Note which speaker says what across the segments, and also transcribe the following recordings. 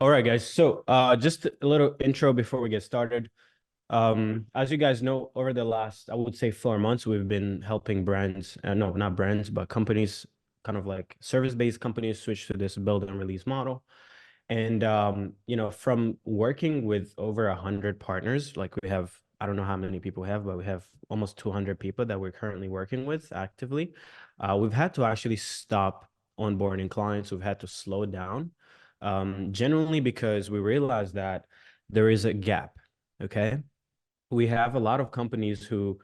Speaker 1: All right, guys. So, just a little intro before we get started. As you guys know, over the last, I would say 4 months, we've been helping brands, no, not brands, but companies, kind of like service-based companies, switch to this build and release model. And from working with over 100 partners, like we have, I don't know how many people we have, but we have almost 200 people that we're currently working with actively. We've had to actually stop onboarding clients. We've had to slow down, generally because we realized that there is a gap. Okay. We have a lot of companies who,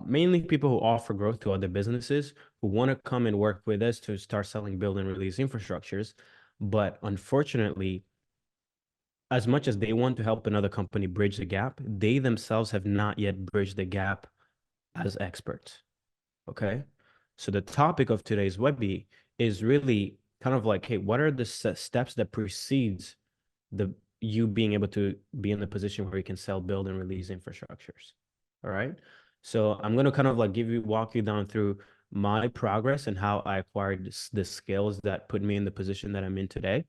Speaker 1: mainly people who offer growth to other businesses who want to come and work with us to start selling, build, and release infrastructures. But unfortunately, as much as they want to help another company bridge the gap, they themselves have not yet bridged the gap as experts. Okay. So the topic of today's webby is really kind of like, hey, what are the steps that precedes the you being able to be in the position where you can sell, build, and release infrastructures? All right. So I'm gonna kind of like walk you down through my progress and how I acquired the skills that put me in the position that I'm in today.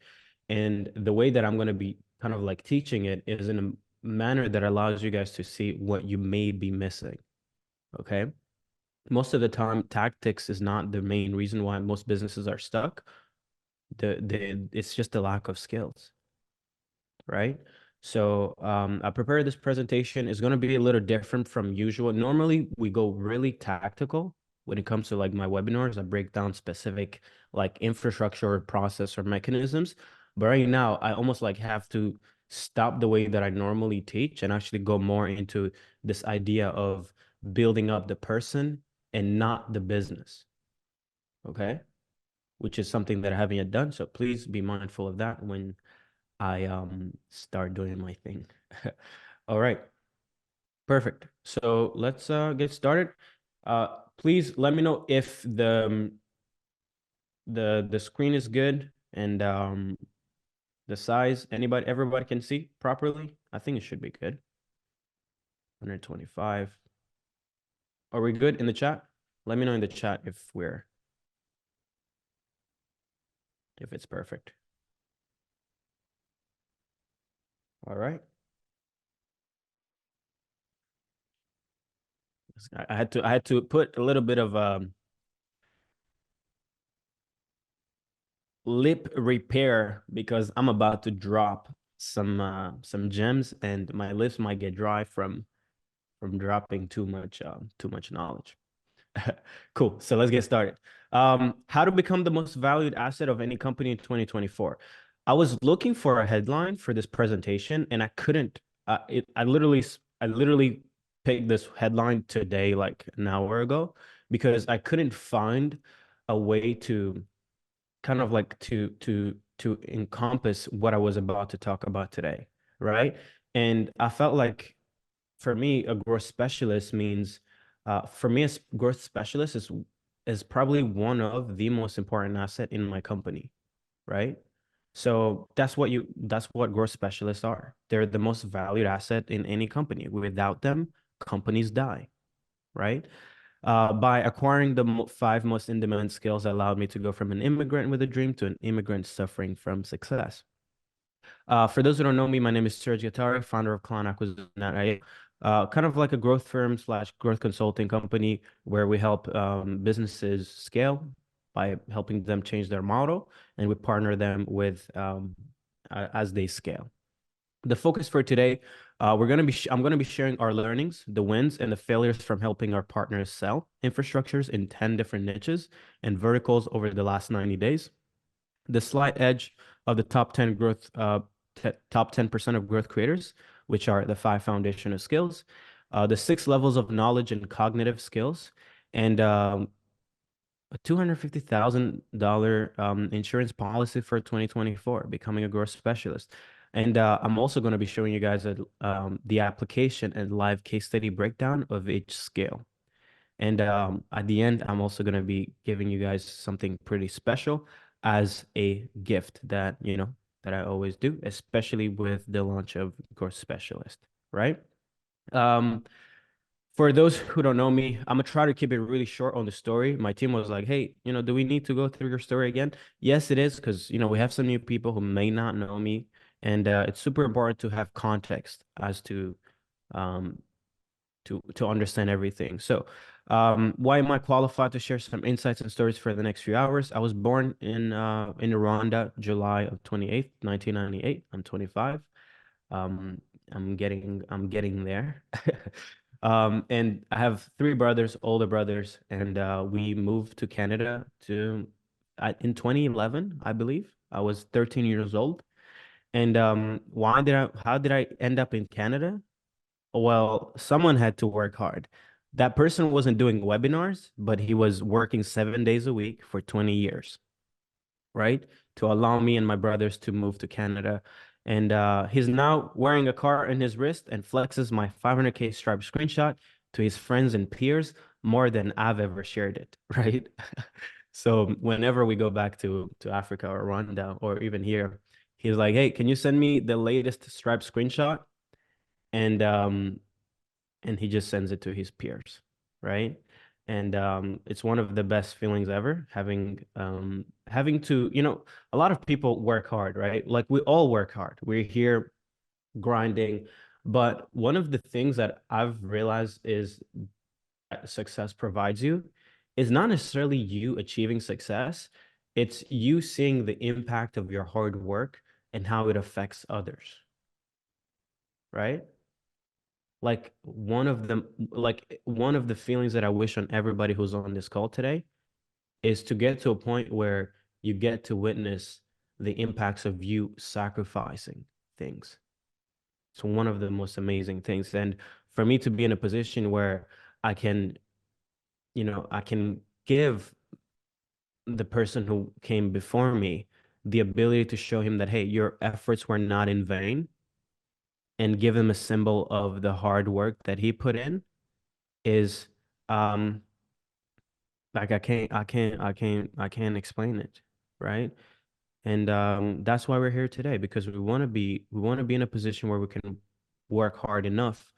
Speaker 1: And the way that I'm gonna be kind of like teaching it is in a manner that allows you guys to see what you may be missing. Okay. Most of the time, tactics is not the main reason why most businesses are stuck. It's just the lack of skills, right? So I prepared this presentation. It's going to be a little different from usual. Normally, we go really tactical when it comes to like my webinars. I break down specific like infrastructure or process or mechanisms. But right now, I almost like have to stop the way that I normally teach and actually go more into this idea of building up the person and not the business. Okay. Which is something that I haven't yet done. So please be mindful of that when I start doing my thing. All right, perfect. So let's get started. Please let me know if the screen is good and the size everybody can see properly. I think it should be good. 125. Are we good in the chat? Let me know in the chat if it's perfect. All right. I had to put a little bit of lip repair because I'm about to drop some gems and my lips might get dry from dropping too much knowledge. Cool. So let's get started. How to become the most valued asset of any company in 2024. I was looking for a headline for this presentation and I couldn't. I literally picked this headline today, like an hour ago, because I couldn't find a way to kind of like to encompass what I was about to talk about today, right? And I felt like for me, a growth specialist means for me, a growth specialist is probably one of the most important asset in my company, right? So that's what growth specialists are. They're the most valued asset in any company. Without them, companies die, right? By acquiring the five most in-demand skills allowed me to go from an immigrant with a dream to an immigrant suffering from success. For those who don't know me, my name is Serge Gatari, founder of Client Acquisition at IA. Kind of like a growth firm slash growth consulting company where we help businesses scale by helping them change their model, and we partner them with as they scale. The focus for today, I'm gonna be sharing our learnings, the wins, and the failures from helping our partners sell infrastructures in 10 different niches and verticals over the last 90 days. The slight edge of the top 10 growth, top 10% of growth creators, which are the five foundational skills, the six levels of knowledge and cognitive skills, and a $250,000 insurance policy for 2024, becoming a growth specialist. And I'm also going to be showing you guys the application and live case study breakdown of each skill. And at the end, I'm also going to be giving you guys something pretty special as a gift that I always do, especially with the launch of Growth Specialist, right? Um, for those who don't know me, I'm gonna try to keep it really short on the story. My team was like, "Hey, do we need to go through your story again?" Yes, it is, because we have some new people who may not know me. And it's super important to have context as um, to understand everything. So, why am I qualified to share some insights and stories for the next few hours? I was born in Rwanda, July of 28th, 1998. I'm 25. Um, I'm getting there. And I have three brothers, older brothers, and we moved to Canada in 2011, I believe. I was 13 years old. And how did I end up in Canada? Well, someone had to work hard. That person wasn't doing webinars, but he was working 7 days a week for 20 years, right? To allow me and my brothers to move to Canada. And he's now wearing a car in his wrist and flexes my 500K Stripe screenshot to his friends and peers more than I've ever shared it, right? So whenever we go back to Africa or Rwanda or even here, he's like, "Hey, can you send me the latest Stripe screenshot?" And he just sends it to his peers, right? And it's one of the best feelings ever having to, a lot of people work hard, right? Like we all work hard. We're here grinding, but one of the things that I've realized is that success provides you is not necessarily you achieving success. It's you seeing the impact of your hard work and how it affects others, right? One of the feelings that I wish on everybody who's on this call today is to get to a point where you get to witness the impacts of you sacrificing things. It's one of the most amazing things. And for me to be in a position where I can, I can give the person who came before me the ability to show him that, hey, your efforts were not in vain, and give him a symbol of the hard work that he put in is um like I can't explain it, right? And that's why we're here today, because we want to be in a position where we can work hard enough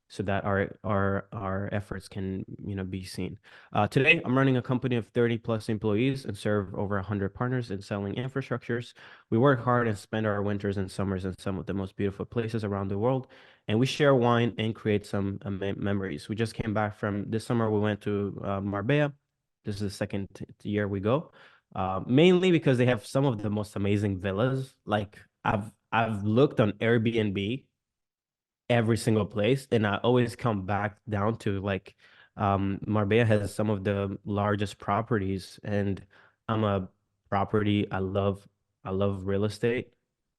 Speaker 1: so that our efforts can, be seen. Today, I'm running a company of 30 plus employees and serve over 100 partners in selling infrastructures. We work hard and spend our winters and summers in some of the most beautiful places around the world, and we share wine and create some memories. We just came back from this summer. We went to Marbella. This is the second year we go, mainly because they have some of the most amazing villas. Like I've looked on Airbnb every single place, and I always come back down to like Marbella has some of the largest properties, and I'm a property. I love real estate.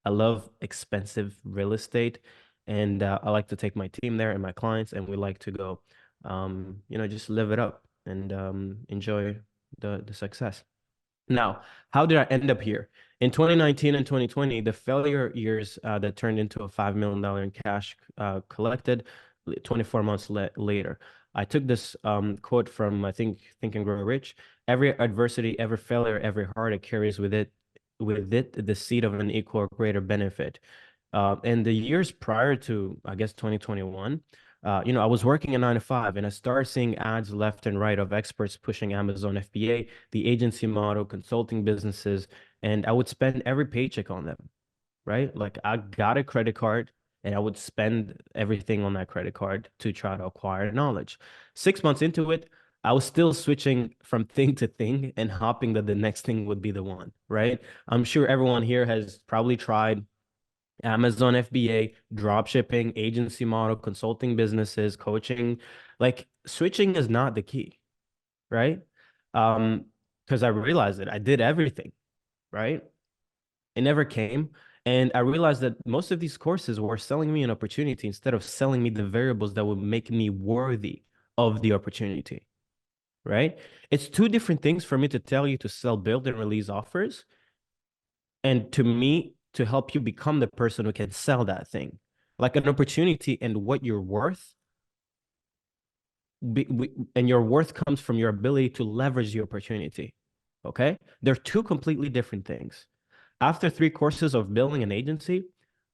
Speaker 1: I love expensive real estate, and I like to take my team there and my clients, and we like to go just live it up and enjoy the success. Now, how did I end up here? In 2019 and 2020, the failure years that turned into a $5 million in cash collected 24 months later. I took this quote from, I Think and Grow Rich. Every adversity, every failure, every heartache carries with it the seed of an equal or greater benefit. And the years prior to, I guess, 2021, I was working a 9 to 5, and I started seeing ads left and right of experts pushing Amazon FBA, the agency model, consulting businesses, and I would spend every paycheck on them, right? Like I got a credit card and I would spend everything on that credit card to try to acquire knowledge. 6 months into it, I was still switching from thing to thing and hoping that the next thing would be the one, right? I'm sure everyone here has probably tried Amazon FBA, drop shipping, agency model, consulting businesses, coaching. Like switching is not the key, right? Um, because I realized that I did everything, right? It never came. And I realized that most of these courses were selling me an opportunity instead of selling me the variables that would make me worthy of the opportunity, right? It's two different things for me to tell you to sell, build, and release offers, and to me to help you become the person who can sell that thing. Like an opportunity and what you're worth, and your worth comes from your ability to leverage the opportunity. Okay, they're two completely different things. After 3 courses of building an agency,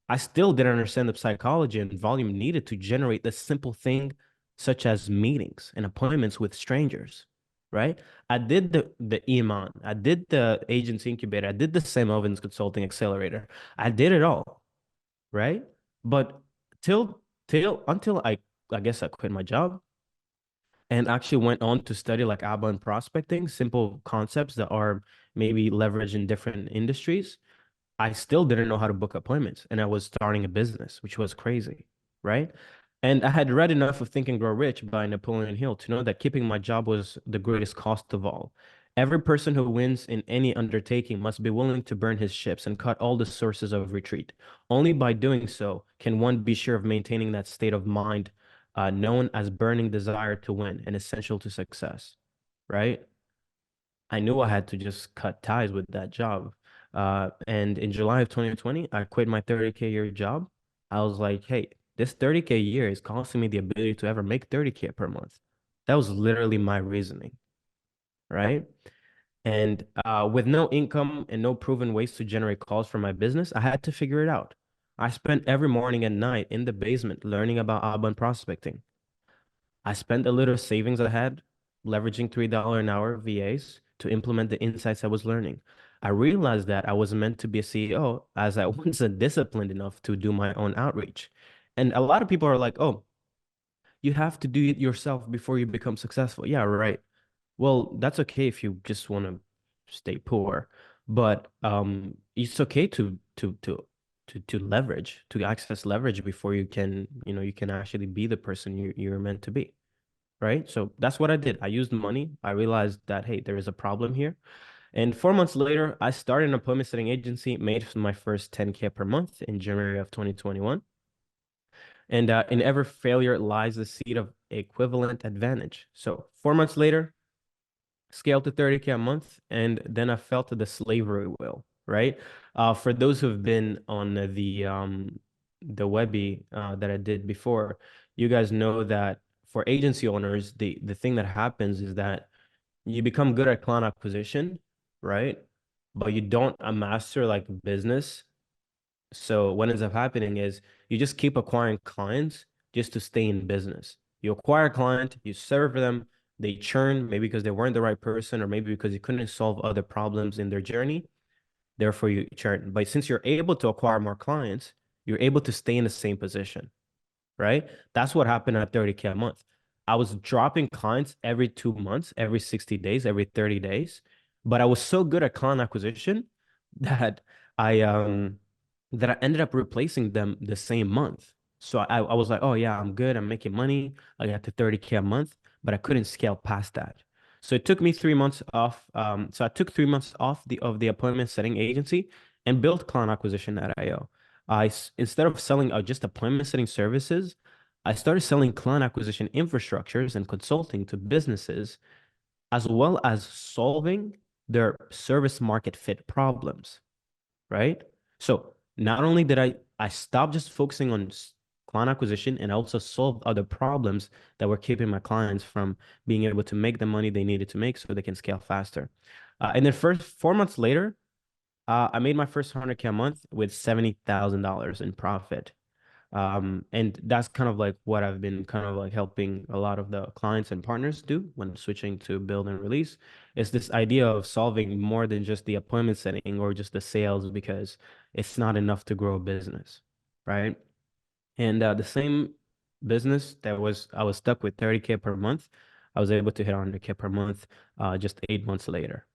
Speaker 1: I still didn't understand the psychology and volume needed to generate the simple thing such as meetings and appointments with strangers, right? I did the Iman, I did the agency incubator, I did the Sam Ovens Consulting Accelerator. I did it all. right? But till until I guess I quit my job and actually went on to study like outbound prospecting, simple concepts that are maybe leveraged in different industries. I still didn't know how to book appointments, and I was starting a business, which was crazy, right? And I had read enough of Think and Grow Rich by Napoleon Hill to know that keeping my job was the greatest cost of all. Every person who wins in any undertaking must be willing to burn his ships and cut all the sources of retreat. Only by doing so can one be sure of maintaining that state of mind known as burning desire to win and essential to success, right? I knew I had to just cut ties with that job. And in July of 2020, I quit my 30K year job. I was like, hey, this 30K year is costing me the ability to ever make 30K per month. That was literally my reasoning, right? And with no income and no proven ways to generate calls for my business, I had to figure it out. I spent every morning and night in the basement learning about outbound prospecting. I spent a little savings I had leveraging $3 an hour VAs to implement the insights I was learning. I realized that I was meant to be a CEO as I wasn't disciplined enough to do my own outreach. And a lot of people are like, oh, you have to do it yourself before you become successful. Yeah, right. Well, that's okay if you just want to stay poor, but it's okay to leverage, to access leverage before you can, you can actually be the person you're meant to be, right? So that's what I did. I used money. I realized that, hey, there is a problem here. And 4 months later, I started an appointment setting agency, made my first 10K per month in January of 2021. And in every failure lies the seed of equivalent advantage. So 4 months later, scaled to 30K a month, and then I felt the slavery wheel, right? For those who've been on the Webby that I did before, you guys know that for agency owners, the thing that happens is that you become good at client acquisition, right? But you don't master like business. So what ends up happening is you just keep acquiring clients just to stay in business. You acquire a client, you serve them, they churn, maybe because they weren't the right person, or maybe because you couldn't solve other problems in their journey. Therefore, you churn. But since you're able to acquire more clients, you're able to stay in the same position, right? That's what happened at 30K a month. I was dropping clients every 2 months, every 60 days, every 30 days. But I was so good at client acquisition that I that I ended up replacing them the same month. So I was like, oh yeah, I'm good. I'm making money. I got to 30K a month, but I couldn't scale past that. So it took me 3 months off. So I took 3 months off the appointment setting agency and built client acquisition at IO. Instead of selling just appointment setting services, I started selling client acquisition infrastructures and consulting to businesses, as well as solving their service market fit problems, right? So not only did I stopped just focusing on client acquisition and also solved other problems that were keeping my clients from being able to make the money they needed to make so they can scale faster. And then first 4 months later, I made my first 100K a month with $70,000 in profit. And that's kind of like what I've been kind of like helping a lot of the clients and partners do when switching to build and release. It's this idea of solving more than just the appointment setting or just the sales because it's not enough to grow a business, right? And the same business that I was stuck with 30K per month, I was able to hit 100K per month just 8 months later.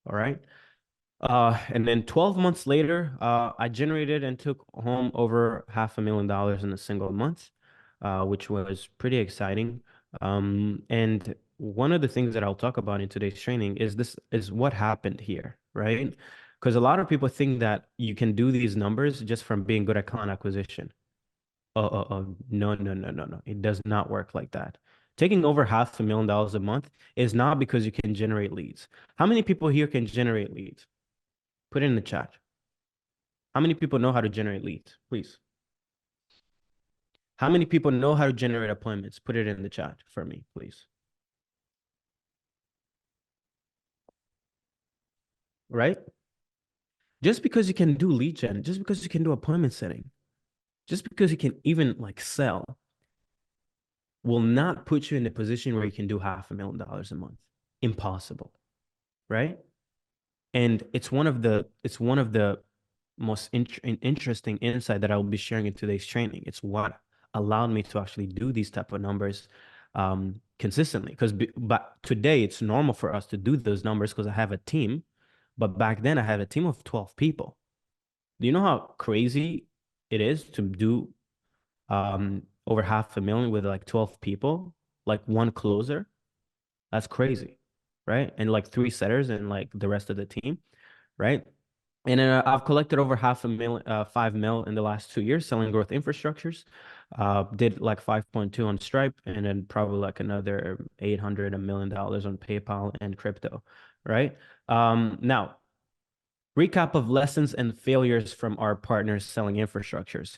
Speaker 1: All right. And then 12 months later, I generated and took home over $500,000 in a single month, which was pretty exciting. And one of the things that I'll talk about in today's training is this is what happened here, right? Because a lot of people think that you can do these numbers just from being good at client acquisition. No, no, no, no, no. It does not work like that. Taking over $500,000 a month is not because you can generate leads. How many people here can generate leads? Put it in the chat. How many people know how to generate leads? Please. How many people know how to generate appointments? Put it in the chat for me, please. Right? Just because you can do lead gen, just because you can do appointment setting, just because you can even like sell, will not put you in a position where you can do $500,000 a month. Impossible. Right? And it's one of the interesting insight that I will be sharing in today's training. It's what allowed me to actually do these type of numbers consistently. But today it's normal for us to do those numbers because I have a team. But back then I had a team of 12 people. Do you know how crazy it is to do over 500,000 with like 12 people, like one closer? That's crazy, right? And like three setters and like the rest of the team, right? And I've collected over 500,000, 5 mil in the last 2 years selling growth infrastructures. Did like 5.2 on Stripe and then probably like another 800, $1 million on PayPal and crypto, right? Now, recap of lessons and failures from our partners selling infrastructures.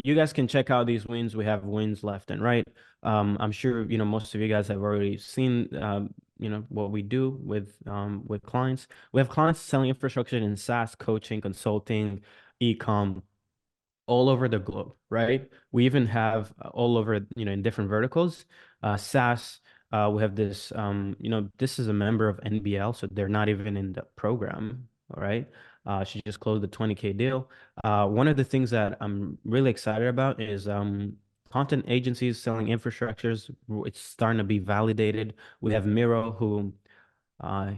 Speaker 1: You guys can check out these wins. We have wins left and right. I'm sure most of you guys have already seen what we do with clients. We have clients selling infrastructure in SaaS, coaching, consulting, e-com, all over the globe, right? We even have all over, in different verticals. SaaS, we have this, this is a member of NBL, so they're not even in the program, all right? She just closed the 20K deal. One of the things that I'm really excited about is content agencies selling infrastructures. It's starting to be validated. We have Miro, who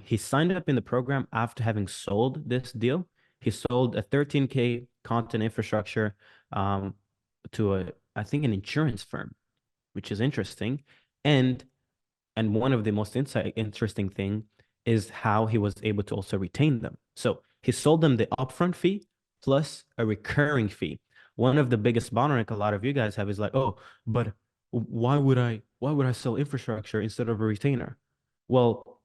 Speaker 1: he signed up in the program after having sold this deal. He sold a 13K content infrastructure um, to I think, an insurance firm, which is interesting. And one of the most interesting thing is how he was able to also retain them. So he sold them the upfront fee plus a recurring fee. One of the biggest bottleneck a lot of you guys have is like, oh, but why would I sell infrastructure instead of a retainer? Well,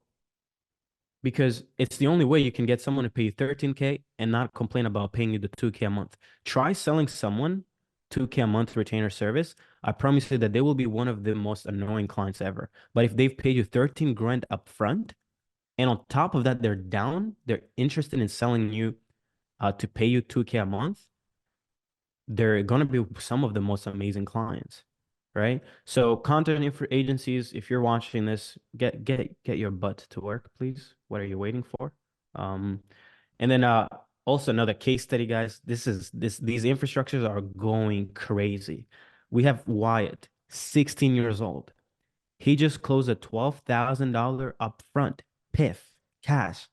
Speaker 1: because it's the only way you can get someone to pay you 13K and not complain about paying you the 2K a month. Try selling someone 2K a month retainer service. I promise you that they will be one of the most annoying clients ever. But if they've paid you 13 grand upfront, and on top of that, they're interested in selling you to pay you 2K a month, they're going to be some of the most amazing clients, right? So content info agencies, if you're watching this, get your butt to work, please. What are you waiting for? Um, and then also another case study, guys. These infrastructures are going crazy. We have Wyatt, 16 years old. He just closed a $12,000 upfront PIF cash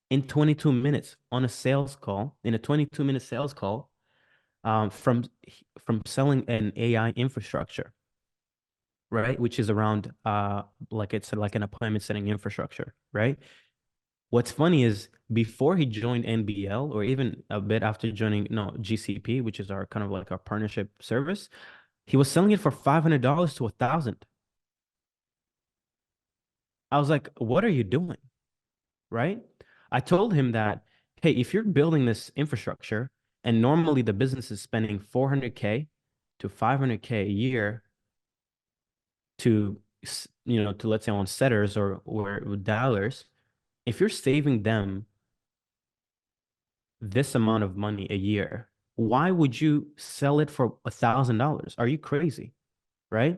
Speaker 1: in 22 minutes on a sales call, in a 22-minute sales call from selling an AI infrastructure, right? Which is around like it's like an appointment setting infrastructure, right? What's funny is before he joined NBL or even a bit after joining GCP, which is our kind of like our partnership service, he was selling it for $500 to 1,000. I was like, what are you doing? Right? I told him that, hey, if you're building this infrastructure and normally the business is spending 400K to 500K a year to, to let's say on setters or dialers, if you're saving them this amount of money a year, why would you sell it for $1,000? Are you crazy? Right?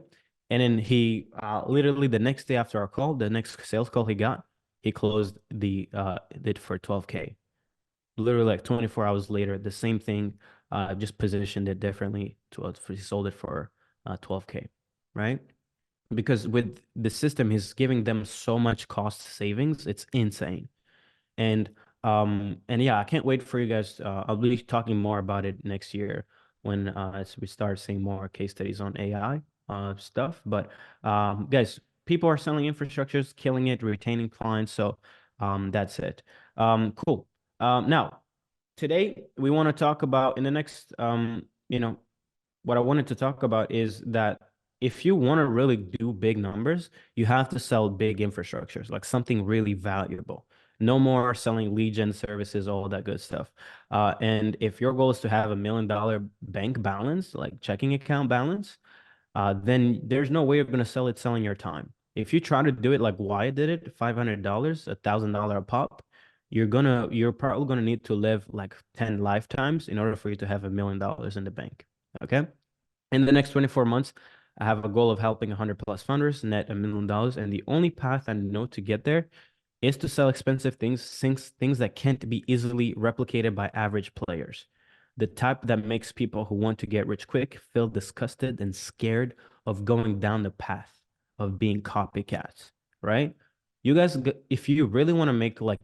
Speaker 1: And then he literally the next day after our call, the next sales call he got, he closed it for 12K. Literally like 24 hours later, the same thing, just positioned it differently he sold it for 12K, right? Because with the system, he's giving them so much cost savings, it's insane. And yeah, I can't wait for you guys. I'll be talking more about it next year when as we start seeing more case studies on AI stuff. But guys, people are selling infrastructures, killing it, retaining clients. So that's it. Cool. Now today we want to talk about in the next what I wanted to talk about is that if you want to really do big numbers, you have to sell big infrastructures, like something really valuable. No more selling lead gen services, all that good stuff. And if your goal is to have $1 million bank balance, like checking account balance, then there's no way you're going to sell it selling your time. If you try to do it like Wyatt did it, $500, $1,000 a pop, you're probably gonna need to live like 10 lifetimes in order for you to have $1 million in the bank. Okay. In the next 24 months, I have a goal of helping 100 plus funders net $1 million. And the only path I know to get there is to sell expensive things that can't be easily replicated by average players. The type that makes people who want to get rich quick feel disgusted and scared of going down the path of being copycats, right? You guys, if you really want to make like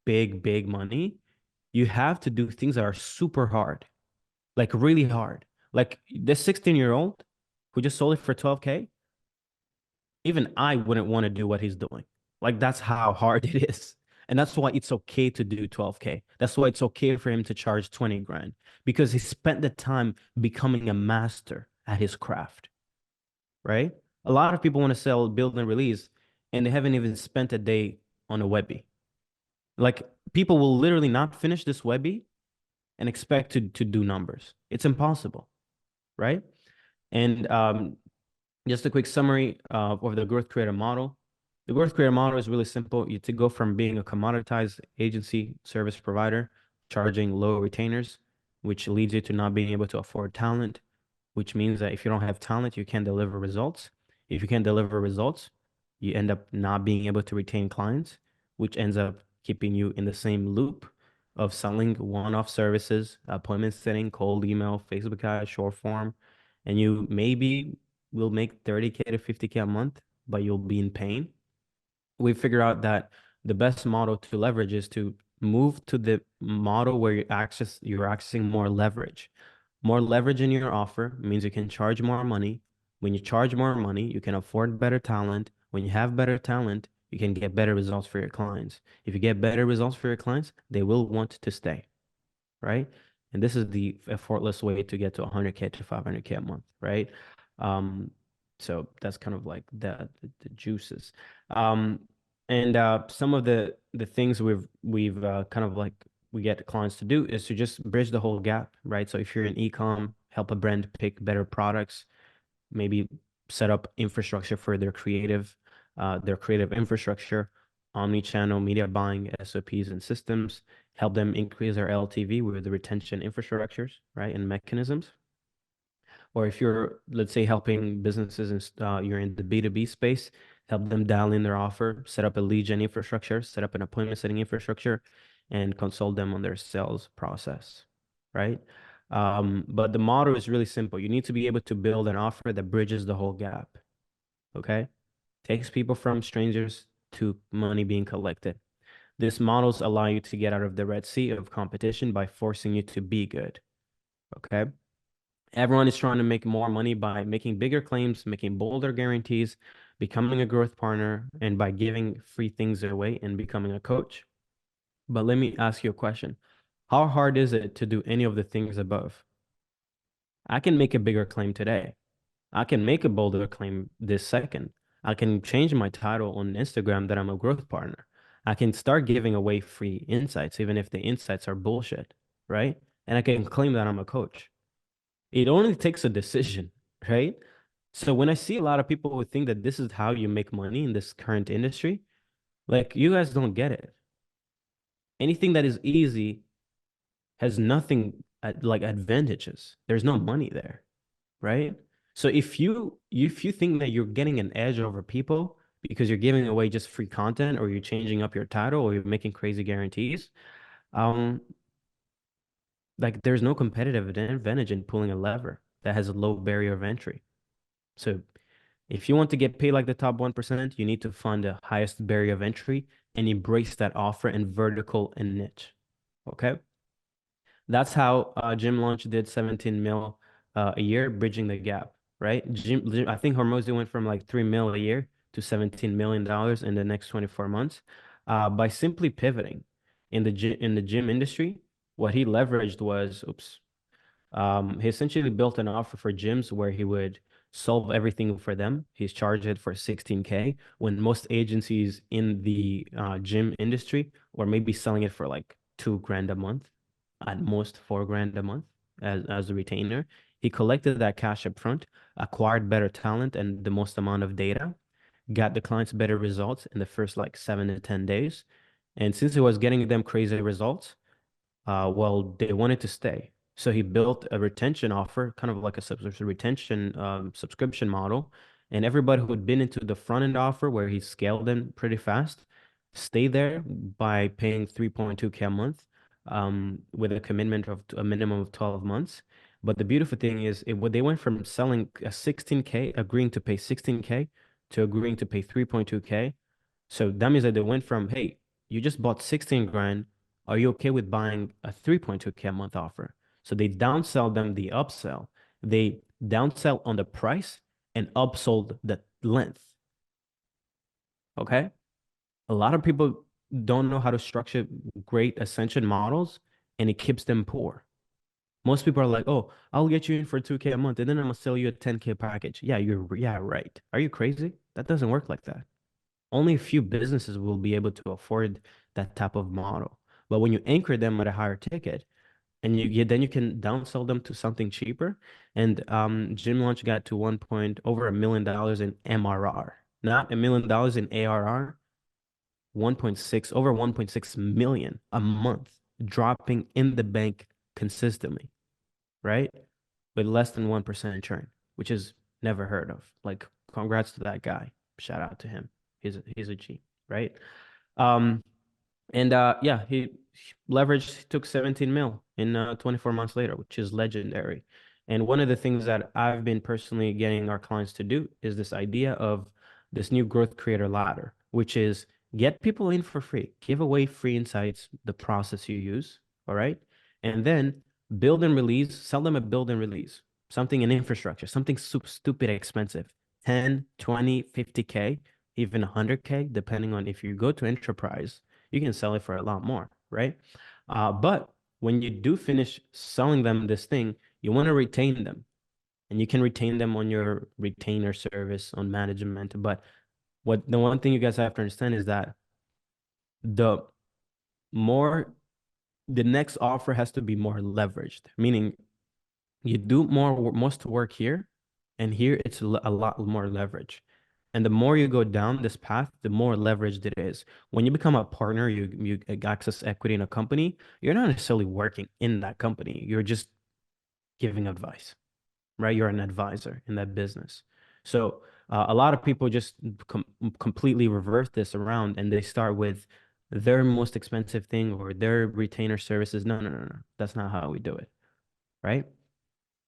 Speaker 1: big money, you have to do things that are super hard, like really hard. Like this 16-year-old who just sold it for 12K, even I wouldn't want to do what he's doing. Like that's how hard it is. And that's why it's okay to do 12K. That's why it's okay for him to charge 20 grand because he spent the time becoming a master at his craft, right? A lot of people want to sell, build, and release, and they haven't even spent a day on a Webby. Like people will literally not finish this Webby and expect to do numbers. It's impossible, right? And just a quick summary of the growth creator model. The growth creator model is really simple. You to go from being a commoditized agency service provider, charging low retainers, which leads you to not being able to afford talent, which means that if you don't have talent, you can't deliver results. If you can't deliver results, you end up not being able to retain clients, which ends up keeping you in the same loop of selling one-off services, appointment setting, cold email, Facebook ad, short form, and you maybe will make 30K to 50K a month, but you'll be in pain. We figure out that the best model to leverage is to move to the model where you're accessing more leverage. More leverage in your offer means you can charge more money. When you charge more money, you can afford better talent. When you have better talent, you can get better results for your clients. If you get better results for your clients, they will want to stay, right? And this is the effortless way to get to 100K to 500K a month, right? Um, so that's kind of like the juices. Um, and some of the things we've kind of like we get clients to do is to just bridge the whole gap, right? So if you're in e-com, help a brand pick better products, maybe set up infrastructure for their creative infrastructure, omni-channel media buying, SOPs and systems, help them increase their LTV with the retention infrastructures, right, and mechanisms. Or if you're, let's say, helping businesses and you're in the B2B space, help them dial in their offer, set up a lead gen infrastructure, set up an appointment setting infrastructure, and consult them on their sales process, right? But the model is really simple. You need to be able to build an offer that bridges the whole gap, okay? Takes people from strangers to money being collected. These models allow you to get out of the Red Sea of competition by forcing you to be good, okay? Everyone is trying to make more money by making bigger claims, making bolder guarantees, becoming a growth partner, and by giving free things away and becoming a coach. But let me ask you a question. How hard is it to do any of the things above? I can make a bigger claim today. I can make a bolder claim this second. I can change my title on Instagram that I'm a growth partner. I can start giving away free insights, even if the insights are bullshit, right? And I can claim that I'm a coach. It only takes a decision, right? So when I see a lot of people who think that this is how you make money in this current industry, like you guys don't get it. Anything that is easy has nothing like advantages. There's no money there, right? So if you think that you're getting an edge over people because you're giving away just free content or you're changing up your title or you're making crazy guarantees, um, like there's no competitive advantage in pulling a lever that has a low barrier of entry. So if you want to get paid like the top 1%, you need to find the highest barrier of entry and embrace that offer in vertical and niche. Okay. That's how Gym Launch did 17 mil a year, bridging the gap, right? I think Hormozy went from like 3 mil a year to $17 million in the next 24 months by simply pivoting in the gym industry. What he leveraged was, oops, he essentially built an offer for gyms where he would solve everything for them. He's charged it for 16K when most agencies in the gym industry were maybe selling it for like 2 grand a month, at most 4 grand a month as a retainer. He collected that cash up front, acquired better talent and the most amount of data, got the clients better results in the first like 7 to 10 days. And since he was getting them crazy results, well, they wanted to stay. So he built a retention offer, kind of like a subscription retention subscription model. And everybody who had been into the front end offer where he scaled them pretty fast, stay there by paying 3.2K a month, with a commitment of a minimum of 12 months. But the beautiful thing is they went from selling a 16K, agreeing to pay 16K, to agreeing to pay 3.2K. So that means that they went from, hey, you just bought 16 grand. Are you okay with buying a 3.2K a month offer? So they downsell them the upsell. They downsell on the price and upsold the length. Okay. A lot of people don't know how to structure great ascension models, and it keeps them poor. Most people are like, oh, I'll get you in for 2K a month and then I'm gonna sell you a 10K package. Yeah, right. Are you crazy? That doesn't work like that. Only a few businesses will be able to afford that type of model. But when you anchor them at a higher ticket, and then you can downsell them to something cheaper. And Gym Launch got to one point over $1 million in MRR, not $1 million in ARR, 1.6 over 1.6 million a month dropping in the bank consistently, right? With less than 1% churn, which is never heard of. Like, congrats to that guy. Shout out to him. He's a G, right? Um, and yeah, he leveraged, took 17 mil in 24 months later, which is legendary. And one of the things that I've been personally getting our clients to do is this idea of this new growth creator ladder, which is get people in for free, give away free insights, the process you use, all right? And then build and release, sell them a build and release, something in infrastructure, something stupid expensive, 10, 20, 50K, even 100K, depending on if you go to enterprise you can sell it for a lot more, right? But when you do finish selling them this thing, you want to retain them. And you can retain them on your retainer service, on management. But the one thing you guys have to understand is that the more the next offer has to be more leveraged, meaning you do most work here, and here it's a lot more leverage. And the more you go down this path, the more leveraged it is. When you become a partner, you access equity in a company, you're not necessarily working in that company. You're just giving advice, right? You're an advisor in that business. So a lot of people just completely reverse this around, and they start with their most expensive thing or their retainer services. No, no, no, no. That's not how we do it, right?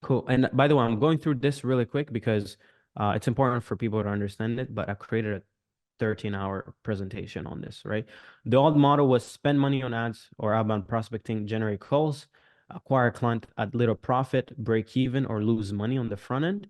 Speaker 1: Cool. And by the way, I'm going through this really quick because it's important for people to understand it, but I created a 13-hour presentation on this, right? The old model was spend money on ads or outbound prospecting, generate calls, acquire a client at little profit, break even, or lose money on the front end.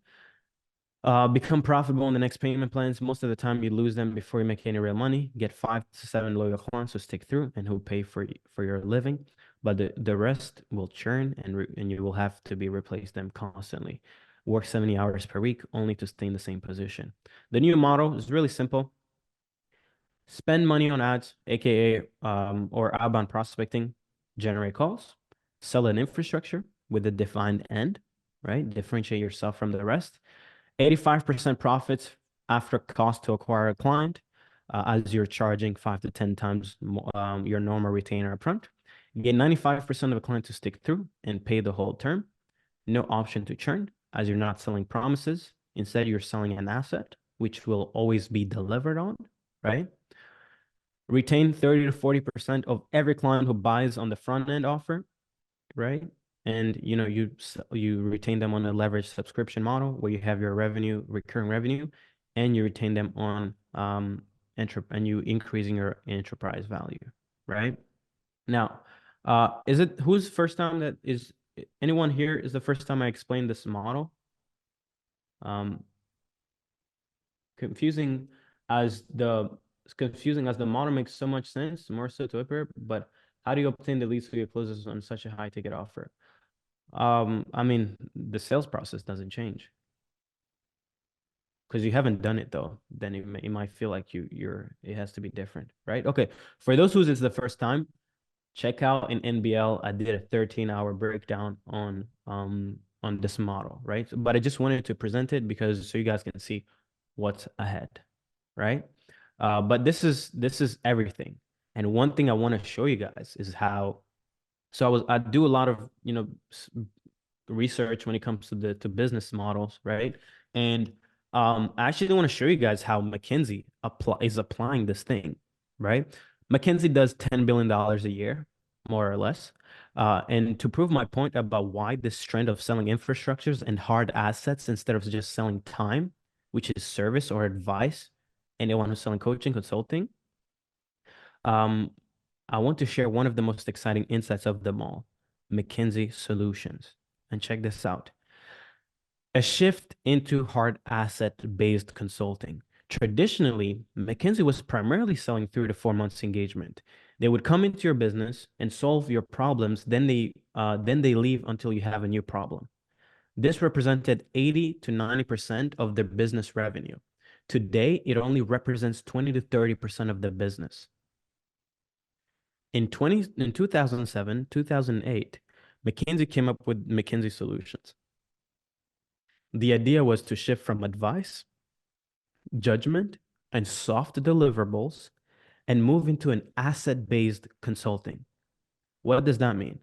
Speaker 1: Become profitable in the next payment plans. Most of the time, you lose them before you make any real money. Get 5 to 7 loyal clients who stick through and who pay for your living. But the rest will churn and you will have to be replace them constantly. Work 70 hours per week only to stay in the same position. The new model is really simple. Spend money on ads, aka or outbound prospecting, generate calls, sell an infrastructure with a defined end, right? Differentiate yourself from the rest. 85% profits after cost to acquire a client, as you're charging 5 to 10 times your normal retainer upfront. You get 95% of a client to stick through and pay the whole term. No option to churn, as you're not selling promises. Instead, you're selling an asset, which will always be delivered on, right? Retain 30 to 40% of every client who buys on the front end offer, right? And you retain them on a leveraged subscription model where you have your recurring revenue, and you retain them on and you increasing your enterprise value, right? Now, whose first time that is anyone here is the first time I explained this model? Um, confusing as the confusing as the model makes so much sense, more so to Upper, but how do you obtain the leads for your closes on such a high ticket offer? I mean, the sales process doesn't change because you haven't done it though. Then it might feel like it has to be different, right? Okay. For those who's it's the first time, check out in NBL. I did a 13-hour breakdown on this model, right? But I just wanted to present it because so you guys can see what's ahead, right? But this is everything. And one thing I want to show you guys is how. So I do a lot of research when it comes to business models, right? And I actually want to show you guys how McKinsey is applying this thing, right? McKinsey does $10 billion a year, more or less. And to prove my point about why this trend of selling infrastructures and hard assets instead of just selling time, which is service or advice, anyone who's selling coaching, consulting, um, I want to share one of the most exciting insights of them all, McKinsey Solutions. And check this out. A shift into hard asset-based consulting. Traditionally, McKinsey was primarily selling 3 to 4 months engagement. They would come into your business and solve your problems, then they leave until you have a new problem. This represented 80 to 90% of their business revenue. Today, it only represents 20 to 30% of the business. In 2007, 2008, McKinsey came up with McKinsey Solutions. The idea was to shift from advice, judgment, and soft deliverables and move into an asset-based consulting. What does that mean?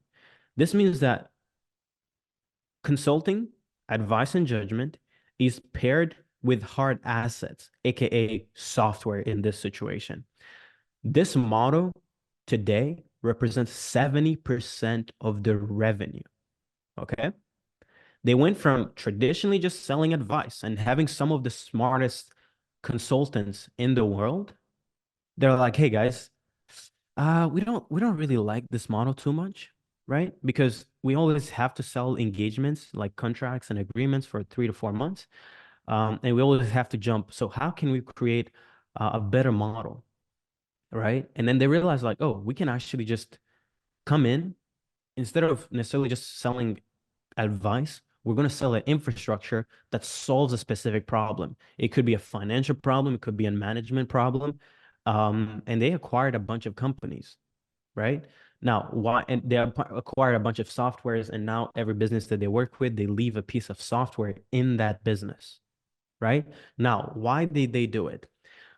Speaker 1: This means that consulting, advice, and judgment is paired with hard assets, aka software in this situation. This model today represents 70% of the revenue. Okay. They went from traditionally just selling advice and having some of the smartest consultants in the world. They're like, hey guys, we don't really like this model too much, right? Because we always have to sell engagements like contracts and agreements for 3 to 4 months. And we always have to jump. So how can we create a better model, right? And then they realize like, oh, we can actually just come in instead of necessarily just selling advice, we're going to sell an infrastructure that solves a specific problem. It could be a financial problem, it could be a management problem. And they acquired a bunch of companies, right? Now, why? And they acquired a bunch of softwares, and now every business that they work with, they leave a piece of software in that business, right? Now, why did they do it?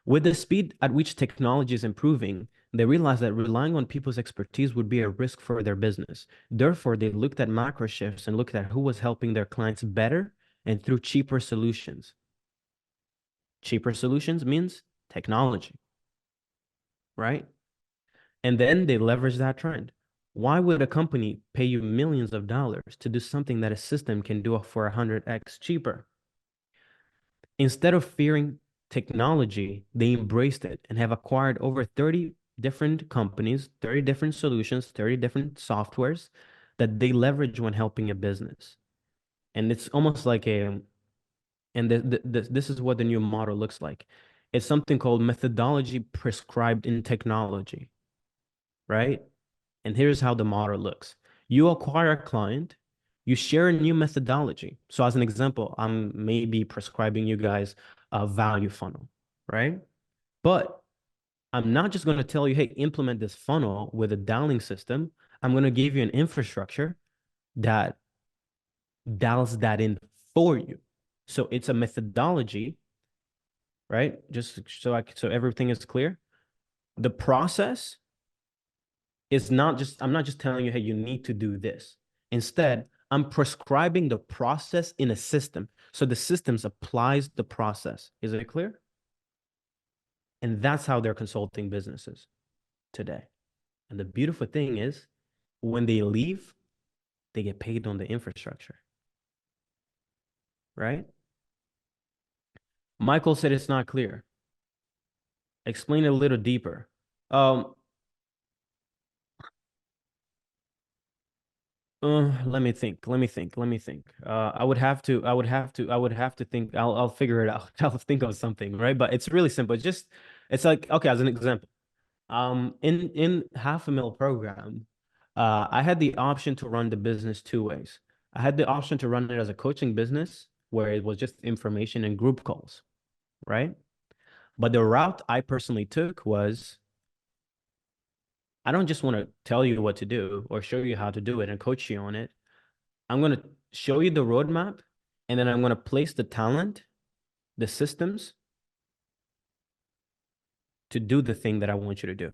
Speaker 1: With the speed at which technology is improving, they realized that relying on people's expertise would be a risk for their business. Therefore, they looked at macro shifts and looked at who was helping their clients better and through cheaper solutions. Cheaper solutions means technology, right? And then they leverage that trend. Why would a company pay you millions of dollars to do something that a system can do for 100x cheaper? Instead of fearing technology, they embraced it and have acquired over 30 different companies, 30 different solutions, 30 different softwares that they leverage when helping a business. And it's almost like this is what the new model looks like. It's something called methodology prescribed in technology, right? And here's how the model looks. You acquire a client, you share a new methodology. So as an example, I'm maybe prescribing you guys a value funnel, right? But I'm not just going to tell you, hey, implement this funnel with a dialing system. I'm going to give you an infrastructure that dials that in for you. So it's a methodology, right? Just so everything is clear. The process is not just, I'm not just telling you, hey, you need to do this. Instead, I'm prescribing the process in a system. So the systems applies the process. Is it clear? And that's how they're consulting businesses today. And the beautiful thing is when they leave, they get paid on the infrastructure, right? Michael said it's not clear. Explain it a little deeper. Let me think. Let me think. Let me think. I would have to think. I'll figure it out. I'll think of something, right? But it's really simple. It's like, okay, as an example, in half a mil program, I had the option to run the business 2 ways. I had the option to run it as a coaching business where it was just information and group calls, right? But the route I personally took was I don't just want to tell you what to do or show you how to do it and coach you on it. I'm going to show you the roadmap, and then I'm going to place the talent, the systems to do the thing that I want you to do.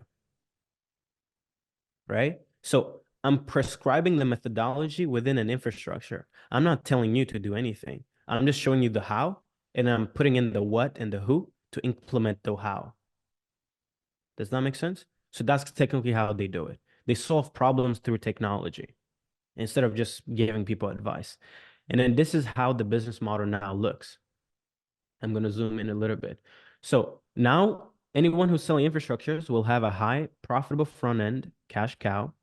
Speaker 1: Right? So I'm prescribing the methodology within an infrastructure. I'm not telling you to do anything. I'm just showing you the how, and I'm putting in the what and the who to implement the how. Does that make sense? So that's technically how they do it. They solve problems through technology instead of just giving people advice. And then this is how the business model now looks. I'm going to zoom in a little bit. So now anyone who's selling infrastructures will have a high profitable front end cash cow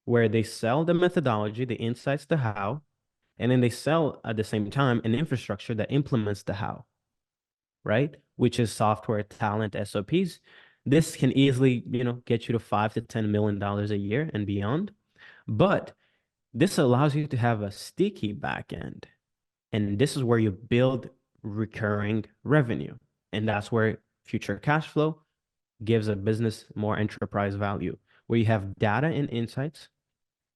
Speaker 1: where they sell the methodology, the insights, the how, and then they sell at the same time an infrastructure that implements the how, right? Which is software, talent, SOPs. This can easily, get you to $5 to $10 million a year and beyond. But this allows you to have a sticky backend. And this is where you build recurring revenue. And that's where future cash flow gives a business more enterprise value, where you have data and insights,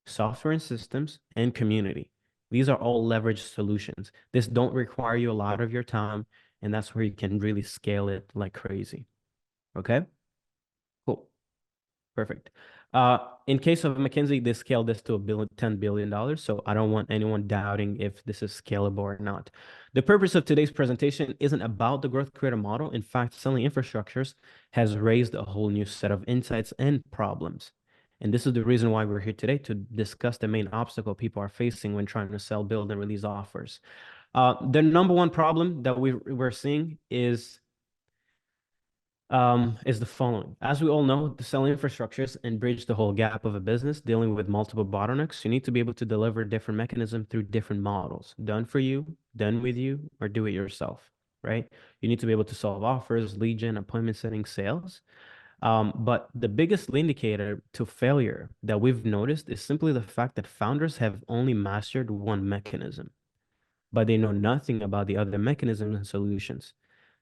Speaker 1: software and systems, and community. These are all leveraged solutions. This don't require you a lot of your time, and that's where you can really scale it like crazy. Okay? Cool. Perfect. In case of McKinsey, they scaled this to $10 billion. So I don't want anyone doubting if this is scalable or not. The purpose of today's presentation isn't about the growth creator model. In fact, selling infrastructures has raised a whole new set of insights and problems. And this is the reason why we're here today to discuss the main obstacle people are facing when trying to sell, build, and release offers. The number one problem that we're seeing is the following. As we all know, to sell infrastructures and bridge the whole gap of a business dealing with multiple bottlenecks, you need to be able to deliver different mechanisms through different models, done for you, done with you, or do it yourself, right? You need to be able to solve offers, lead gen, appointment setting, sales. But the biggest indicator to failure that we've noticed is simply the fact that founders have only mastered one mechanism, but they know nothing about the other mechanisms and solutions.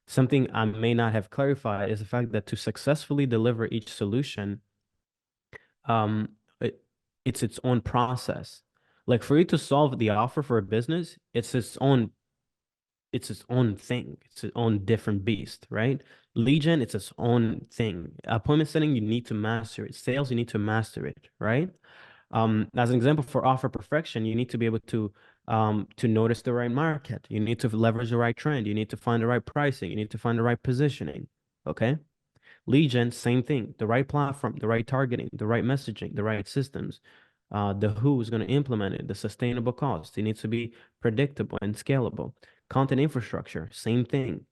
Speaker 1: Something I may not have clarified is the fact that to successfully deliver each solution, um, it, it's its own process. Like for you to solve the offer for a business, it's its own thing. It's its own different beast, right? Lead gen, it's its own thing. Appointment setting, you need to master it. Sales, you need to master it, right? As an example for offer perfection, you need to be able to notice the right market. You need to leverage the right trend. You need to find the right pricing. You need to find the right positioning. Okay. Lead gen, same thing. The right platform, the right targeting, the right messaging, the right systems. The who is going to implement it, the sustainable cost. It needs to be predictable and scalable. Content infrastructure, same thing.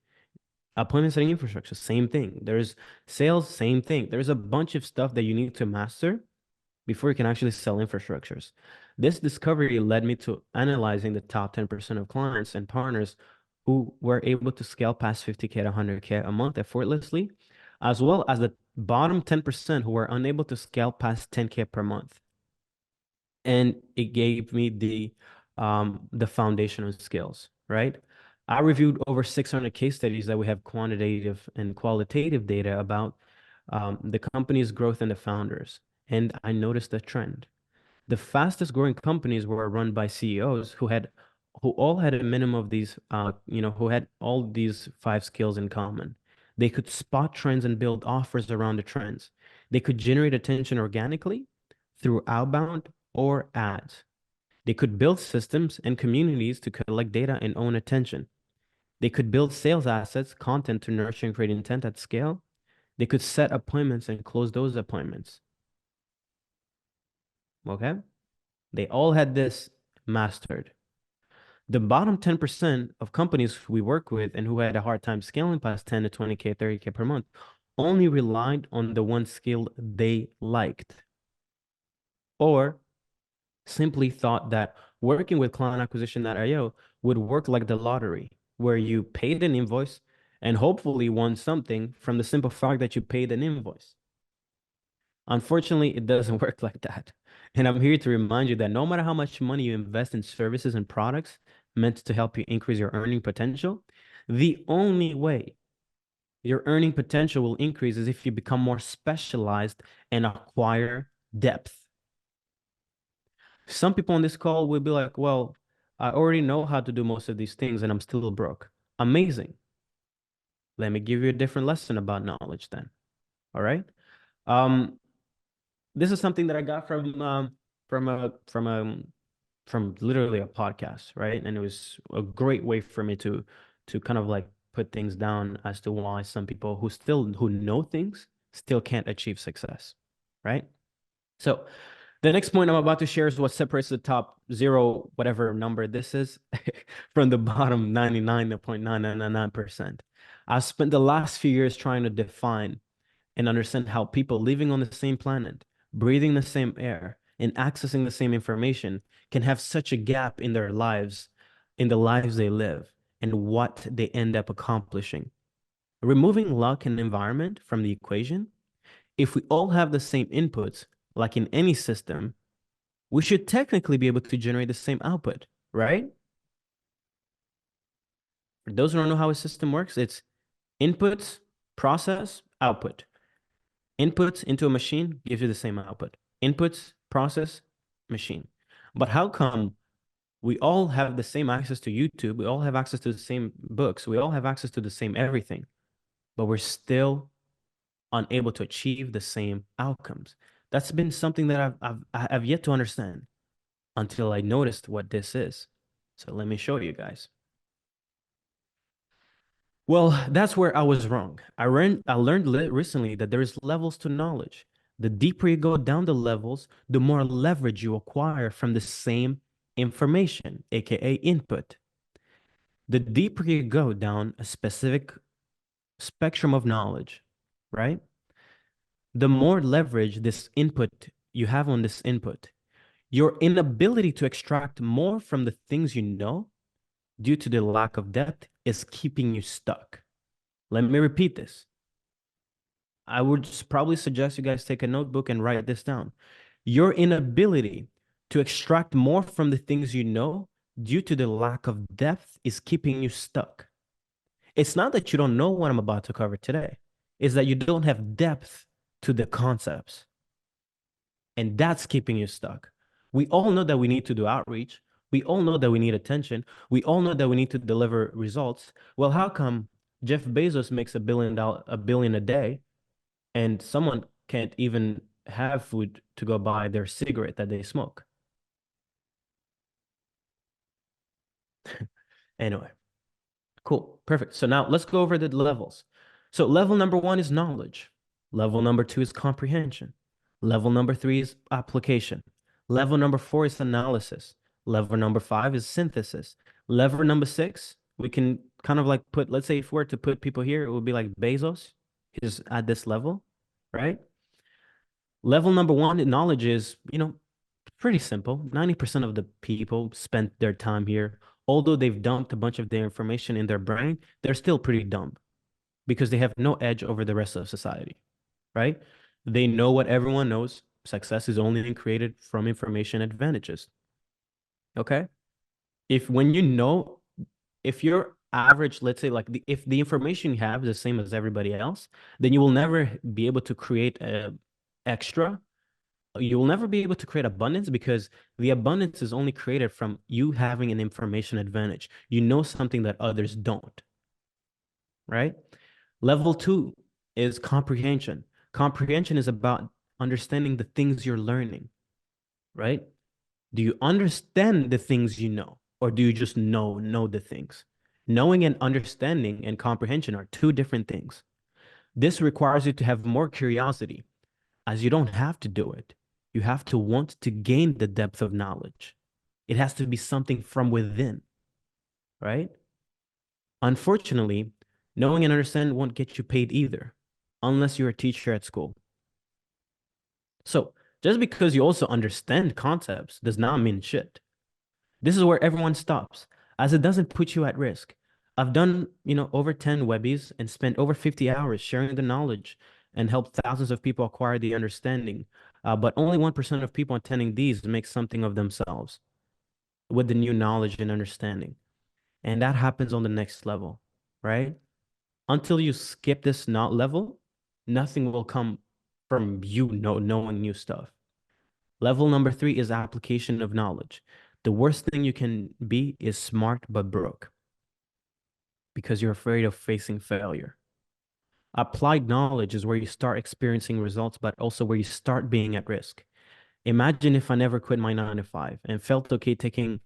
Speaker 1: Appointment setting infrastructure, same thing. There's sales, same thing. There's a bunch of stuff that you need to master before you can actually sell infrastructures. This discovery led me to analyzing the top 10% of clients and partners who were able to scale past 50K to 100K a month effortlessly, as well as the bottom 10% who were unable to scale past 10K per month. And it gave me the foundational skills, right? I reviewed over 600 case studies that we have quantitative and qualitative data about the company's growth and the founders. And I noticed a trend. The fastest growing companies were run by CEOs who all had a minimum of these, who had all these five skills in common. They could spot trends and build offers around the trends. They could generate attention organically through outbound or ads. They could build systems and communities to collect data and own attention. They could build sales assets, content to nurture and create intent at scale. They could set appointments and close those appointments. Okay? They all had this mastered. The bottom 10% of companies we work with and who had a hard time scaling past 10 to 20K, 30K per month only relied on the one skill they liked, or simply thought that working with client acquisition.io would work like the lottery, where you paid an invoice and hopefully won something from the simple fact that you paid an invoice. Unfortunately, it doesn't work like that. And I'm here to remind you that no matter how much money you invest in services and products meant to help you increase your earning potential, the only way your earning potential will increase is if you become more specialized and acquire depth. Some people on this call will be like, well, I already know how to do most of these things and I'm still broke. Amazing. Let me give you a different lesson about knowledge then. All right. This is something that I got from literally a podcast, right? And it was a great way for me to kind of like put things down as to why some people who know things still can't achieve success, right? So the next point I'm about to share is what separates the top zero, whatever number this is, from the bottom 99.999%. I've spent the last few years trying to define and understand how people living on the same planet, breathing the same air, and accessing the same information can have such a gap in their lives, in the lives they live, and what they end up accomplishing. Removing luck and environment from the equation, if we all have the same inputs, like in any system, we should technically be able to generate the same output, right? For those who don't know how a system works, it's inputs, process, output. Inputs into a machine gives you the same output. Inputs, process, machine. But how come we all have the same access to YouTube? We all have access to the same books. We all have access to the same everything, but we're still unable to achieve the same outcomes. That's been something that I've yet to understand until I noticed what this is. So let me show you guys. Well, that's where I was wrong. I learned recently that there is levels to knowledge. The deeper you go down the levels, the more leverage you acquire from the same information, aka input. The deeper you go down a specific spectrum of knowledge, right? The more leverage this input you have on this input. Your inability to extract more from the things you know due to the lack of depth is keeping you stuck. Let me repeat this. I would probably suggest you guys take a notebook and write this down. Your inability to extract more from the things you know due to the lack of depth is keeping you stuck. It's not that you don't know what I'm about to cover today. It's that you don't have depth to the concepts. And that's keeping you stuck. We all know that we need to do outreach. We all know that we need attention. We all know that we need to deliver results. Well, how come Jeff Bezos makes $1 billion a day and someone can't even have food to go buy their cigarette that they smoke? Anyway, cool. Perfect. So now let's go over the levels. So level number one is knowledge. Level number two is comprehension. Level number three is application. Level number four is analysis. Level number five is synthesis. Level number six, we can kind of like put, let's say if we were to put people here, it would be like Bezos is at this level, right? Level number one in knowledge is, pretty simple. 90% of the people spent their time here. Although they've dumped a bunch of their information in their brain, they're still pretty dumb because they have no edge over the rest of society, right? They know what everyone knows. Success is only created from information advantages. Okay? If when you know, if you're average, let's say like if the information you have is the same as everybody else, then you will never be able to create a extra. You will never be able to create abundance because the abundance is only created from you having an information advantage. You know something that others don't, right? Level two is comprehension. Comprehension is about understanding the things you're learning, right? Do you understand the things you know, or do you just know the things? Knowing and understanding and comprehension are two different things. This requires you to have more curiosity, as you don't have to do it. You have to want to gain the depth of knowledge. It has to be something from within, right? Unfortunately, knowing and understanding won't get you paid either, unless you're a teacher at school. So just because you also understand concepts does not mean shit. This is where everyone stops, as it doesn't put you at risk. I've done, over 10 webbies and spent over 50 hours sharing the knowledge and helped thousands of people acquire the understanding. But only 1% of people attending these make something of themselves with the new knowledge and understanding. And that happens on the next level, right? Until you skip this not level, nothing will come from you knowing new stuff. Level number three is application of knowledge. The worst thing you can be is smart but broke because you're afraid of facing failure. Applied knowledge is where you start experiencing results, but also where you start being at risk. Imagine if I never quit my 9 to 5 and felt okay taking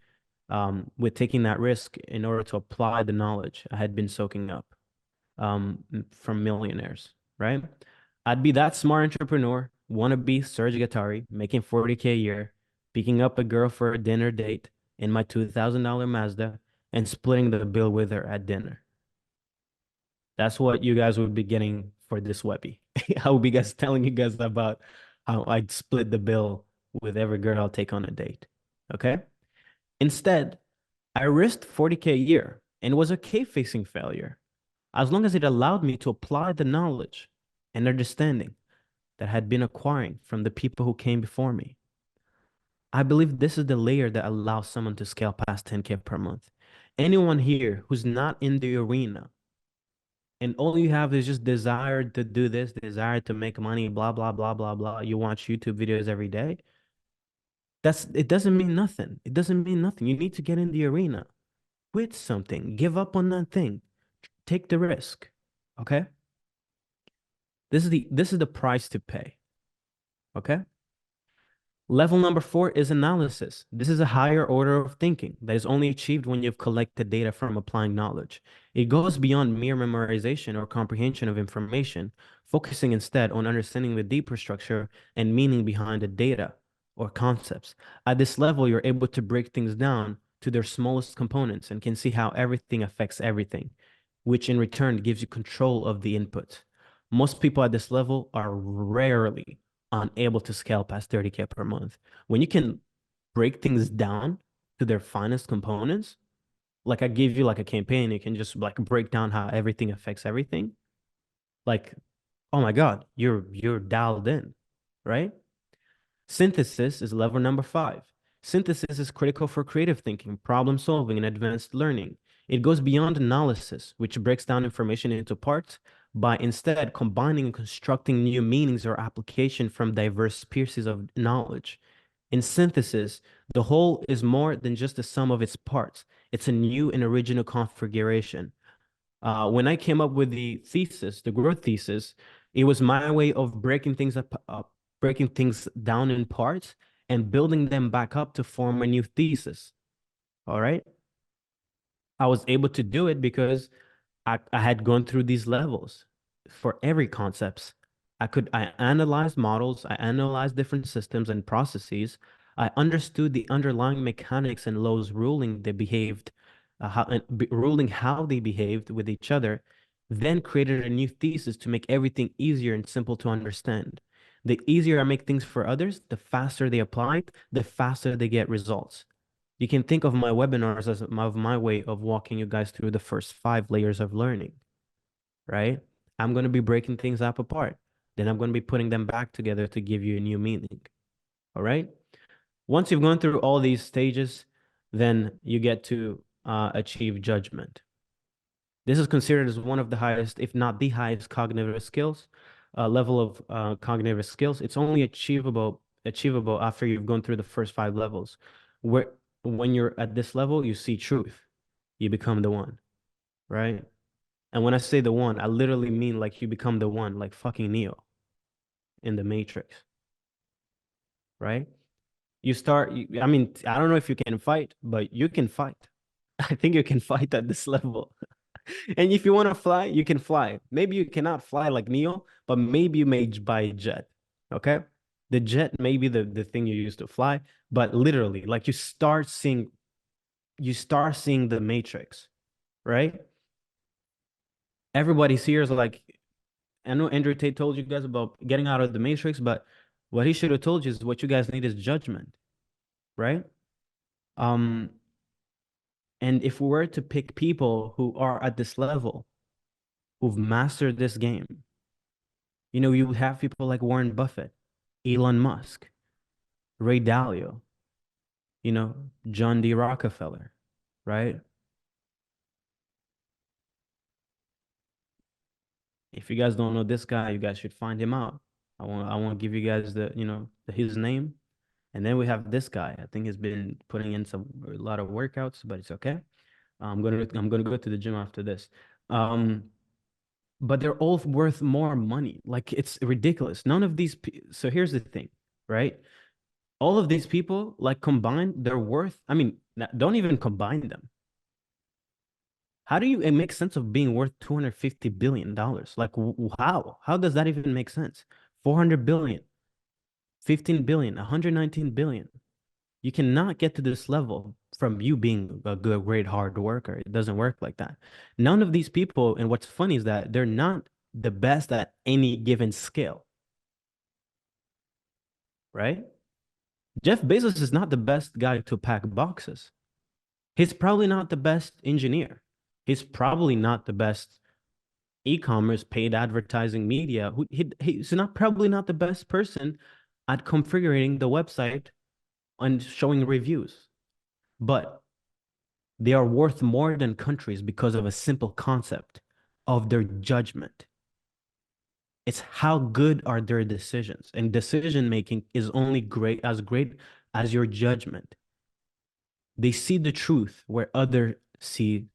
Speaker 1: that risk in order to apply the knowledge I had been soaking up from millionaires, right? I'd be that smart entrepreneur, wannabe Serge Gatari, making 40K a year, picking up a girl for a dinner date in my $2,000 Mazda and splitting the bill with her at dinner. That's what you guys would be getting for this Webby. I will be guys telling you guys about how I'd split the bill with every girl I'll take on a date. Okay? Instead, I risked 40K a year and was a cave-facing failure, as long as it allowed me to apply the knowledge and understanding that I had been acquiring from the people who came before me. I believe this is the layer that allows someone to scale past 10K per month. Anyone here who's not in the arena and all you have is just desire to do this, desire to make money, blah, blah, blah, blah, blah. You watch YouTube videos every day. It doesn't mean nothing. It doesn't mean nothing. You need to get in the arena. Quit something. Give up on that thing. Take the risk. Okay? This is the price to pay. Okay? Level number 4 is analysis. This is a higher order of thinking that is only achieved when you've collected data from applying knowledge. It goes beyond mere memorization or comprehension of information, focusing instead on understanding the deeper structure and meaning behind the data or concepts. At this level, you're able to break things down to their smallest components and can see how everything affects everything, which in return gives you control of the input. Most people at this level are rarely unable to scale past 30K per month. When you can break things down to their finest components, like I give you like a campaign, you can just like break down how everything affects everything. Like, oh my God, you're dialed in, right? Synthesis is level number 5. Synthesis is critical for creative thinking, problem solving, and advanced learning. It goes beyond analysis, which breaks down information into parts, by instead combining and constructing new meanings or application from diverse pieces of knowledge. In synthesis, the whole is more than just the sum of its parts. It's a new and original configuration. When I came up with the thesis, the growth thesis, it was my way of breaking things down in parts and building them back up to form a new thesis. All right. I was able to do it because I had gone through these levels for every concepts. I analyzed models, I analyzed different systems and processes. I understood the underlying mechanics and laws ruling they behaved, ruling how they behaved with each other, then created a new thesis to make everything easier and simple to understand. The easier I make things for others, the faster they apply it, the faster they get results. You can think of my webinars as my way of walking you guys through the first 5 layers of learning, right? I'm going to be breaking things up apart. Then I'm going to be putting them back together to give you a new meaning. All right. Once you've gone through all these stages, then you get to achieve judgment. This is considered as one of the highest, if not the highest, cognitive skills, level of cognitive skills. It's only achievable after you've gone through the first 5 levels. Where when you're at this level, you see truth. You become the one, right? And when I say the one, I literally mean like you become the one, like fucking Neo in the Matrix, right? I mean, I don't know if you can fight, but you can fight. I think you can fight at this level. And if you want to fly, you can fly. Maybe you cannot fly like Neo, but maybe you may buy a jet. Okay. The jet may be the thing you use to fly, but literally, like you start seeing the Matrix, right? Everybody's here is like, I know Andrew Tate told you guys about getting out of the Matrix, but what he should have told you is what you guys need is judgment, right? Um, and if we were to pick people who are at this level, who've mastered this game, you would have people like Warren Buffett, Elon Musk, Ray Dalio, John D. Rockefeller, right? If you guys don't know this guy, you guys should find him out. I want to give you guys his name. And then we have this guy. I think he's been putting in a lot of workouts, but it's okay. I'm gonna go to the gym after this. Um, but they're all worth more money. Like it's ridiculous. None of these. So here's the thing, right? All of these people, like combined, they're worth. I mean, don't even combine them. How do you make sense of being worth $250 billion? Like, how? How does that even make sense? 400 billion, 15 billion, 119 billion. You cannot get to this level from you being a good, great hard worker. It doesn't work like that. None of these people, and what's funny is that they're not the best at any given skill, right? Jeff Bezos is not the best guy to pack boxes. He's probably not the best engineer. He's probably not the best e-commerce paid advertising media. He's not probably not the best person at configuring the website and showing reviews. But they are worth more than countries because of a simple concept of their judgment. It's how good are their decisions. And decision making is only great as your judgment. They see the truth where others see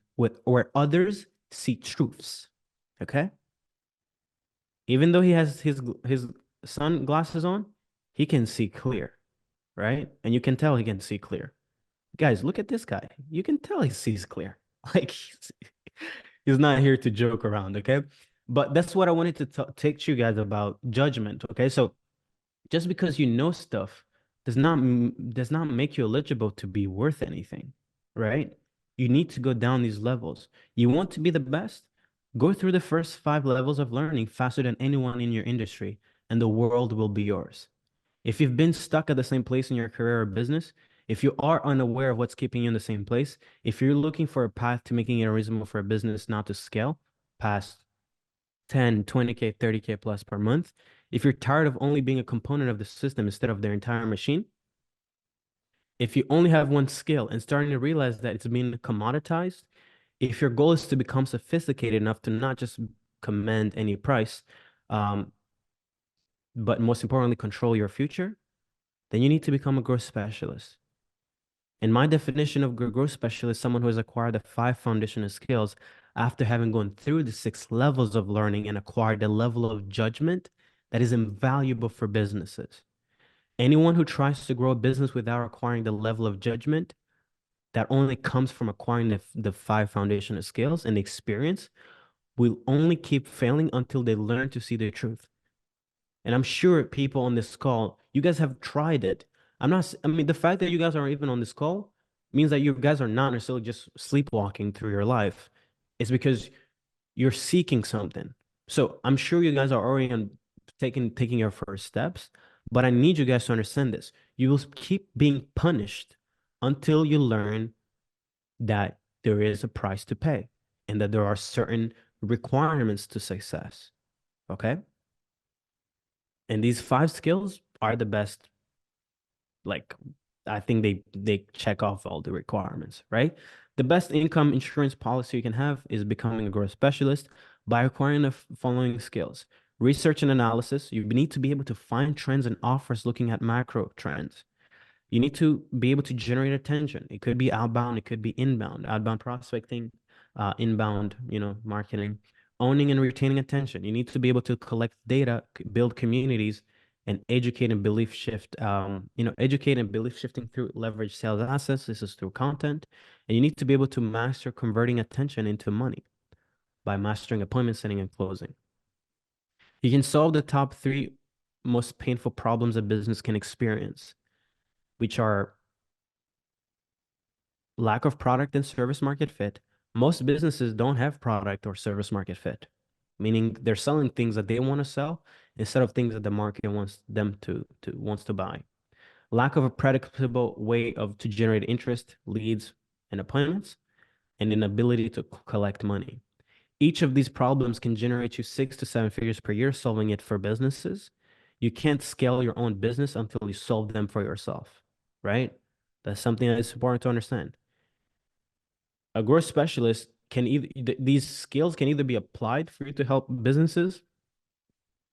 Speaker 1: truths. Okay? Even though he has his sunglasses on, he can see clear, right? And you can tell he can see clear. Guys, look at this guy. You can tell he sees clear. Like he's not here to joke around, okay? But that's what I wanted to take to you guys about judgment, okay? So just because you know stuff does not make you eligible to be worth anything, right? You need to go down these levels. You want to be the best? Go through the first 5 levels of learning faster than anyone in your industry, and the world will be yours. If you've been stuck at the same place in your career or business, if you are unaware of what's keeping you in the same place, if you're looking for a path to making it reasonable for a business not to scale past 10, 20K, 30K plus per month, if you're tired of only being a component of the system instead of their entire machine, if you only have one skill and starting to realize that it's being commoditized, if your goal is to become sophisticated enough to not just command any price, um, but most importantly, control your future, then you need to become a growth specialist. And my definition of growth specialist is someone who has acquired the 5 foundational skills after having gone through the 6 levels of learning and acquired a level of judgment that is invaluable for businesses. Anyone who tries to grow a business without acquiring the level of judgment that only comes from acquiring the 5 foundational skills and experience will only keep failing until they learn to see the truth. And I'm sure people on this call, you guys have tried it. I mean, the fact that you guys are even on this call means that you guys are not necessarily just sleepwalking through your life. It's because you're seeking something. So I'm sure you guys are already taking your first steps, but I need you guys to understand this. You will keep being punished until you learn that there is a price to pay and that there are certain requirements to success. Okay? And these 5 skills are the best. Like, I think they check off all the requirements, right? The best income insurance policy you can have is becoming a growth specialist by acquiring the following skills. Research and analysis. You need to be able to find trends and offers looking at macro trends. You need to be able to generate attention. It could be outbound, it could be inbound, outbound prospecting, inbound, marketing, owning and retaining attention. You need to be able to collect data, build communities, and educate and belief shift. Educate and belief shifting through leverage sales assets. This is through content, and you need to be able to master converting attention into money by mastering appointment setting and closing. You can solve the top 3 most painful problems a business can experience, which are lack of product and service market fit. Most businesses don't have product or service market fit, meaning they're selling things that they want to sell instead of things that the market wants them to buy. Lack of a predictable way to generate interest, leads, and appointments, and an ability to collect money. Each of these problems can generate you 6 to 7 figures per year solving it for businesses. You can't scale your own business until you solve them for yourself, right? That's something that is important to understand. A growth specialist these skills can either be applied for you to help businesses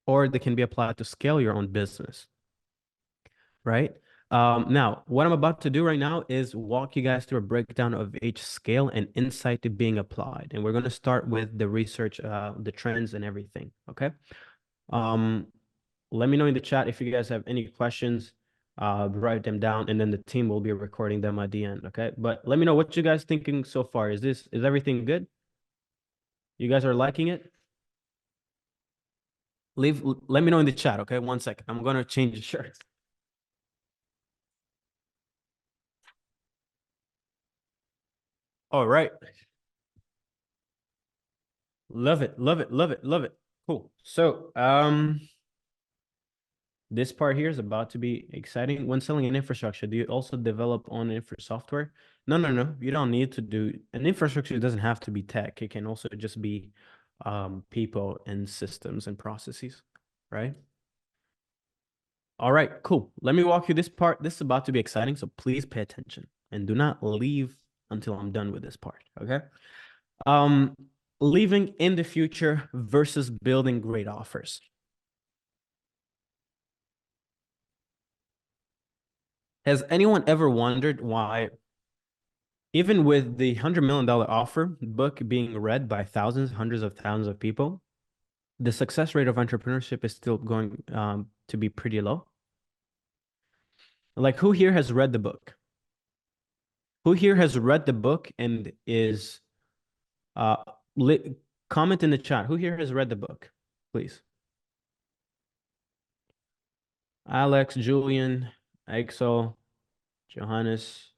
Speaker 1: or they can be applied to scale your own business, right? Now, what I'm about to do right now is walk you guys through a breakdown of each scale and insight to being applied. And we're going to start with the research, the trends and everything, okay? Um, Let me know in the chat if you guys have any questions. Write them down, and then the team will be recording them at the end, okay? But let me know what you guys thinking so far. Is everything good? You guys are liking it? Let me know in the chat, okay? 1 second. I'm gonna change the shirts. All right. Love it, love it, love it, love it. Cool. So, this part here is about to be exciting. When selling an infrastructure, do you also develop on infra software? No, no, no. You don't need to do an infrastructure. It doesn't have to be tech. It can also just be people and systems and processes, right? All right, cool. Let me walk you this part. This is about to be exciting, so please pay attention and do not leave until I'm done with this part, okay? Um, Leaving in the future versus building great offers. Has anyone ever wondered why, even with the $100 million offer book being read by thousands, hundreds of thousands of people, the success rate of entrepreneurship is still going to be pretty low? Like, who here has read the book? Who here has read the book and is uh comment in the chat? Who here has read the book? Please. Alex, Julian, Axel, Johannes,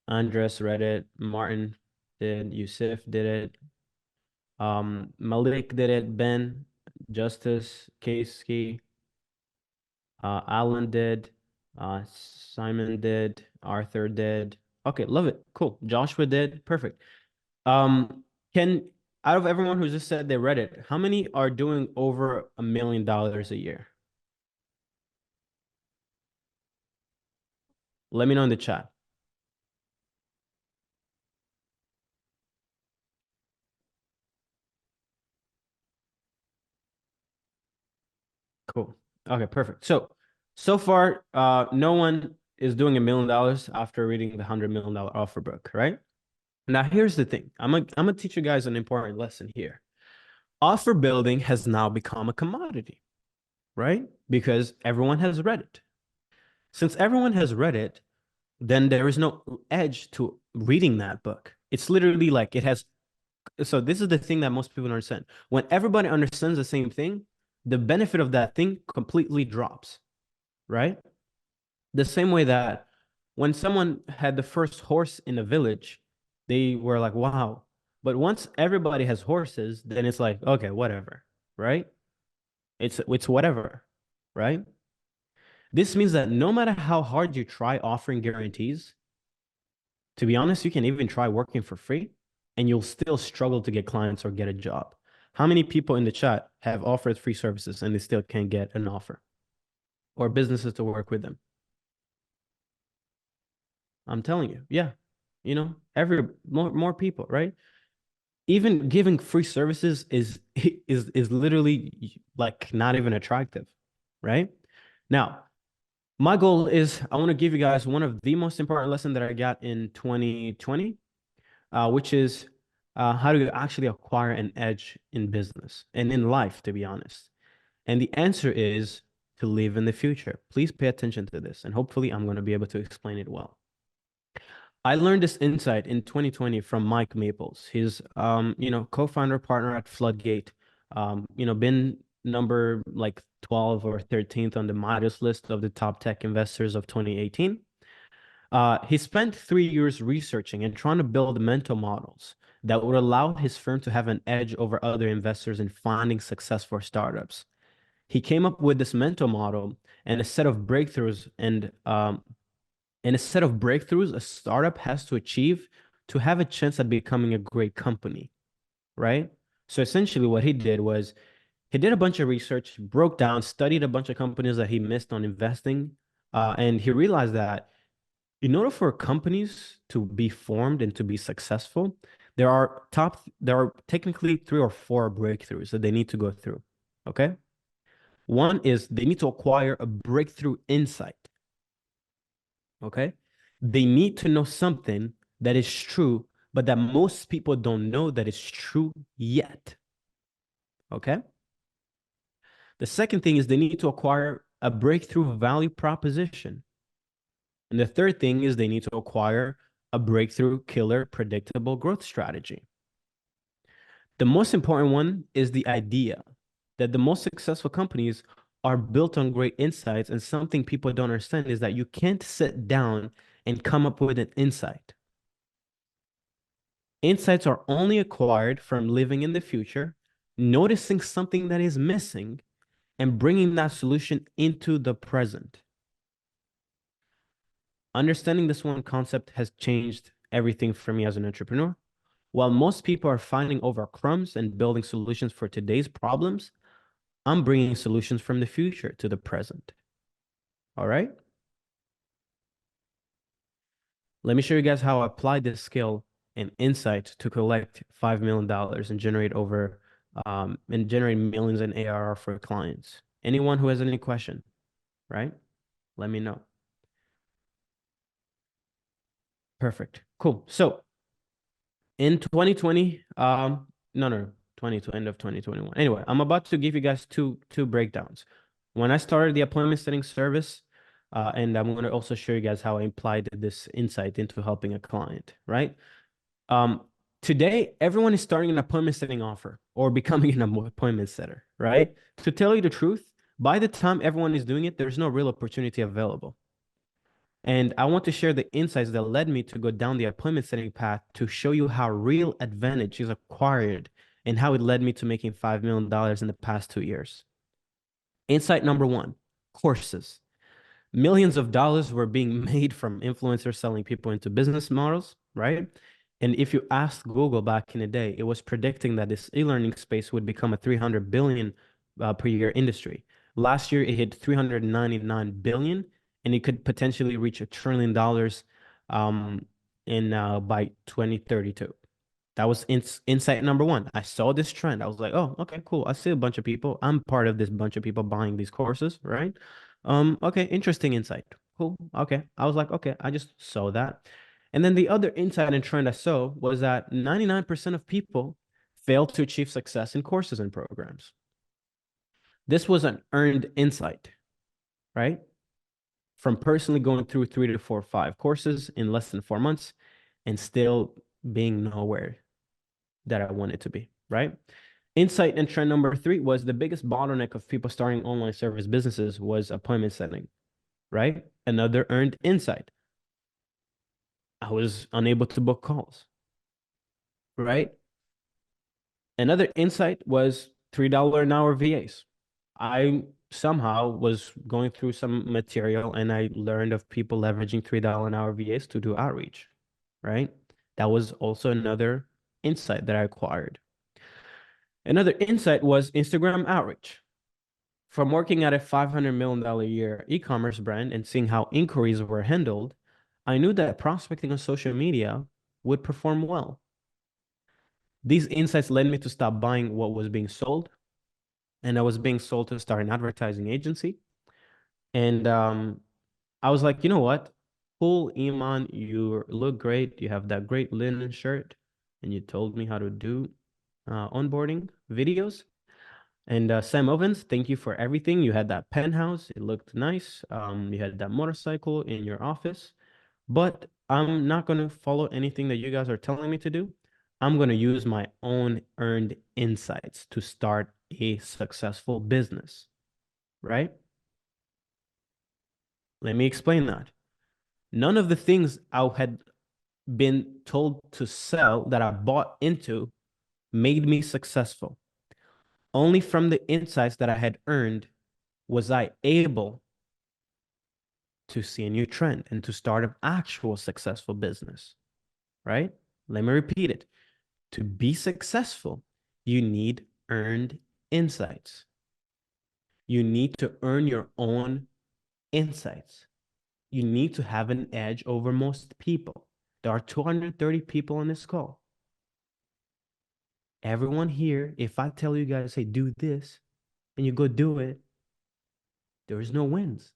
Speaker 1: Andres read it. Martin did. Yusuf did it. Malik did it. Ben, Justice, Casey, Alan did. Simon did. Arthur did. Okay, love it. Cool. Joshua did. Perfect. Can out of everyone who just said they read it, how many are doing over $1 million a year? Let me know in the chat. Cool. Okay, perfect. So far, no one is doing $1 million after reading the $100 million offer book, right? Now, here's the thing. I'm gonna teach you guys an important lesson here. Offer building has now become a commodity, right? Because everyone has read it. Since everyone has read it, then there is no edge to reading that book. It's literally like it has. So this is the thing that most people don't understand. When everybody understands the same thing, the benefit of that thing completely drops, right? The same way that when someone had the first horse in a village, they were like, wow. But once everybody has horses, then it's like, okay, whatever, right? It's whatever, right? This means that no matter how hard you try offering guarantees, to be honest, you can even try working for free and you'll still struggle to get clients or get a job. How many people in the chat have offered free services and they still can't get an offer or businesses to work with them? I'm telling you, yeah. Every more people, right? Even giving free services is literally like not even attractive, right? Now, my goal is I want to give you guys one of the most important lessons that I got in 2020, which is how to actually acquire an edge in business and in life, to be honest. And the answer is to live in the future. Please pay attention to this, and hopefully I'm going to be able to explain it well. I learned this insight in 2020 from Mike Maples. He's co-founder partner at Floodgate. Been number like 12 or 13th on the Midas list of the top tech investors of 2018. He spent 3 years researching and trying to build mental models that would allow his firm to have an edge over other investors in finding success for startups. He came up with this mental model and a set of breakthroughs a startup has to achieve to have a chance at becoming a great company, right? So essentially what he did was he did a bunch of research, broke down, studied a bunch of companies that he missed on investing, and he realized that in order for companies to be formed and to be successful, there are technically 3 or 4 breakthroughs that they need to go through. Okay. One is they need to acquire a breakthrough insight. Okay. They need to know something that is true, but that most people don't know that is true yet. Okay. The second thing is they need to acquire a breakthrough value proposition. And the third thing is they need to acquire a breakthrough killer predictable growth strategy. The most important one is the idea that the most successful companies are built on great insights. And something people don't understand is that you can't sit down and come up with an insight. Insights are only acquired from living in the future, noticing something that is missing, and bringing that solution into the present. Understanding this one concept has changed everything for me as an entrepreneur. While most people are fighting over crumbs and building solutions for today's problems, I'm bringing solutions from the future to the present. All right? Let me show you guys how I applied this skill and insight to collect $5 million and generate millions in ARR for clients. Anyone who has any question, right? Let me know. Perfect. Cool. So in 2020, no, 20 to end of 2021. Anyway, I'm about to give you guys two breakdowns. When I started the appointment setting service, and I'm going to also show you guys how I applied this insight into helping a client, right? Um, Today, everyone is starting an appointment setting offer or becoming an appointment setter, right? To tell you the truth, by the time everyone is doing it, there's no real opportunity available. And I want to share the insights that led me to go down the appointment setting path to show you how real advantage is acquired and how it led me to making $5 million in the past 2 years. Insight number one, courses. Millions of dollars were being made from influencers selling people into business models, right? And if you asked Google back in the day, it was predicting that this e-learning space would become a 300 billion per year industry. Last year, it hit 399 billion, and it could potentially reach $1 trillion in by 2032. That was insight number one. I saw this trend. I was like, oh, okay, cool. I see a bunch of people. I'm part of this bunch of people buying these courses, right? Okay, interesting insight. Cool. Okay. I was like, okay, I just saw that. And then the other insight and trend I saw was that 99% of people fail to achieve success in courses and programs. This was an earned insight, right? From personally going through 3 to 4, 5 courses in less than 4 months and still being nowhere that I wanted to be, right? Insight and trend number three was the biggest bottleneck of people starting online service businesses was appointment setting, right? Another earned insight. I was unable to book calls, right? Another insight was $3 an hour VAs. I somehow was going through some material and I learned of people leveraging $3 an hour VAs to do outreach, right? That was also another insight that I acquired. Another insight was Instagram outreach. From working at a $500 million a year e-commerce brand and seeing how inquiries were handled, I knew that prospecting on social media would perform well. These insights led me to stop buying what was being sold, and I was being sold to start an advertising agency. And I was like, you know what? Cool, Iman, you look great. You have that great linen shirt, and you told me how to do onboarding videos. And Sam Ovens, thank you for everything. You had that penthouse, it looked nice. You had that motorcycle in your office, but I'm not going to follow anything that you guys are telling me to do. I'm going to use my own earned insights to start a successful business, right? Let me explain that. None of the things I had been told to sell that I bought into made me successful. Only from the insights that I had earned was I able to see a new trend and to start an actual successful business, right? Let me repeat it. To be successful, you need earned insights. You need to earn your own insights. You need to have an edge over most people. There are 230 people on this call. Everyone here, if I tell you guys, hey, do this, and you go do it, there is no wins.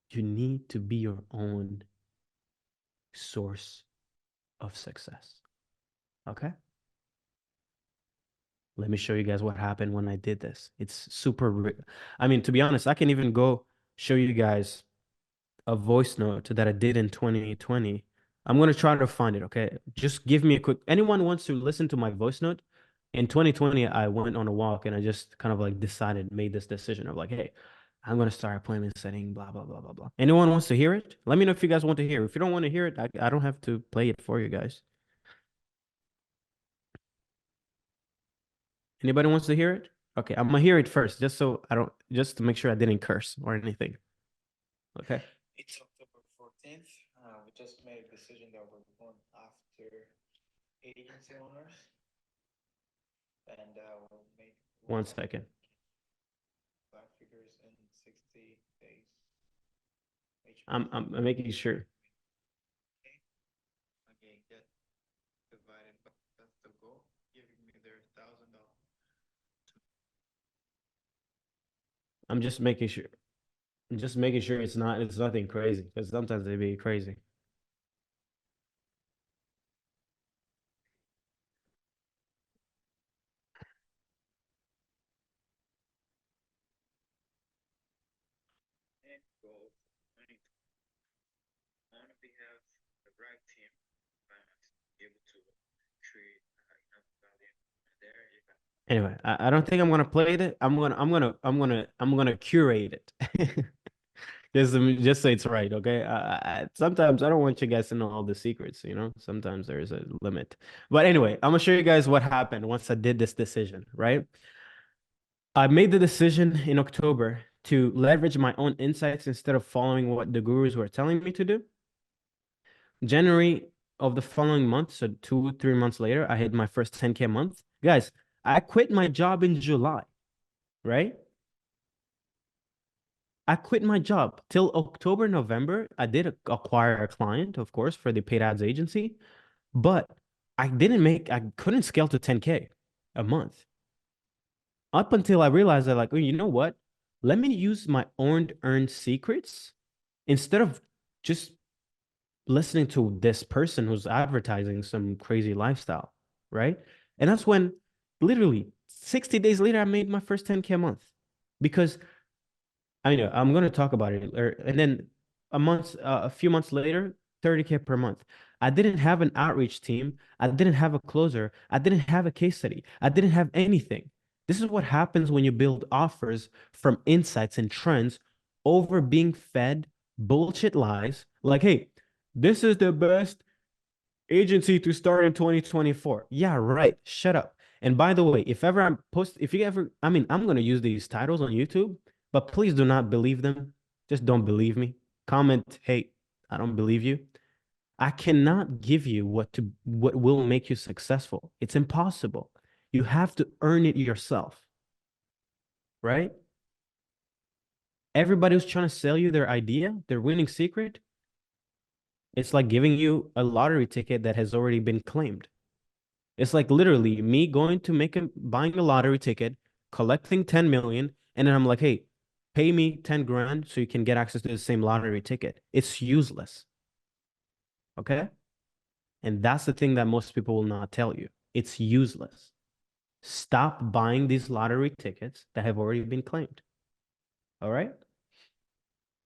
Speaker 1: You need to be your own source of success. Okay? Let me show you guys what happened when I did this. It's super, I mean, to be honest, I can even go show you guys a voice note that I did in 2020. I'm going to try to find it, okay? Just give me a quick, anyone wants to listen to my voice note, In 2020, I went on a walk and I just kind of like decided, made this decision of like, hey, I'm gonna start appointment setting, blah blah blah blah blah. Anyone wants to hear it? Let me know if you guys want to hear. If you don't want to hear it, I don't have to play it for you guys. Anybody wants to hear it? Okay, I'm gonna hear it first, just so I don't, just to make sure I didn't curse or anything. Okay.
Speaker 2: It's October 14th. We just made a decision that we're going after agency owners and we'll make
Speaker 1: One
Speaker 2: work
Speaker 1: second.
Speaker 2: five figures in 60 days.
Speaker 1: I'm making sure.
Speaker 2: Okay, get divided, but that's the goal. Giving me their $1,000.
Speaker 1: I'm just making sure. I'm just making sure it's nothing crazy because sometimes they be crazy.
Speaker 2: And goal. I need to only have the right team. Finance, be able to create enough value there. You can
Speaker 1: Anyway, I don't think I'm gonna play it. I'm gonna curate it. Just say it's right, okay? Sometimes I don't want you guys to know all the secrets, you know? Sometimes there is a limit. But anyway, I'm gonna show you guys what happened once I did this decision, right? I made the decision in October to leverage my own insights instead of following what the gurus were telling me to do. January of the following month, so 2, 3 months later, I hit my first 10K a month. Guys, I quit my job in July, right? I quit my job till October, November. I did acquire a client, of course, for the paid ads agency, but I couldn't scale to 10K a month up until I realized that, like, oh, you know what? Let me use my earned secrets instead of just listening to this person who's advertising some crazy lifestyle, right? And that's when literally 60 days later, I made my first 10K a month because I mean, I'm going to talk about it. And then a few months later, 30K per month. I didn't have an outreach team. I didn't have a closer. I didn't have a case study. I didn't have anything. This is what happens when you build offers from insights and trends over being fed bullshit lies. Like, hey, this is the best agency to start in 2024. Yeah, right. Shut up. And by the way, if you ever, I mean, I'm going to use these titles on YouTube, but please do not believe them. Just don't believe me. Comment, hey, I don't believe you. I cannot give you what will make you successful. It's impossible. You have to earn it yourself, right? Everybody who's trying to sell you their idea, their winning secret, it's like giving you a lottery ticket that has already been claimed. It's like literally me going to buying a lottery ticket, collecting 10 million, and then I'm like, hey, pay me 10 grand so you can get access to the same lottery ticket. It's useless. Okay. And that's the thing that most people will not tell you. It's useless. Stop buying these lottery tickets that have already been claimed. All right.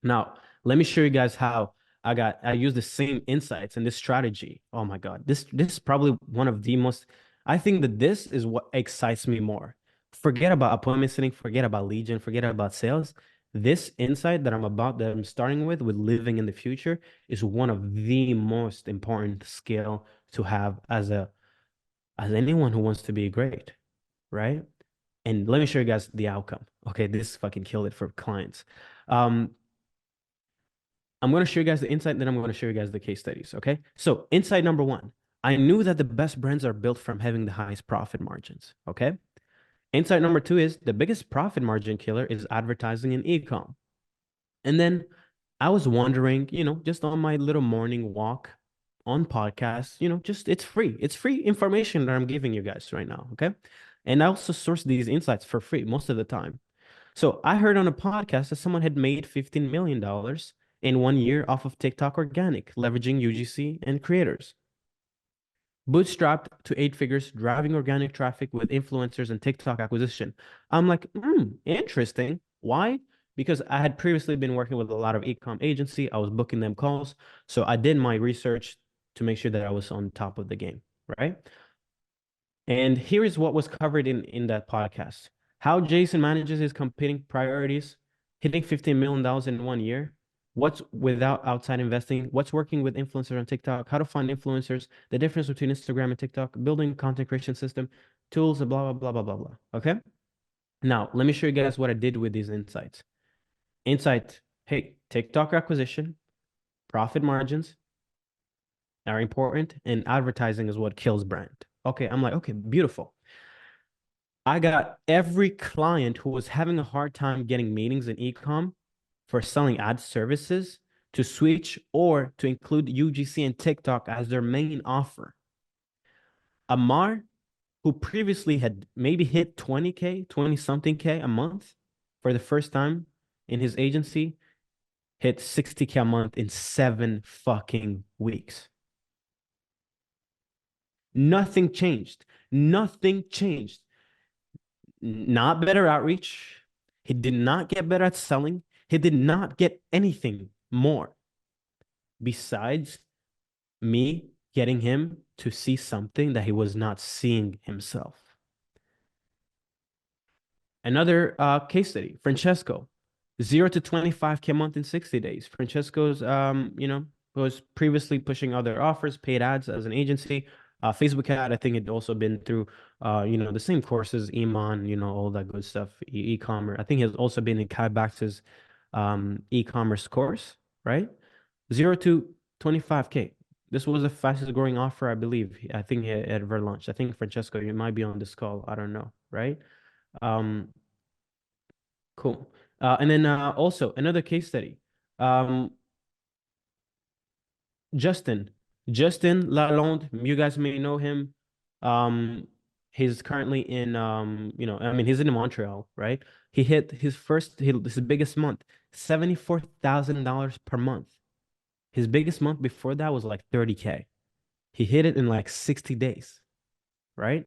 Speaker 1: Now, let me show you guys how I use the same insights and this strategy. Oh my God. This is probably one of the most, I think that this is what excites me more. Forget about appointment setting, forget about legion, forget about sales. This insight that I'm starting with living in the future is one of the most important skill to have as anyone who wants to be great, right? And let me show you guys the outcome. Okay, this fucking killed it for clients. Um, I'm going to show you guys the insight, then I'm going to show you guys the case studies. Okay. So, insight number one, I knew that the best brands are built from having the highest profit margins. Okay. Insight number two is the biggest profit margin killer is advertising and e-com. And then I was wondering, just on my little morning walk on podcasts, just it's free. It's free information that I'm giving you guys right now. Okay. And I also source these insights for free most of the time. So I heard on a podcast that someone had made $15 million in 1 year off of TikTok organic, leveraging UGC and creators. Bootstrapped to 8 figures, driving organic traffic with influencers and TikTok acquisition. I'm like, interesting. Why? Because I had previously been working with a lot of e-com agency. I was booking them calls. So I did my research to make sure that I was on top of the game, right? And here is what was covered in that podcast. How Jason manages his competing priorities, hitting $15 million in 1 year. What's without outside investing? What's working with influencers on TikTok? How to find influencers? The difference between Instagram and TikTok? Building content creation system, tools, blah, blah, blah, blah, blah, blah. Okay. Now, let me show you guys what I did with these insights. Insight, hey, TikTok acquisition, profit margins are important, and advertising is what kills brand. Okay, I'm like, okay, beautiful. I got every client who was having a hard time getting meetings in ecom for selling ad services to switch or to include UGC and TikTok as their main offer. Amar, who previously had maybe hit 20K, 20 something K a month for the first time in his agency, hit 60K a month in 7 fucking weeks. Nothing changed. Nothing changed. Not better outreach. He did not get better at selling. He did not get anything more besides me getting him to see something that he was not seeing himself. Another case study, Francesco, 0 to 25K a month in 60 days. Francesco's, was previously pushing other offers, paid ads as an agency. Facebook ad, I think it also been through, the same courses, Iman, all that good stuff, e-commerce. I think he has also been in Kai Bax's e-commerce course, right? 0 to 25K. This was the fastest growing offer, I believe. I think he had ever launched. I think Francesco, you might be on this call. I don't know, right? Um, cool. And then also another case study. Um, Justin, Justin Lalonde, you guys may know him. Um, he's currently in I mean, he's in Montreal, right? He hit his biggest month, $74,000 per month. His biggest month before that was like 30K. He hit it in like 60 days, right?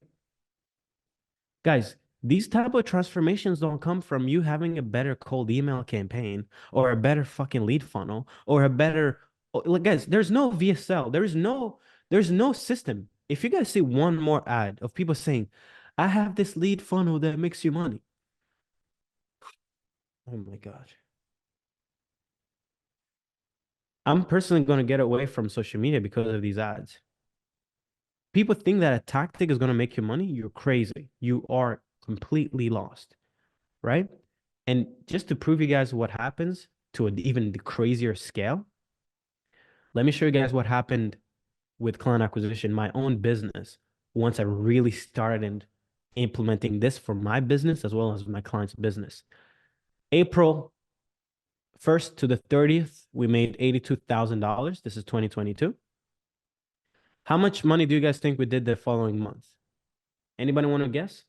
Speaker 1: Guys, these type of transformations don't come from you having a better cold email campaign or a better fucking lead funnel or a better look, guys, there's no VSL. There's no system. If you guys see one more ad of people saying, I have this lead funnel that makes you money. Oh my God. I'm personally going to get away from social media because of these ads. People think that a tactic is going to make you money. You're crazy. You are completely lost. Right? And just to prove you guys what happens to an even crazier scale, let me show you guys what happened with client acquisition, my own business, once I really started implementing this for my business as well as my client's business. April 1st to the 30th, we made $82,000. This is 2022. How much money do you guys think we did the following month? Anybody want to guess?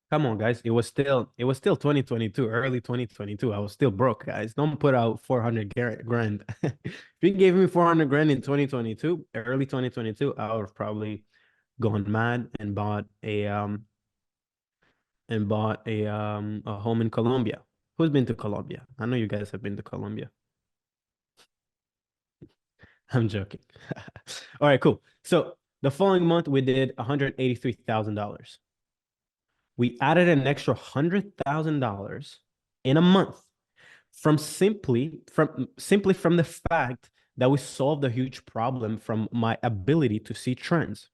Speaker 1: Come on, guys. It was still 2022, early 2022. I was still broke, guys. Don't put out 400 grand. If you gave me 400 grand in 2022, early 2022, I would have probably gone mad and bought a home in Colombia. Who's been to Colombia? I know you guys have been to Colombia. I'm joking. All right, cool. So the following month we did $183,000. We added an extra $100,000 in a month from the fact that we solved a huge problem from my ability to see trends.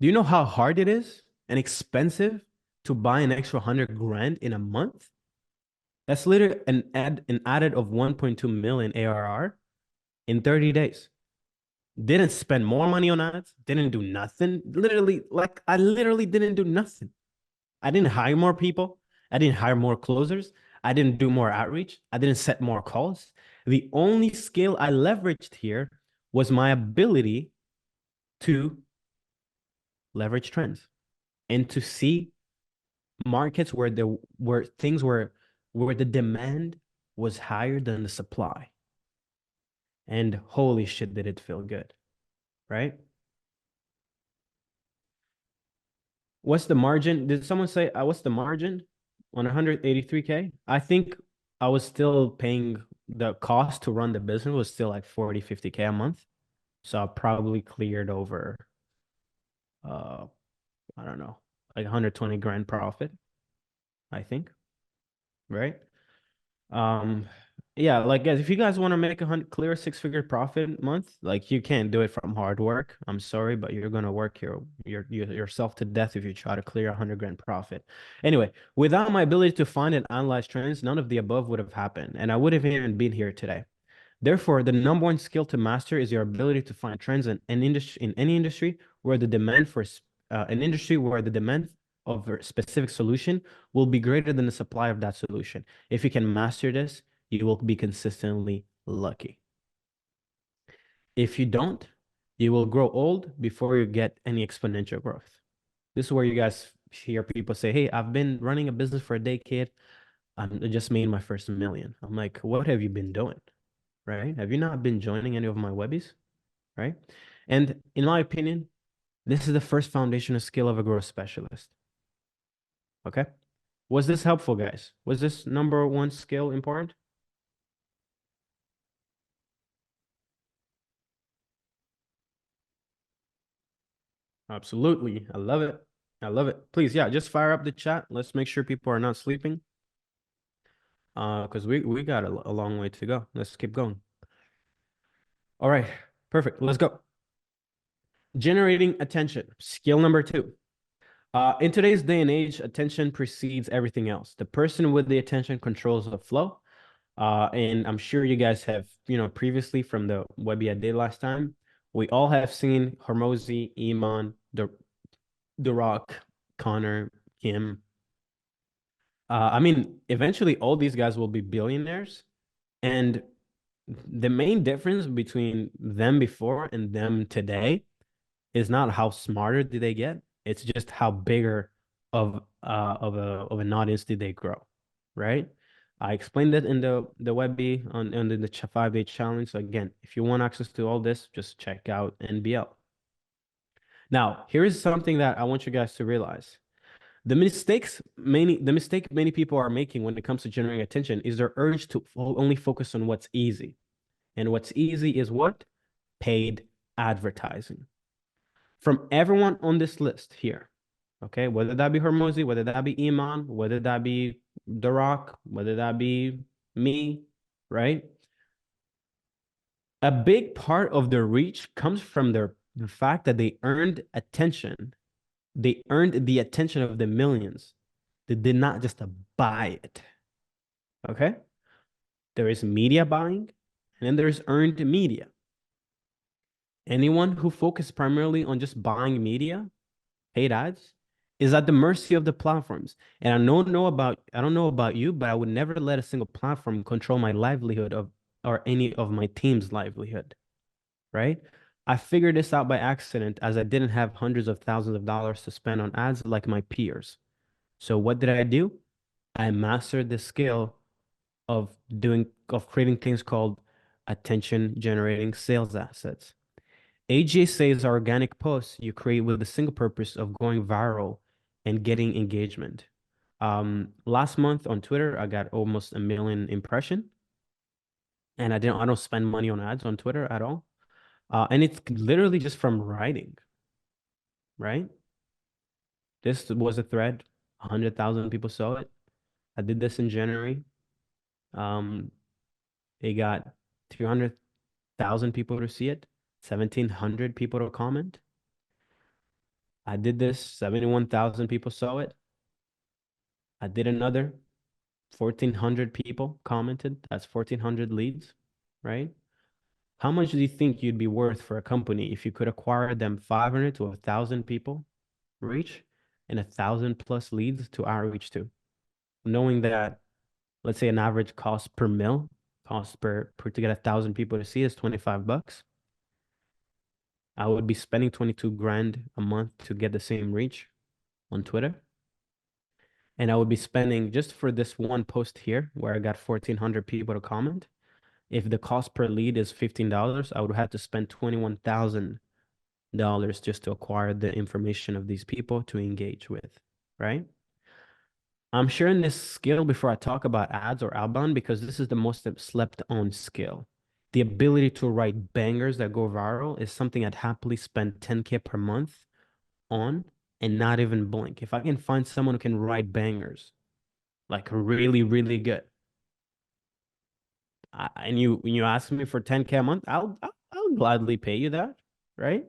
Speaker 1: Do you know how hard it is and expensive to buy an extra 100 grand in a month? That's literally an added of 1.2 million ARR in 30 days. Didn't spend more money on ads, didn't do nothing. Literally, like I literally didn't do nothing. I didn't hire more people. I didn't hire more closers. I didn't do more outreach. I didn't set more calls. The only skill I leveraged here was my ability to leverage trends and to see markets where there were things where the demand was higher than the supply. And holy shit, did it feel good, right? What's the margin? Did someone say what's the margin? on 183K, I think I was still paying the cost to run the business was still like 40, 50K a month. So I probably cleared over uh I don't know, like 120 grand profit, I think, right? Um, yeah, like guys, if you guys want to make a hundred clear six-figure profit month, like you can't do it from hard work. I'm sorry, but you're gonna work yourself to death if you try to clear 100 grand profit. Anyway, without my ability to find and analyze trends, none of the above would have happened, and I would have even been here today. Therefore, the number one skill to master is your ability to find trends in an industry in any industry where the demand for an industry where the demand of a specific solution will be greater than the supply of that solution. If you can master this, you will be consistently lucky. If you don't, you will grow old before you get any exponential growth. This is where you guys hear people say, "Hey, I've been running a business for a decade. I just made my first million." I'm like, "What have you been doing?" Right? Have you not been joining any of my webbies? Right? And in my opinion, this is the first foundational skill of a growth specialist. Okay? Was this helpful, guys? Was this number one skill important? Absolutely. I love it. I love it. Please, yeah, just fire up the chat. Let's make sure people are not sleeping. Because we got a long way to go. Let's keep going. All right. Perfect. Let's go. Generating attention. Skill number two. In today's day and age, attention precedes everything else. The person with the attention controls the flow. And I'm sure you guys have, previously from the Webby I did last time, we all have seen Hormozy, Iman, The Rock, Connor, Kim. I mean, eventually all these guys will be billionaires. And the main difference between them before and them today is not how smarter did they get. It's just how bigger of an audience did they grow, right? I explained it in the Webby on the 5-day challenge. So again, if you want access to all this, just check out NBL. Now, here's something that I want you guys to realize. The mistake many people are making when it comes to generating attention is their urge to only focus on what's easy. And what's easy is what? Paid advertising. From everyone on this list here, okay, whether that be Hormozy, whether that be Iman, whether that be The Rock, whether that be me, right? A big part of their reach comes from the fact that they earned attention. They earned the attention of the millions. They did not just buy it. Okay? There is media buying, and then there's earned media. Anyone who focuses primarily on just buying media, paid ads, is at the mercy of the platforms. And I don't know about you, but I would never let a single platform control my livelihood of or any of my team's livelihood, right? I figured this out by accident as I didn't have hundreds of thousands of dollars to spend on ads like my peers. So what did I do? I mastered the skill of creating things called attention generating sales assets. AJ says organic posts you create with the single purpose of going viral and getting engagement. Last month on Twitter, I got almost a million impression, and I don't spend money on ads on Twitter at all. And it's literally just from writing, right? This was a thread, 100,000 people saw it. I did this in January. Um, it got 300,000 people to see it, 1,700 people to comment. I did this, 71,000 people saw it. I did another, 1,400 people commented. That's 1,400 leads, right? How much do you think you'd be worth for a company if you could acquire them 500 to 1,000 people reach and 1,000 plus leads to outreach to? Knowing that, let's say an average cost per to get 1,000 people to see is $25. I would be spending 22 grand a month to get the same reach on Twitter. And I would be spending just for this one post here where I got 1,400 people to comment. If the cost per lead is $15, I would have to spend $21,000 just to acquire the information of these people to engage with, right? I'm sharing this skill before I talk about ads or outbound because this is the most slept on skill. The ability to write bangers that go viral is something I'd happily spend 10K per month on and not even blink. If I can find someone who can write bangers, like really, really good, and you ask me for 10K a month, I'll gladly pay you that, right?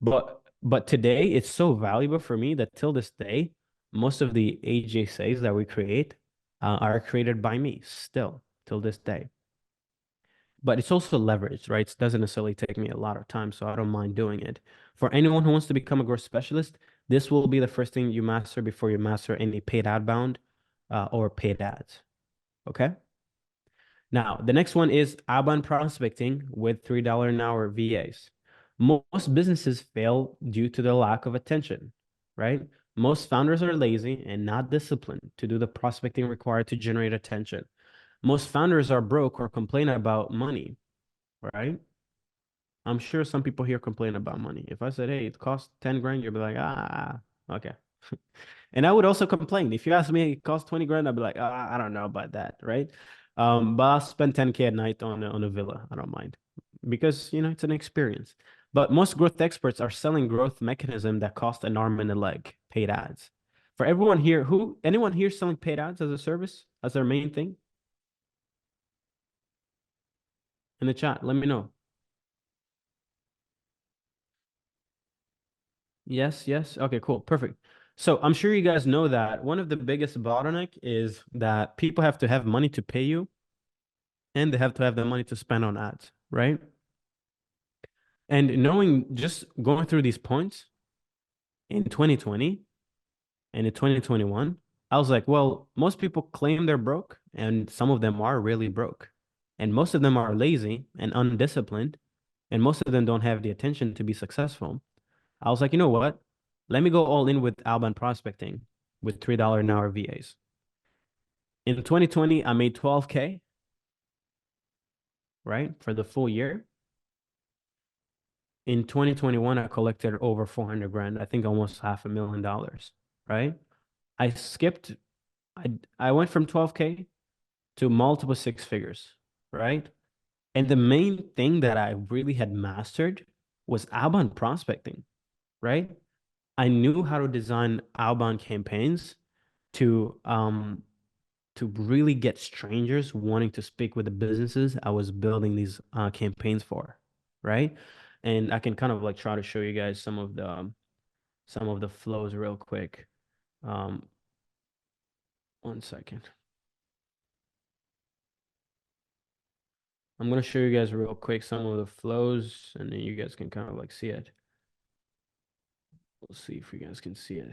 Speaker 1: But today it's so valuable for me that till this day, most of the AJCs that we create are created by me still till this day. But it's also leverage, right? It doesn't necessarily take me a lot of time, so I don't mind doing it. For anyone who wants to become a growth specialist, this will be the first thing you master before you master any paid outbound or paid ads. Okay. Now, the next one is outbound prospecting with $3 an hour VAs. Most businesses fail due to the lack of attention, right? Most founders are lazy and not disciplined to do the prospecting required to generate attention. Most founders are broke or complain about money, right? I'm sure some people here complain about money. If I said, hey, it costs 10 grand, you'll be like, okay. And I would also complain. If you ask me, it costs 20 grand, I'd be like, I don't know about that, right? But I'll spend 10K a night on a villa. I don't mind because, it's an experience. But most growth experts are selling growth mechanism that cost an arm and a leg, paid ads. For everyone here, anyone here selling paid ads as a service, as their main thing? In the chat, let me know. Yes, yes. Okay, cool. Perfect. So I'm sure you guys know that one of the biggest bottleneck is that people have to have money to pay you and they have to have the money to spend on ads, right? And knowing just going through these points in 2020 and in 2021, I was like, well, most people claim they're broke and some of them are really broke. And most of them are lazy and undisciplined, and most of them don't have the attention to be successful. I was like, you know what? Let me go all in with outbound prospecting with $3 an hour VAs. In 2020, I made 12K, right, for the full year. In 2021, I collected over 400 grand, I think almost $500,000, right? I skipped, I went from 12K to multiple six figures, right? And the main thing that I really had mastered was outbound prospecting, right? I knew how to design outbound campaigns to really get strangers wanting to speak with the businesses I was building these campaigns for, right? And I can kind of like try to show you guys some of the flows real quick. Um, one second. I'm gonna show you guys real quick some of the flows, and then you guys can kind of like see it. We'll see if you guys can see it.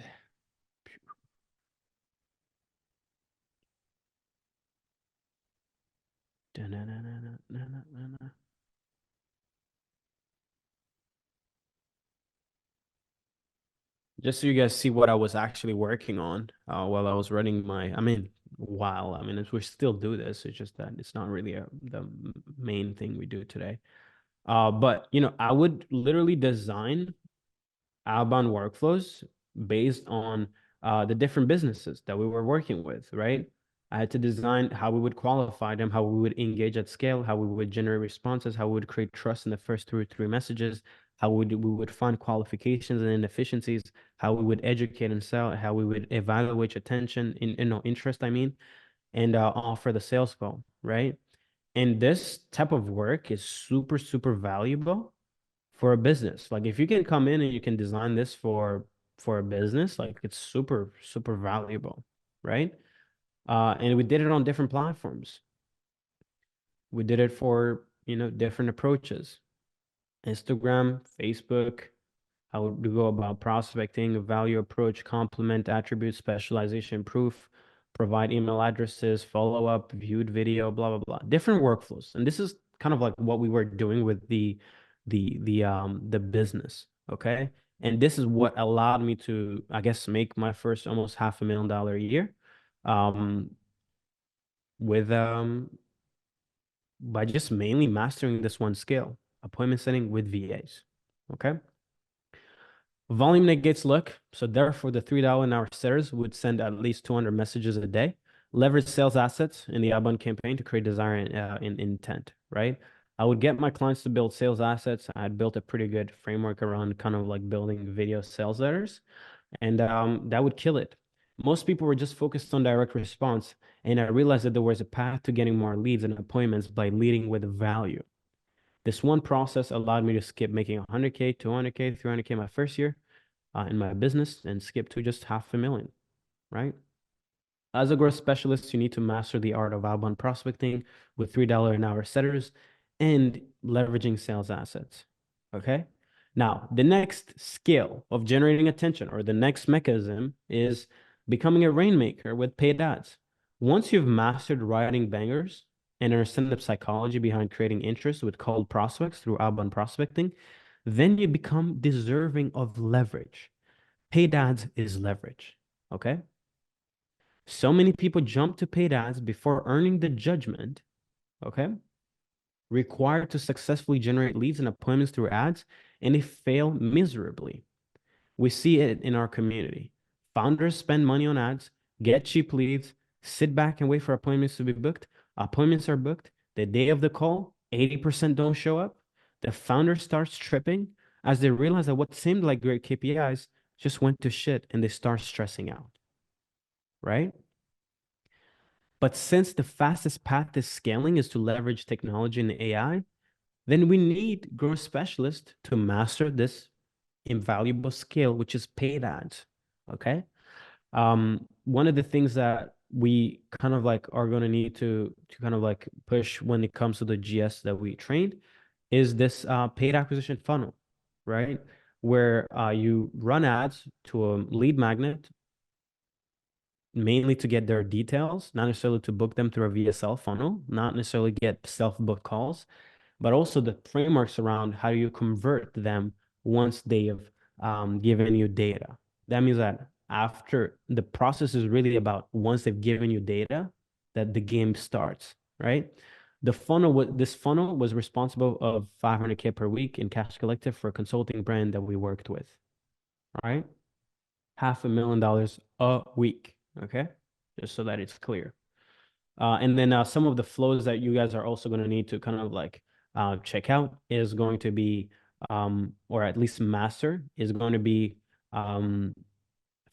Speaker 1: Just so you guys see what I was actually working on while I was running we still do this. It's just that it's not really the main thing we do today. But I would literally design outbound workflows based on the different businesses that we were working with, right? I had to design how we would qualify them, how we would engage at scale, how we would generate responses, how we would create trust in the first two or three messages, how we would find qualifications and inefficiencies, how we would educate and sell, how we would evaluate attention, interest, and offer the sales call, right? And this type of work is super, super valuable for a business. Like if you can come in and you can design this for a business, like it's super, super valuable, right? And we did it on different platforms. We did it for, different approaches. Instagram, Facebook, how would you go about prospecting, value approach, complement, attribute, specialization, proof, provide email addresses, follow up, viewed video, blah, blah, blah. Different workflows. And this is kind of like what we were doing with the business. Okay. And this is what allowed me to, I guess, make my first almost $500,000 a year. Um, with by just mainly mastering this one skill, appointment setting with VAs. Okay. Volume negates luck. So therefore, the $3 an hour sellers would send at least 200 messages a day. Leverage sales assets in the outbound campaign to create desire in intent, right? I would get my clients to build sales assets. I had built a pretty good framework around kind of like building video sales letters, and that would kill it. Most people were just focused on direct response, and I realized that there was a path to getting more leads and appointments by leading with value. This one process allowed me to skip making 100K, 200K, 300K my first year in my business and skip to just 500,000, right? As a growth specialist, you need to master the art of outbound prospecting with $3 an hour setters and leveraging sales assets. Okay. Now, the next skill of generating attention or the next mechanism is becoming a rainmaker with paid ads. Once you've mastered writing bangers and understand the psychology behind creating interest with cold prospects through outbound prospecting, then you become deserving of leverage. Paid ads is leverage. Okay. So many people jump to paid ads before earning the judgment, okay, required to successfully generate leads and appointments through ads, and they fail miserably. We see it in our community. Founders spend money on ads, get cheap leads, sit back and wait for appointments to be booked. Appointments are booked. The day of the call, 80% don't show up. The founder starts tripping as they realize that what seemed like great KPIs just went to shit and they start stressing out, right? But since the fastest path to scaling is to leverage technology and AI, then we need growth specialists to master this invaluable skill, which is paid ads. Okay. One of the things that we kind of like are going to need to kind of like push when it comes to the GS that we trained is this paid acquisition funnel, right? Where you run ads to a lead magnet mainly to get their details, not necessarily to book them through a VSL funnel, not necessarily get self-book calls, but also the frameworks around how you convert them once they have given you data. That means that after the process is really about once they've given you data, that the game starts, right? This funnel was responsible of 500K per week in cash collective for a consulting brand that we worked with. All right. $500,000 a week. Okay. Just so that it's clear. And then some of the flows that you guys are also going to need to kind of like check out is going to be, or at least master, is going to be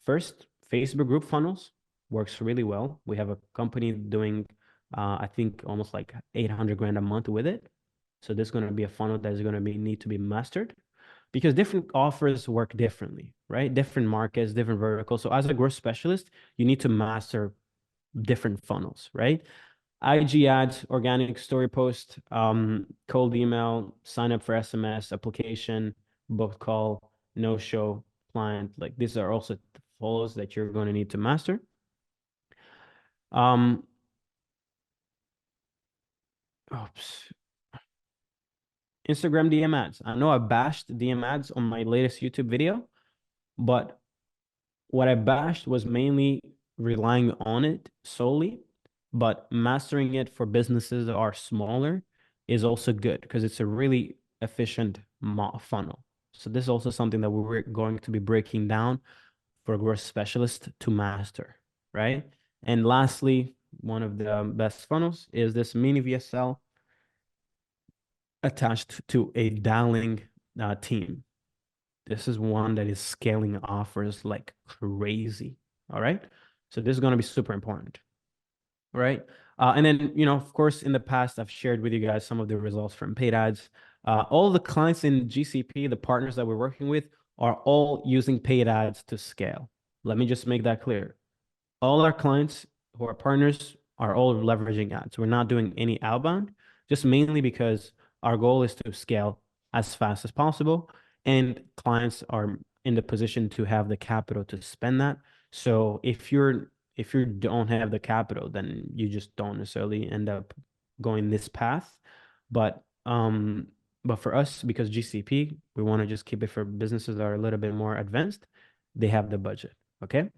Speaker 1: first, Facebook group funnels works really well. We have a company doing, I think, almost like 800 grand a month with it. So this is going to be a funnel that is going to need to be mastered because different offers work differently, right? Different markets, different verticals. So as a growth specialist, you need to master different funnels, right? IG ads, organic story post, cold email, sign up for SMS, application, book call, no show, client. Like these are also flows that you're going to need to master. Oops. Instagram DM ads. I know I bashed DM ads on my latest YouTube video, but what I bashed was mainly relying on it solely, but mastering it for businesses that are smaller is also good because it's a really efficient funnel. So this is also something that we're going to be breaking down for a growth specialist to master, right? And lastly, one of the best funnels is this mini VSL attached to a dialing team. This is one that is scaling offers like crazy. All right. So this is going to be super important. All right. And then, of course, in the past, I've shared with you guys some of the results from paid ads. All the clients in GCP, the partners that we're working with, are all using paid ads to scale. Let me just make that clear. All our clients who are partners are all leveraging ads. We're not doing any outbound, just mainly because our goal is to scale as fast as possible. And clients are in the position to have the capital to spend that. So if you don't have the capital, then you just don't necessarily end up going this path. But for us, because GCP, we want to just keep it for businesses that are a little bit more advanced, they have the budget. Okay.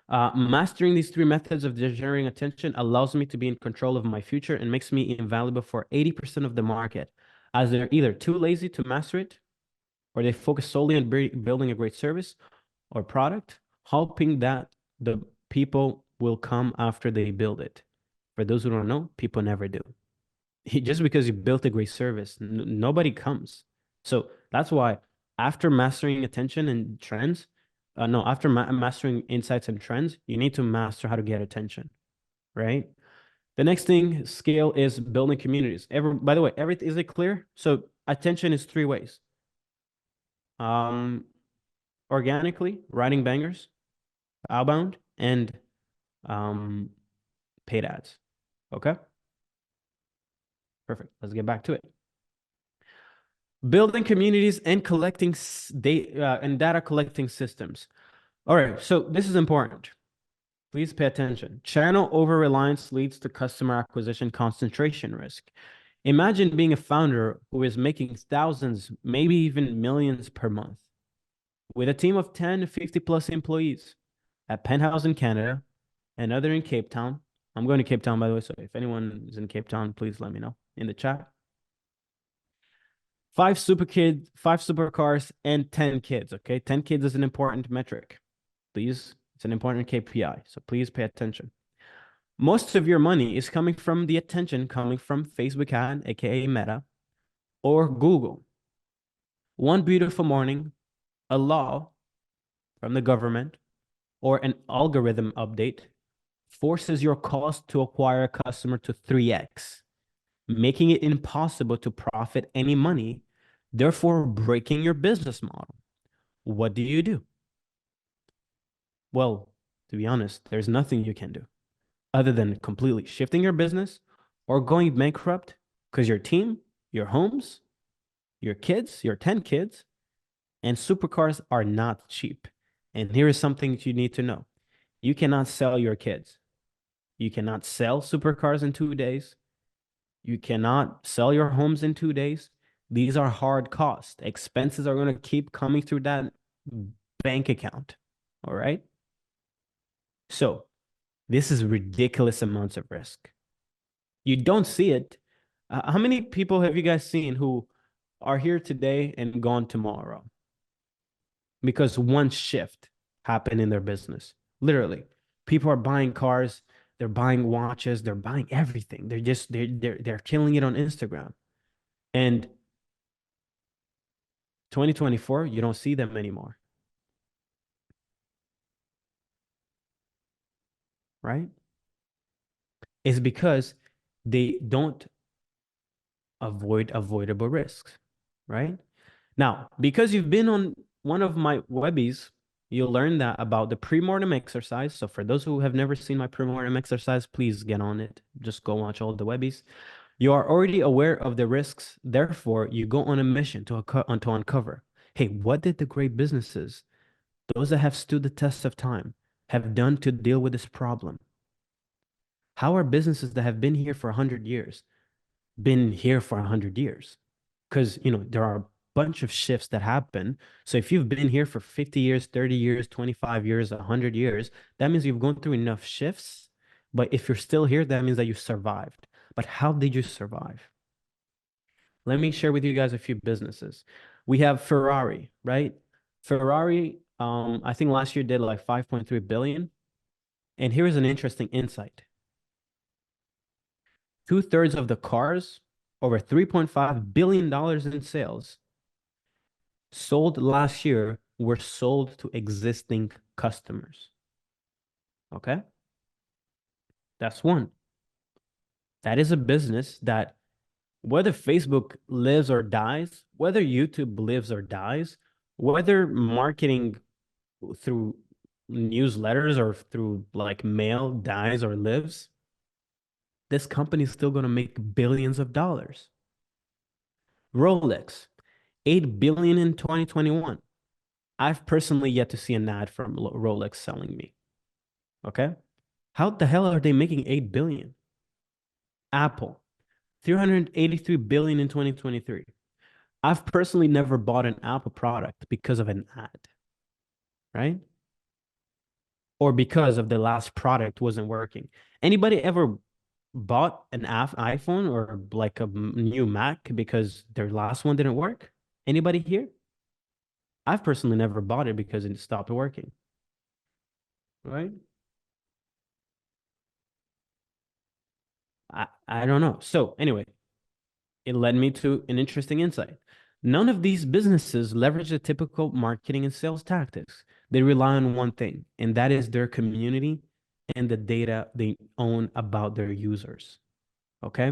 Speaker 1: Mastering these three methods of generating attention allows me to be in control of my future and makes me invaluable for 80% of the market, as they're either too lazy to master it or they focus solely on building a great service or product, hoping that the people will come after they build it. For those who don't know, people never do. Just because you built a great service, nobody comes. So that's why after mastering attention and trends, no, after mastering insights and trends, you need to master how to get attention, right? The next thing skill is building communities. By the way, everything is it clear? So attention is three ways. Um, organically, writing bangers, outbound, and um, paid ads. Okay, perfect. Let's get back to it. Building communities and collecting data and data collecting systems. All right, so this is important. Please pay attention. Channel over-reliance leads to customer acquisition concentration risk. Imagine being a founder who is making thousands, maybe even millions per month with a team of 10 to 50 plus employees at Penthouse in Canada, another in Cape Town. I'm going to Cape Town, by the way, so if anyone is in Cape Town, please let me know in the chat. 5 supercars, and 10 kids. Okay, 10 kids is an important metric. Please, it's an important KPI. So please pay attention. Most of your money is coming from the attention coming from Facebook ad, aka Meta, or Google. One beautiful morning, a law from the government or an algorithm update forces your cost to acquire a customer to 3x, making it impossible to profit any money, therefore breaking your business model. What do you do? Well, to be honest, there's nothing you can do other than completely shifting your business or going bankrupt because your team, your homes, your kids, your 10 kids, and supercars are not cheap. And here is something you need to know. You cannot sell your kids. You cannot sell supercars in 2 days. You cannot sell your homes in 2 days. These are hard costs. Expenses are going to keep coming through that bank account. All right. So this is ridiculous amounts of risk. You don't see it. How many people have you guys seen who are here today and gone tomorrow? Because one shift happened in their business. Literally, people are buying cars, they're buying watches, they're buying everything. They're killing it on Instagram. And 2024, you don't see them anymore. Right? It's because they don't avoid avoidable risks, right? Now, because you've been on one of my webbies, you'll learn that about the pre-mortem exercise. So for those who have never seen my pre-mortem exercise, please get on it. Just go watch all the webbies. You are already aware of the risks. Therefore, you go on a mission to uncover, hey, what did the great businesses, those that have stood the test of time, have done to deal with this problem? How are businesses that have been here for 100 years been here for 100 years? Because, there are a bunch of shifts that happen. So if you've been here for 50 years, 30 years, 25 years, 100 years, that means you've gone through enough shifts. But if you're still here, that means that you survived. But how did you survive? Let me share with you guys a few businesses. We have Ferrari, right? Ferrari, I think last year did like 5.3 billion. And here's an interesting insight. 2/3 of the cars, over $3.5 billion in sales, sold last year were sold to existing customers. Okay? That's one. That is a business that whether Facebook lives or dies, whether YouTube lives or dies, whether marketing through newsletters or through like mail dies or lives, this company is still going to make billions of dollars. Rolex, 8 billion in 2021. I've personally yet to see an ad from Rolex selling me. Okay? How the hell are they making 8 billion? Apple, 383 billion in 2023. I've personally never bought an Apple product because of an ad, right? Or because of the last product wasn't working. Anybody ever bought an iPhone or like a new Mac because their last one didn't work? Anybody here? I've personally never bought it because it stopped working, right? I don't know. So anyway, it led me to an interesting insight. None of these businesses leverage the typical marketing and sales tactics. They rely on one thing, and that is their community and the data they own about their users. Okay.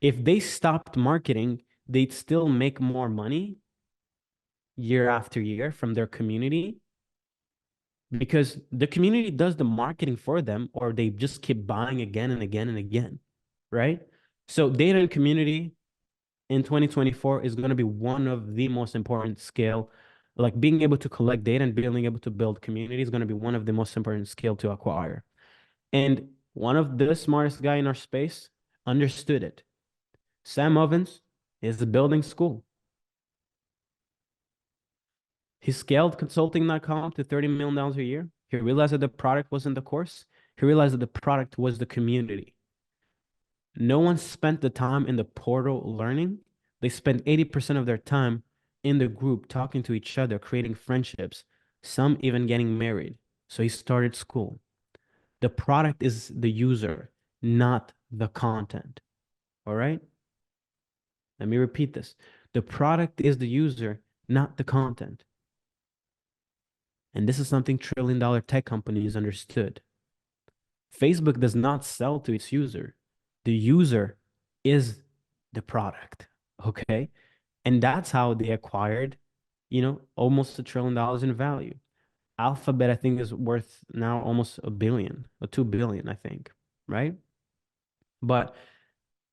Speaker 1: If they stopped marketing, they'd still make more money year after year from their community because the community does the marketing for them, or they just keep buying again and again and again, right? So data and community in 2024 is going to be one of the most important scale. Like being able to collect data and being able to build community is going to be one of the most important skill to acquire. And one of the smartest guy in our space understood it. Sam Ovens is building school. He scaled consulting.com to $30 million a year. He realized that the product wasn't the course. He realized that the product was the community. No one spent the time in the portal learning. They spent 80% of their time in the group talking to each other, creating friendships, some even getting married. So he started school. The product is the user, not the content. All right? Let me repeat this. The product is the user, not the content. And this is something trillion-dollar tech companies understood. Facebook does not sell to its user. The user is the product. Okay. And that's how they acquired, almost $1 trillion in value. Alphabet, I think, is worth now almost a billion or 2 billion, I think. Right. But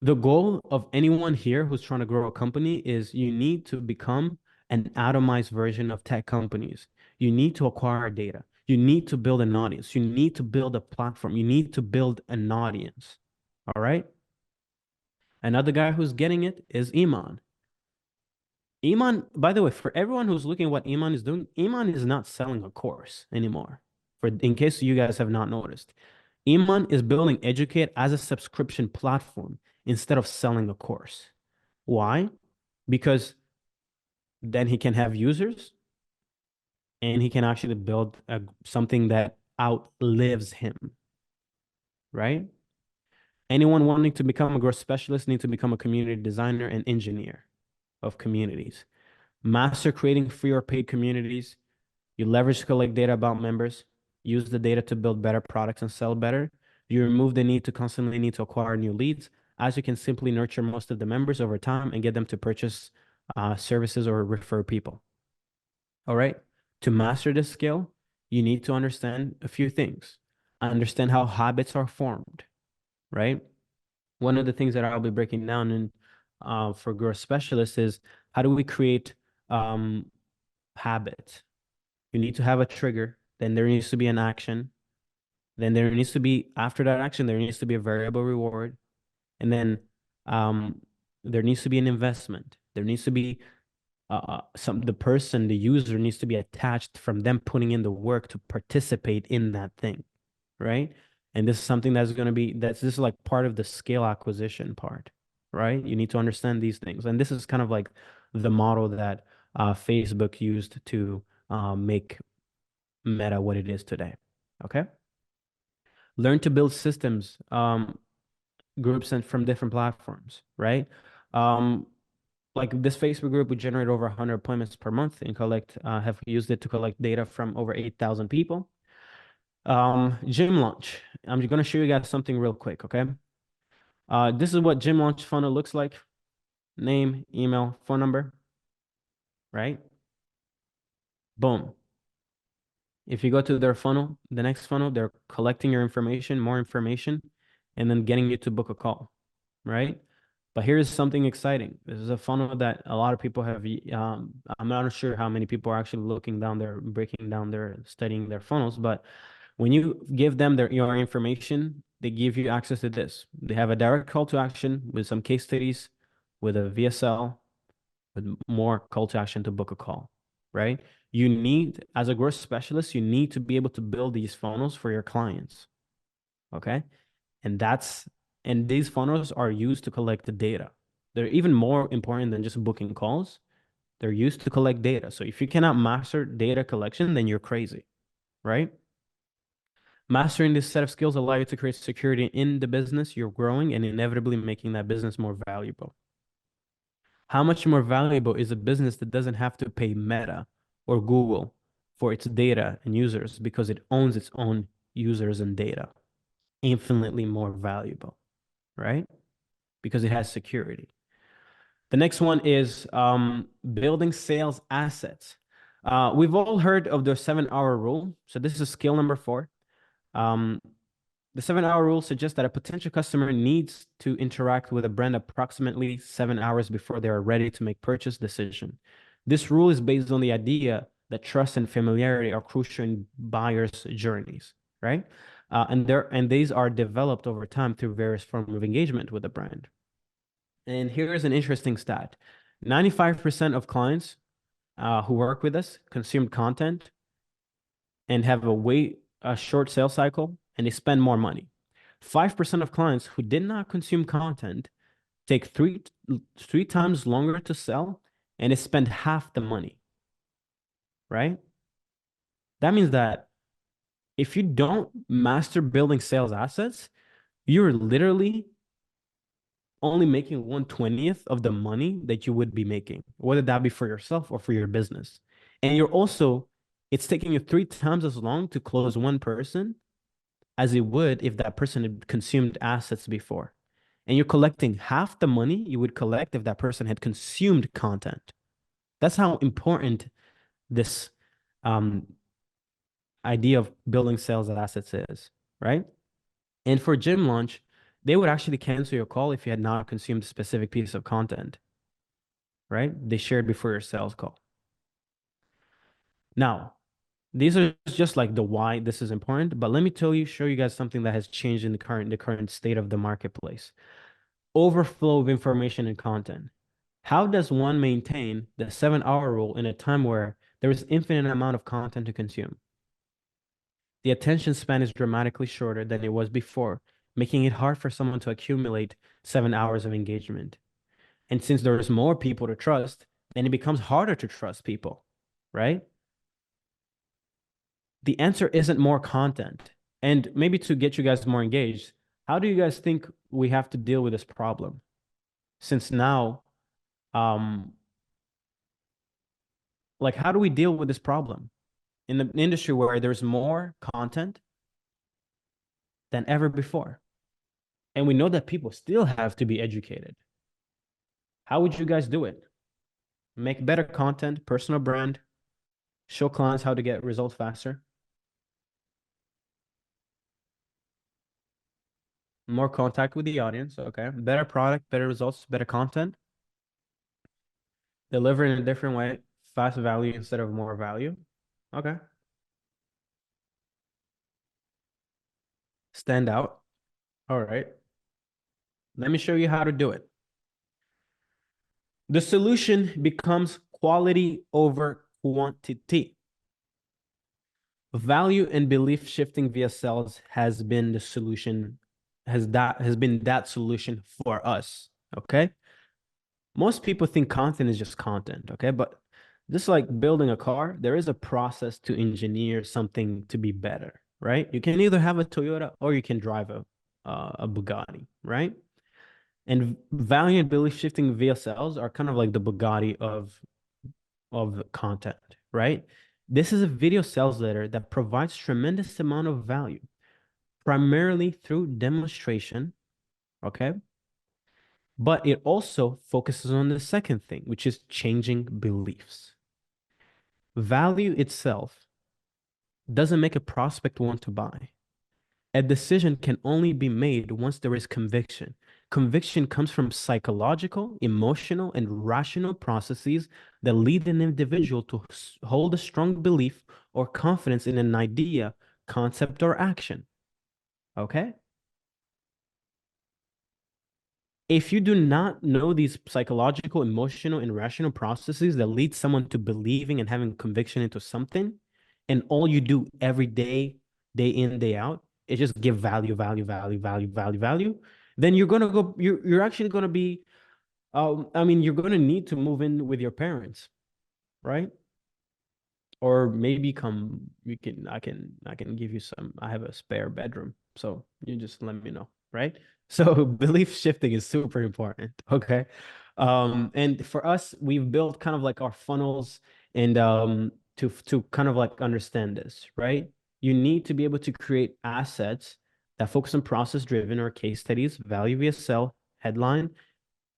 Speaker 1: the goal of anyone here who's trying to grow a company is you need to become an atomized version of tech companies. You need to acquire data. You need to build an audience. You need to build a platform. You need to build an audience. All right. Another guy who's getting it is Iman. Iman, by the way, for everyone who's looking at what Iman is doing, Iman is not selling a course anymore. For in case you guys have not noticed, Iman is building Educate as a subscription platform instead of selling a course. Why? Because then he can have users and he can actually build something that outlives him, right? Anyone wanting to become a growth specialist needs to become a community designer and engineer of communities. Master creating free or paid communities. You leverage to collect data about members, use the data to build better products and sell better. You remove the need to constantly need to acquire new leads, as you can simply nurture most of the members over time and get them to purchase services or refer people. All right. To master this skill, you need to understand a few things. Understand how habits are formed, right? One of the things that I'll be breaking down in for growth specialists is how do we create habits? You need to have a trigger, then there needs to be an action, then there needs to be, after that action, there needs to be a variable reward, and then um, there needs to be an investment. There needs to be the user needs to be attached from them putting in the work to participate in that thing, right? And this is something that's going to be, this is like part of the scale acquisition part, right? You need to understand these things. And this is kind of like the model that Facebook used to make Meta what it is today. Okay. Learn to build systems, groups and from different platforms, right? Um, like this Facebook group would generate over 100 appointments per month and have used it to collect data from over 8,000 people. Gym launch. I'm going to show you guys something real quick. Okay. This is what gym launch funnel looks like. Name, email, phone number, right? Boom. If you go to their funnel, the next funnel, they're collecting your information, more information, and then getting you to book a call, right? But here's something exciting. This is a funnel that a lot of people have. I'm not sure how many people are actually looking down there, breaking down their, studying their funnels. But when you give them your information, they give you access to this. They have a direct call to action with some case studies, with a VSL, with more call to action to book a call, right? You need, as a growth specialist, you need to be able to build these funnels for your clients. Okay. And these funnels are used to collect the data. They're even more important than just booking calls. They're used to collect data. So if you cannot master data collection, then you're crazy, right? Mastering this set of skills allow you to create security in the business you're growing and inevitably making that business more valuable. How much more valuable is a business that doesn't have to pay Meta or Google for its data and users because it owns its own users and data? Infinitely more valuable, right? Because it has security. The next one is building sales assets. We've all heard of the 7-hour rule. So this is skill number 4. Um, the 7-hour rule suggests that a potential customer needs to interact with a brand approximately 7 hours before they are ready to make purchase decision. This rule is based on the idea that trust and familiarity are crucial in buyers' journeys, right? And these are developed over time through various forms of engagement with the brand. And here's an interesting stat. 95% of clients who work with us consume content and have a short sales cycle, and they spend more money. 5% of clients who did not consume content take three times longer to sell, and they spend half the money, right? That means that if you don't master building sales assets, you're literally only making 1/20th of the money that you would be making, whether that be for yourself or for your business. And it's taking you 3 times as long to close one person as it would if that person had consumed assets before. And you're collecting half the money you would collect if that person had consumed content. That's how important this um, idea of building sales assets is, right? And for gym launch, they would actually cancel your call if you had not consumed a specific piece of content, right? They shared before your sales call. Now, these are just like the why this is important, but let me show you guys something that has changed in the current state of the marketplace. Overflow of information and content. How does one maintain the 7-hour rule in a time where there is infinite amount of content to consume? The attention span is dramatically shorter than it was before, making it hard for someone to accumulate 7 hours of engagement. And since there's more people to trust, then it becomes harder to trust people, right? The answer isn't more content. And maybe to get you guys more engaged, how do you guys think we have to deal with this problem? Since now, like, how do we deal with this problem in the industry where there's more content than ever before? And we know that people still have to be educated. How would you guys do it? Make better content, personal brand, show clients how to get results faster. More contact with the audience. Okay. Better product, better results, better content. Deliver in a different way. Fast value instead of more value. Okay. Stand out. All right. Let me show you how to do it. The solution becomes quality over quantity. Value and belief shifting via sales has been the solution, has been that solution for us. Okay. Most people think content is just content, okay? But just like building a car, there is a process to engineer something to be better, right? You can either have a Toyota or you can drive a Bugatti, right? And value and belief shifting VSLs are kind of like the Bugatti of content, right? This is a video sales letter that provides tremendous amount of value, primarily through demonstration, okay? But it also focuses on the second thing, which is changing beliefs. Value itself doesn't make a prospect want to buy. A decision can only be made once there is conviction. Conviction comes from psychological, emotional, and rational processes that lead an individual to hold a strong belief or confidence in an idea, concept, or action. Okay? If you do not know these psychological, emotional, and rational processes that lead someone to believing and having conviction into something, and all you do every day in, day out, is just give value, value, value, value, value, value, then you're actually gonna be, I mean, you're gonna need to move in with your parents, right? Or maybe come you can I can give you some. I have a spare bedroom, so you just let me know, right? So belief shifting is super important. Okay. And for us, we've built kind of like our funnels and to kind of like understand this, right? You need to be able to create assets that focus on process driven or case studies, value via sell, headline,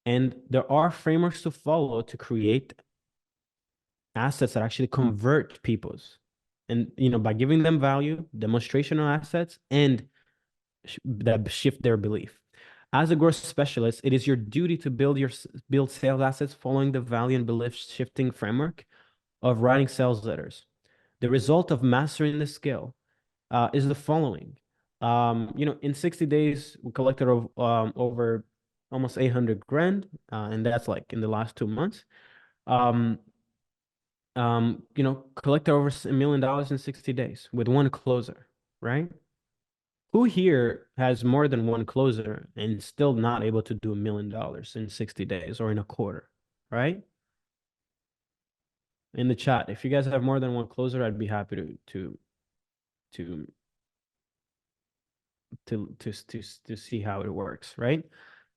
Speaker 1: and there are frameworks to follow to create assets that actually convert people's, and by giving them value, demonstrational assets, and that shift their belief. As a growth specialist, it is your duty to build sales assets following the value and belief shifting framework of writing sales letters. The result of mastering the skill is the following. In 60 days, we collected over almost 800 grand, and that's like in the last 2 months. Um, collected over $1 million in 60 days with one closer, right? Who here has more than one closer and still not able to do $1 million in 60 days or in a quarter, right? In the chat, if you guys have more than one closer, I'd be happy to to see how it works, right?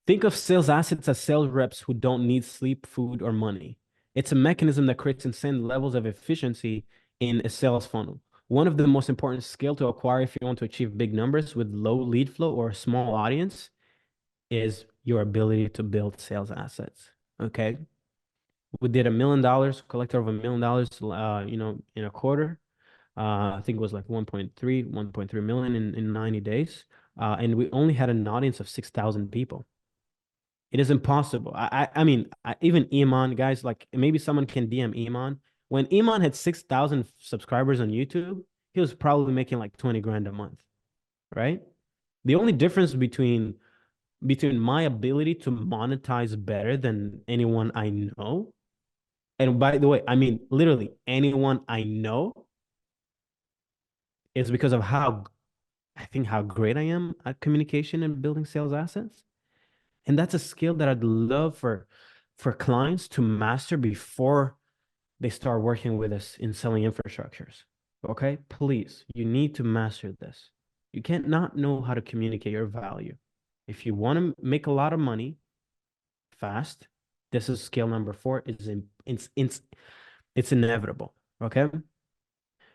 Speaker 1: Think of sales assets as sales reps who don't need sleep, food, or money. It's a mechanism that creates insane levels of efficiency in a sales funnel. One of the most important skill to acquire if you want to achieve big numbers with low lead flow or a small audience is your ability to build sales assets. Okay. We did $1 million, collected over $1 million, in a quarter. I think it was like 1.3 million in 90 days. And we only had an audience of 6,000 people. It is impossible. I mean, even Iman, guys, like maybe someone can DM Iman. When Iman had 6,000 subscribers on YouTube, he was probably making like 20 grand a month, right? The only difference between my ability to monetize better than anyone I know, and by the way, I mean literally anyone I know, is because of how great I am at communication and building sales assets. And that's a skill that I'd love for clients to master before they start working with us in selling infrastructures. Okay? Please, you need to master this. You can't not know how to communicate your value. If you want to make a lot of money fast, this is skill number 4. It's inevitable. Okay?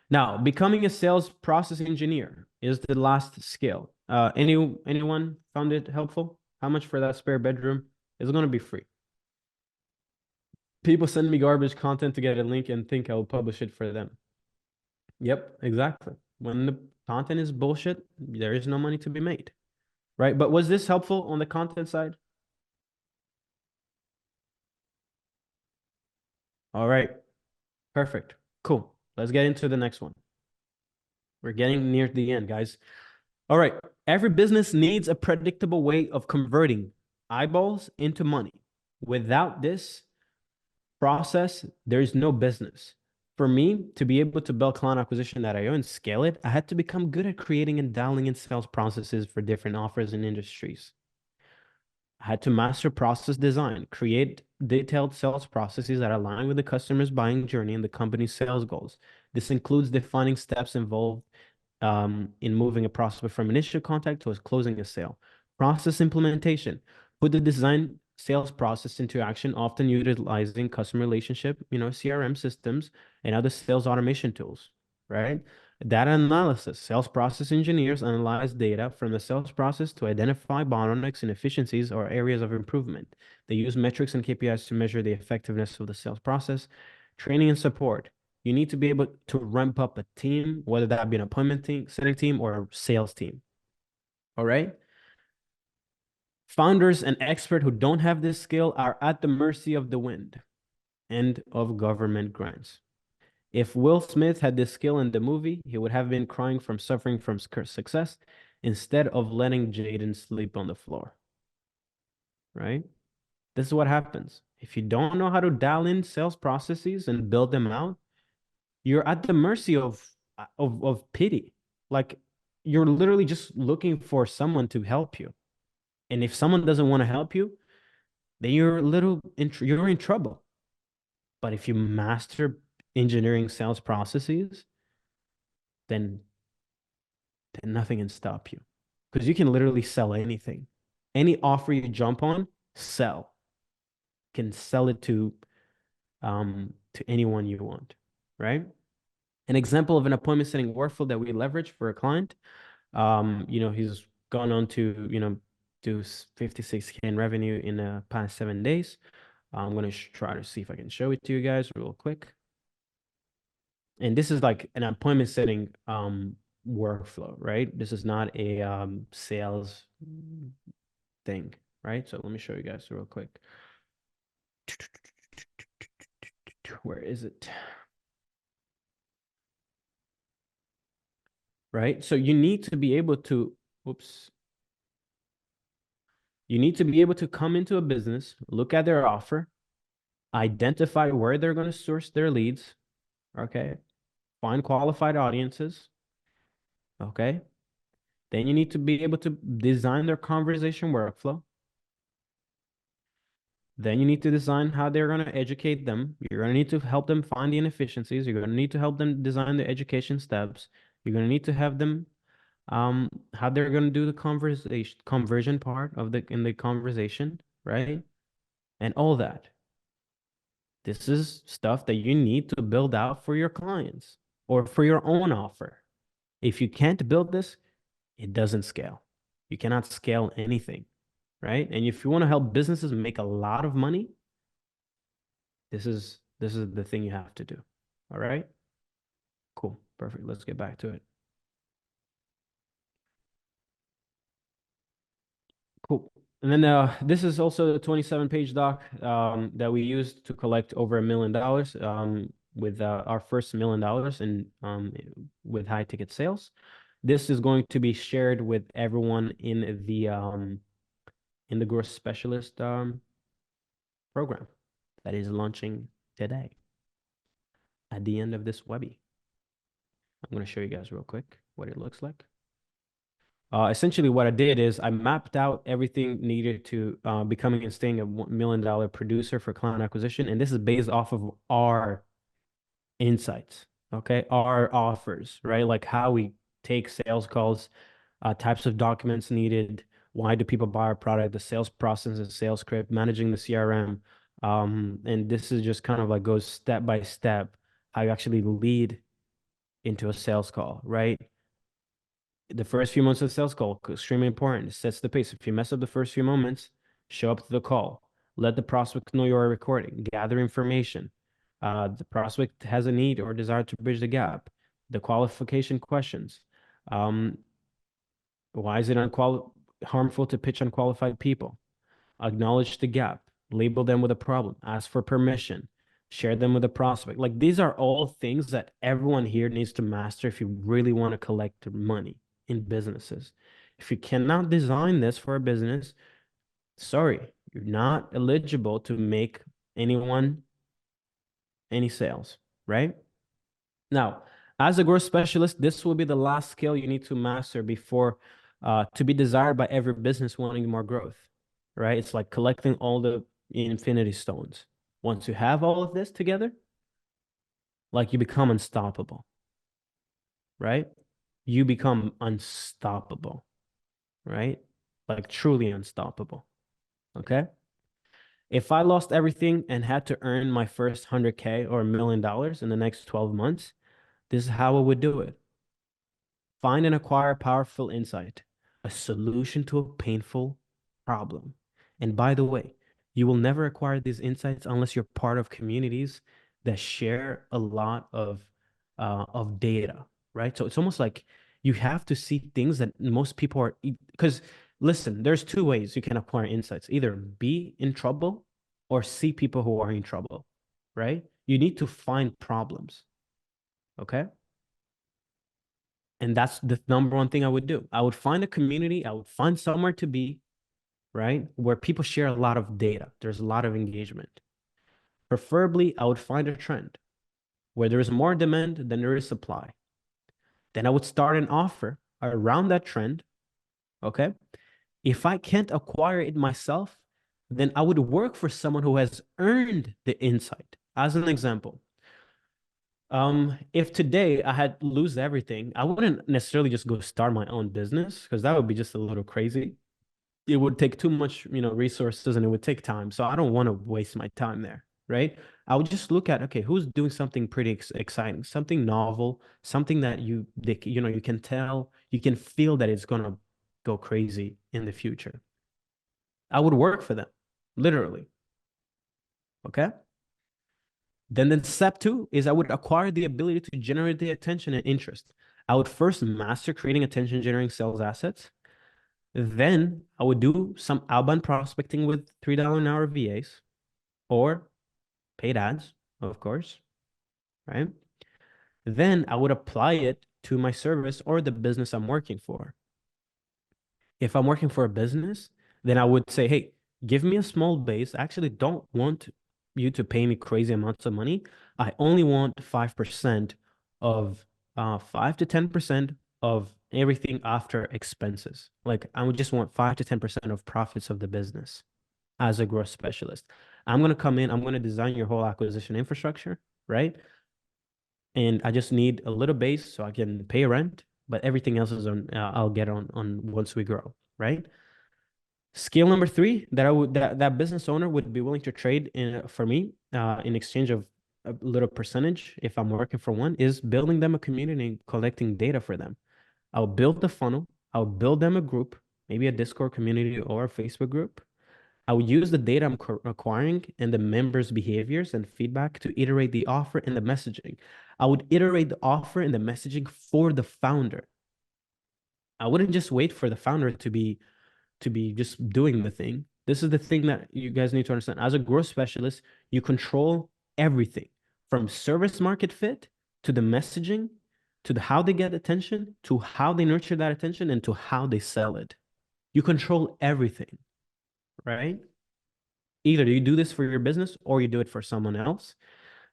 Speaker 1: Now, becoming a sales process engineer is the last skill. Anyone found it helpful? How much for that spare bedroom? It's going to be free. People send me garbage content to get a link and think I'll publish it for them. Yep, exactly. When the content is bullshit, there is no money to be made, right? But was this helpful on the content side? All right, perfect. Cool. Let's get into the next one. We're getting near the end, guys. All right. Every business needs a predictable way of converting eyeballs into money. Without this process, there's no business. For me to be able to build client acquisition.io and scale it, I had to become good at creating and dialing in sales processes for different offers and industries. I had to master process design, create detailed sales processes that align with the customer's buying journey and the company's sales goals. This includes defining steps involved in moving a prospect from initial contact to closing a sale. Process implementation, put the design sales process into action, often utilizing customer relationship, CRM systems and other sales automation tools, right? Data analysis, sales process engineers analyze data from the sales process to identify bottlenecks, inefficiencies, or areas of improvement. They use metrics and KPIs to measure the effectiveness of the sales process. Training and support. You need to be able to ramp up a team, whether that be an appointment team, setting team, or a sales team. All right. Founders and experts who don't have this skill are at the mercy of the wind and of government grants. If Will Smith had this skill in the movie, he would have been crying from suffering from success instead of letting Jaden sleep on the floor. Right? This is what happens. If you don't know how to dial in sales processes and build them out, you're at the mercy of pity. Like you're literally just looking for someone to help you. And if someone doesn't want to help you, then you're in trouble. But if you master engineering sales processes, then nothing can stop you. Because you can literally sell anything. Any offer you jump on, sell. Can sell it to anyone you want, right? An example of an appointment setting workflow that we leverage for a client, he's gone on to, do 56K in revenue in the past 7 days. I'm going to try to see if I can show it to you guys real quick. And this is like an appointment setting workflow, right? This is not a sales thing, right? So let me show you guys real quick. Where is it? Right? So you need to be able to, whoops. You need to be able to come into a business, look at their offer, identify where they're going to source their leads, okay? Find qualified audiences, okay? Then you need to be able to design their conversation workflow. Then you need to design how they're going to educate them. You're going to need to help them find the inefficiencies. You're going to need to help them design the education steps. You're going to need to have them how they're going to do the conversion part of in the conversation, right? And all that. This is stuff that you need to build out for your clients or for your own offer. If you can't build this, it doesn't scale. You cannot scale anything, right? And if you want to help businesses make a lot of money, this is the thing you have to do. All right? Cool. Perfect. Let's get back to it. Cool. And then this is also the 27-page doc that we used to collect over $1 million with our first $1 million with high ticket sales. This is going to be shared with everyone in the growth specialist program that is launching today at the end of this Webby. I'm going to show you guys real quick what it looks like. Essentially, what I did is I mapped out everything needed to becoming and staying a $1 million producer for client acquisition. And this is based off of our insights, okay? Our offers, right? Like how we take sales calls, types of documents needed, why do people buy our product, the sales process and sales script, managing the CRM. And this is just kind of like goes step by step, how you actually lead into a sales call, right? The first few moments of the sales call, extremely important. It sets the pace. If you mess up the first few moments, show up to the call. Let the prospect know you are recording. Gather information. The prospect has a need or desire to bridge the gap. The qualification questions. Why is it harmful to pitch unqualified people? Acknowledge the gap. Label them with a problem. Ask for permission. Share them with a prospect. Like these are all things that everyone here needs to master if you really want to collect money in businesses. If you cannot design this for a business, sorry, you're not eligible to make anyone any sales, right? Now, as a growth specialist, this will be the last skill you need to master before to be desired by every business wanting more growth, right? It's like collecting all the infinity stones. Once you have all of this together, like you become unstoppable, right? You become unstoppable, right? Like truly unstoppable. Okay. If I lost everything and had to earn my first 100K or $1 million in the next 12 months, this is how I would do it. Find and acquire powerful insight, a solution to a painful problem. And by the way, you will never acquire these insights unless you're part of communities that share a lot of data, right? So it's almost like you have to see things that most people are, because listen, there's two ways you can acquire insights, either be in trouble or see people who are in trouble, right? You need to find problems, okay? And that's the number one thing I would do. I would find a community, I would find somewhere to be, right? Where people share a lot of data. There's a lot of engagement. Preferably, I would find a trend where there is more demand than there is supply. Then I would start an offer around that trend, okay? If I can't acquire it myself, then I would work for someone who has earned the insight. As an example, if today I had lose everything, I wouldn't necessarily just go start my own business because that would be just a little crazy. It would take too much, resources and it would take time. So I don't want to waste my time there, right? I would just look at, okay, who's doing something pretty exciting, something novel, something that you can tell, you can feel that it's gonna go crazy in the future. I would work for them, literally. Okay. Then step two is I would acquire the ability to generate the attention and interest. I would first master creating attention generating sales assets. Then I would do some outbound prospecting with $3 an hour VAs or paid ads, of course, right? Then I would apply it to my service or the business I'm working for. If I'm working for a business, then I would say, hey, give me a small base. I actually don't want you to pay me crazy amounts of money. I only want 5% of 5 to 10% of everything after expenses. Like I would just want 5 to 10% of profits of the business as a growth specialist. I'm going to come in, I'm going to design your whole acquisition infrastructure, right? And I just need a little base so I can pay rent, but everything else is I'll get on once we grow, right? Skill number three that that business owner would be willing to trade for me in exchange of a little percentage if I'm working for one is building them a community and collecting data for them. I'll build the funnel. I'll build them a group, maybe a Discord community or a Facebook group. I would use the data I'm acquiring and the members' behaviors and feedback to iterate the offer and the messaging. I would iterate the offer and the messaging for the founder. I wouldn't just wait for the founder to be just doing the thing. This is the thing that you guys need to understand. As a growth specialist, you control everything from service market fit to the messaging to the how they get attention to how they nurture that attention and to how they sell it. You control everything, right? Either you do this for your business or you do it for someone else.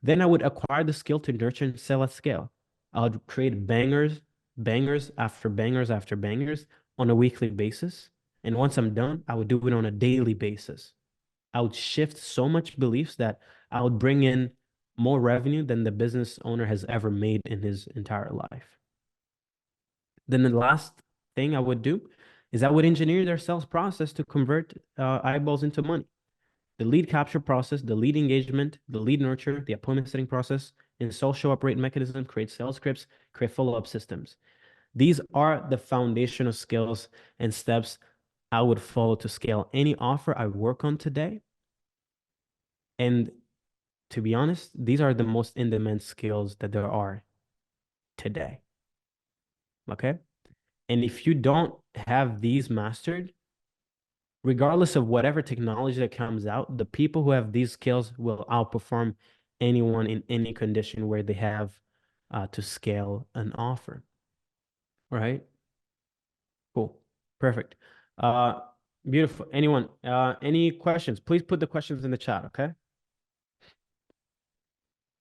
Speaker 1: Then I would acquire the skill to nurture and sell at scale. I would create bangers, bangers after bangers after bangers on a weekly basis. And once I'm done, I would do it on a daily basis. I would shift so much beliefs that I would bring in more revenue than the business owner has ever made in his entire life. Then the last thing I would do is I would engineer their sales process to convert eyeballs into money. The lead capture process, the lead engagement, the lead nurture, the appointment setting process, and social operate mechanism, create sales scripts, create follow-up systems. These are the foundational skills and steps I would follow to scale any offer I work on today. And to be honest, these are the most in-demand skills that there are today. Okay? And if you don't have these mastered, regardless of whatever technology that comes out, the people who have these skills will outperform anyone in any condition where they have to scale an offer. Right? Cool. Perfect. Uh, Beautiful. Anyone, any questions? Please put the questions in the chat, okay?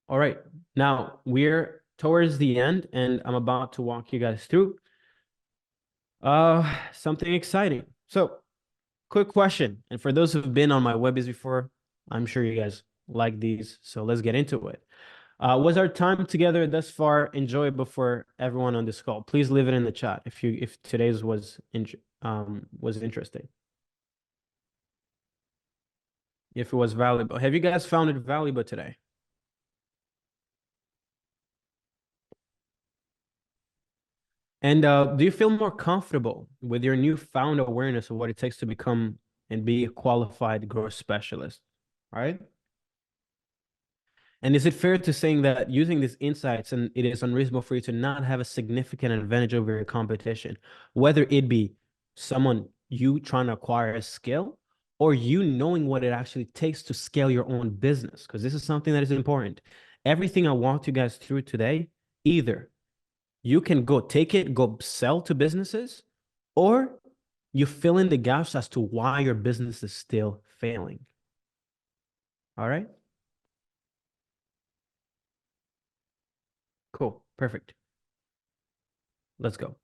Speaker 1: All right. Now we're towards the end and I'm about to walk you guys through something exciting. So quick question. And for those who've been on my webinars before, I'm sure you guys like these. So let's get into it. Was our time together thus far enjoyable for everyone on this call? Please leave it in the chat if today's was interesting. If it was valuable. Have you guys found it valuable today? And do you feel more comfortable with your newfound awareness of what it takes to become and be a qualified growth specialist? All right. And is it fair to saying that using these insights and it is unreasonable for you to not have a significant advantage over your competition, whether it be someone you trying to acquire a skill or you knowing what it actually takes to scale your own business? Because this is something that is important. Everything I walked you guys through today, either you can go take it, go sell to businesses, or you fill in the gaps as to why your business is still failing. All right. Cool. Perfect. Let's go.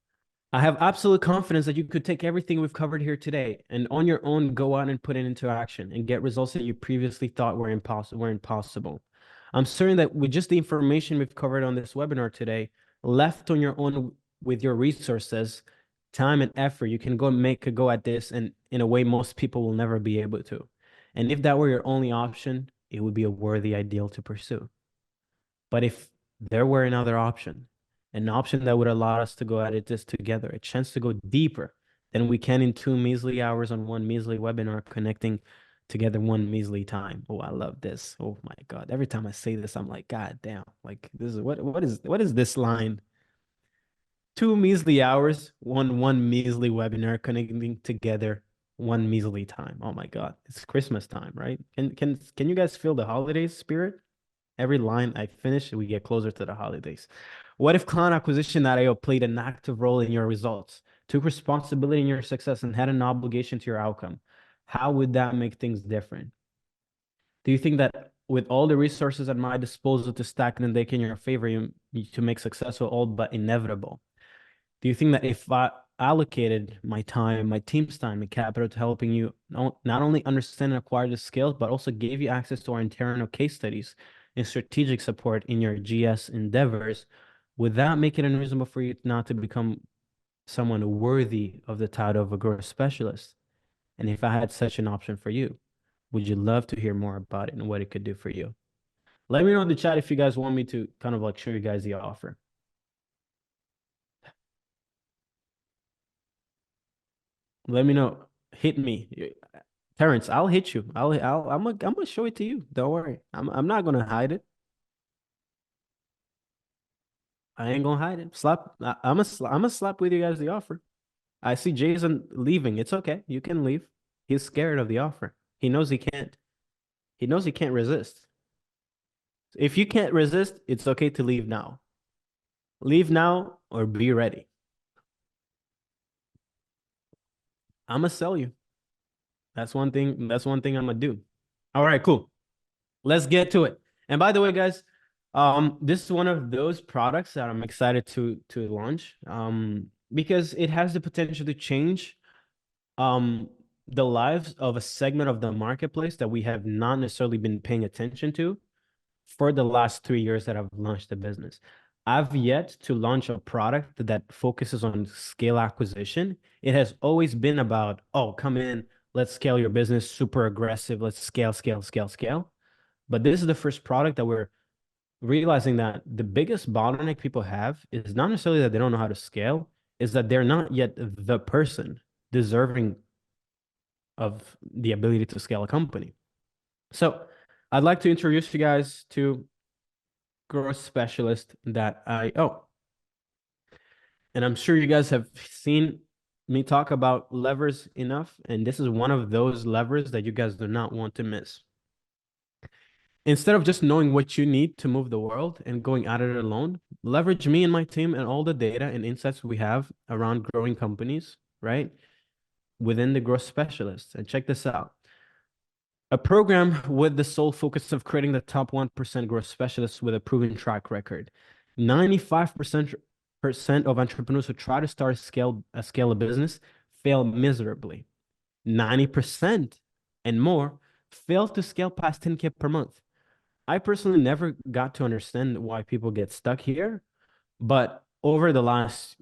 Speaker 1: I have absolute confidence that you could take everything we've covered here today and on your own go out and put it into action and get results that you previously thought were impossible. I'm certain that with just the information we've covered on this webinar today, left on your own with your resources, time and effort, you can go make a go at this and in a way most people will never be able to. And if that were your only option, it would be a worthy ideal to pursue. But if there were another option, an option that would allow us to go at it this together, a chance to go deeper than we can in 2 measly hours on one measly webinar, connecting together one measly time. Oh, I love this. Oh my God. Every time I say this, I'm like, God damn, like this is what is this line? 2 measly hours, one measly webinar, connecting together one measly time. Oh my God. It's Christmas time, right? Can you guys feel the holiday spirit? Every line I finish, we get closer to the holidays. What if client acquisition.io played an active role in your results, took responsibility in your success, and had an obligation to your outcome? How would that make things different? Do you think that with all the resources at my disposal to stack and deck in your favor, to make successful all but inevitable? Do you think that if I allocated my time, my team's time and capital to helping you not only understand and acquire the skills, but also gave you access to our internal case studies and strategic support in your GS endeavors, would that make it unreasonable for you not to become someone worthy of the title of a growth specialist? And if I had such an option for you, would you love to hear more about it and what it could do for you? Let me know in the chat if you guys want me to kind of like show you guys the offer. Let me know. Hit me. Terrence, I'll hit you. I'm gonna show it to you. Don't worry. I'm not gonna hide it. I ain't gonna hide it. I'm gonna slap with you guys the offer. I see Jason leaving. It's okay. You can leave. He's scared of the offer. He knows he can't. He knows he can't resist. If you can't resist, it's okay to leave now. Leave now or be ready. I'm gonna sell you. That's one thing. That's one thing I'm gonna do. All right, cool. Let's get to it. And by the way, guys, this is one of those products that I'm excited to launch. Because it has the potential to change the lives of a segment of the marketplace that we have not necessarily been paying attention to for the last 3 years that I've launched the business. I've yet to launch a product that focuses on scale acquisition. It has always been about, oh, come in, let's scale your business, super aggressive, let's scale, scale, scale, scale. But this is the first product that we're realizing that the biggest bottleneck people have is not necessarily that they don't know how to scale, is that they're not yet the person deserving of the ability to scale a company. So I'd like to introduce you guys to growth specialist.io. And I'm sure you guys have seen me talk about levers enough, and this is one of those levers that you guys do not want to miss. Instead of just knowing what you need to move the world and going at it alone, leverage me and my team and all the data and insights we have around growing companies, right? Within the growth specialists. And check this out. A program with the sole focus of creating the top 1% growth specialists with a proven track record. 95% of entrepreneurs who try to start a scale a business fail miserably. 90% and more fail to scale past 10K per month. I personally never got to understand why people get stuck here, but over the last,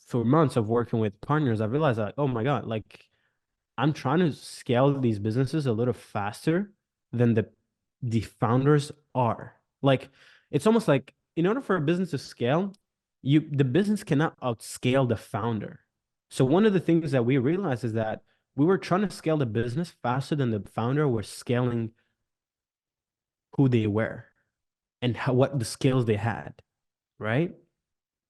Speaker 1: 4 months of working with partners, I realized that, oh my God, like I'm trying to scale these businesses a little faster than the founders are. Like it's almost like in order for a business to scale, the business cannot outscale the founder. So one of the things that we realized is that we were trying to scale the business faster than the founder was scaling who they were and what the skills they had, right?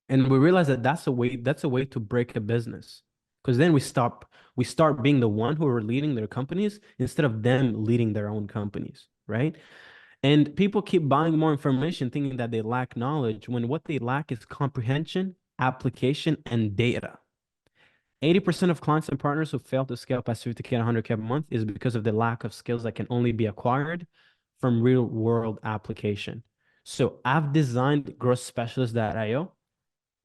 Speaker 1: And we realized that that's a way to break a business, because then we start being the one who are leading their companies instead of them leading their own companies, right? And people keep buying more information thinking that they lack knowledge when what they lack is comprehension, application, and data. 80% of clients and partners who fail to scale past 50K and 100K a month is because of the lack of skills that can only be acquired from real world application. So I've designed growthspecialist.io.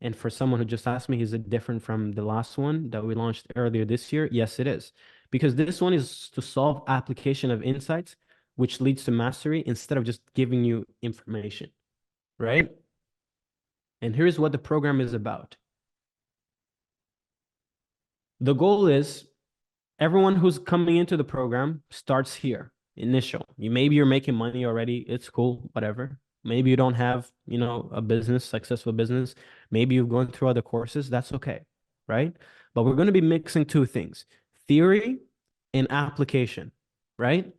Speaker 1: And for someone who just asked me, is it different from the last one that we launched earlier this year? Yes, it is. Because this one is to solve application of insights which leads to mastery instead of just giving you information, right? And here's what the program is about. The goal is everyone who's coming into the program starts here, initial. Maybe you're making money already. It's cool, whatever. Maybe you don't have, a business, successful business. Maybe you've gone through other courses. That's okay, right? But we're going to be mixing two things, theory and application, right?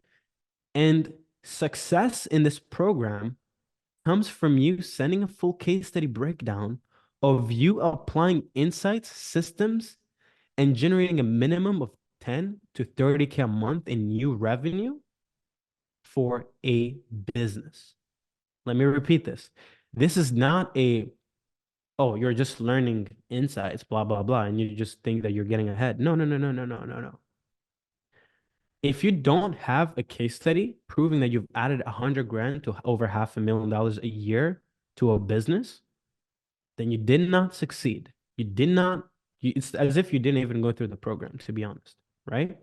Speaker 1: And success in this program comes from you sending a full case study breakdown of you applying insights, systems, and generating a minimum of 10 to 30K a month in new revenue for a business. Let me repeat this. This is not oh, you're just learning insights, blah, blah, blah, and you just think that you're getting ahead. No, no, no, no, no, no, no, no. If you don't have a case study proving that you've added 100 grand to over $500,000 a year to a business, then you did not succeed. You did not, it's as if you didn't even go through the program, to be honest, right?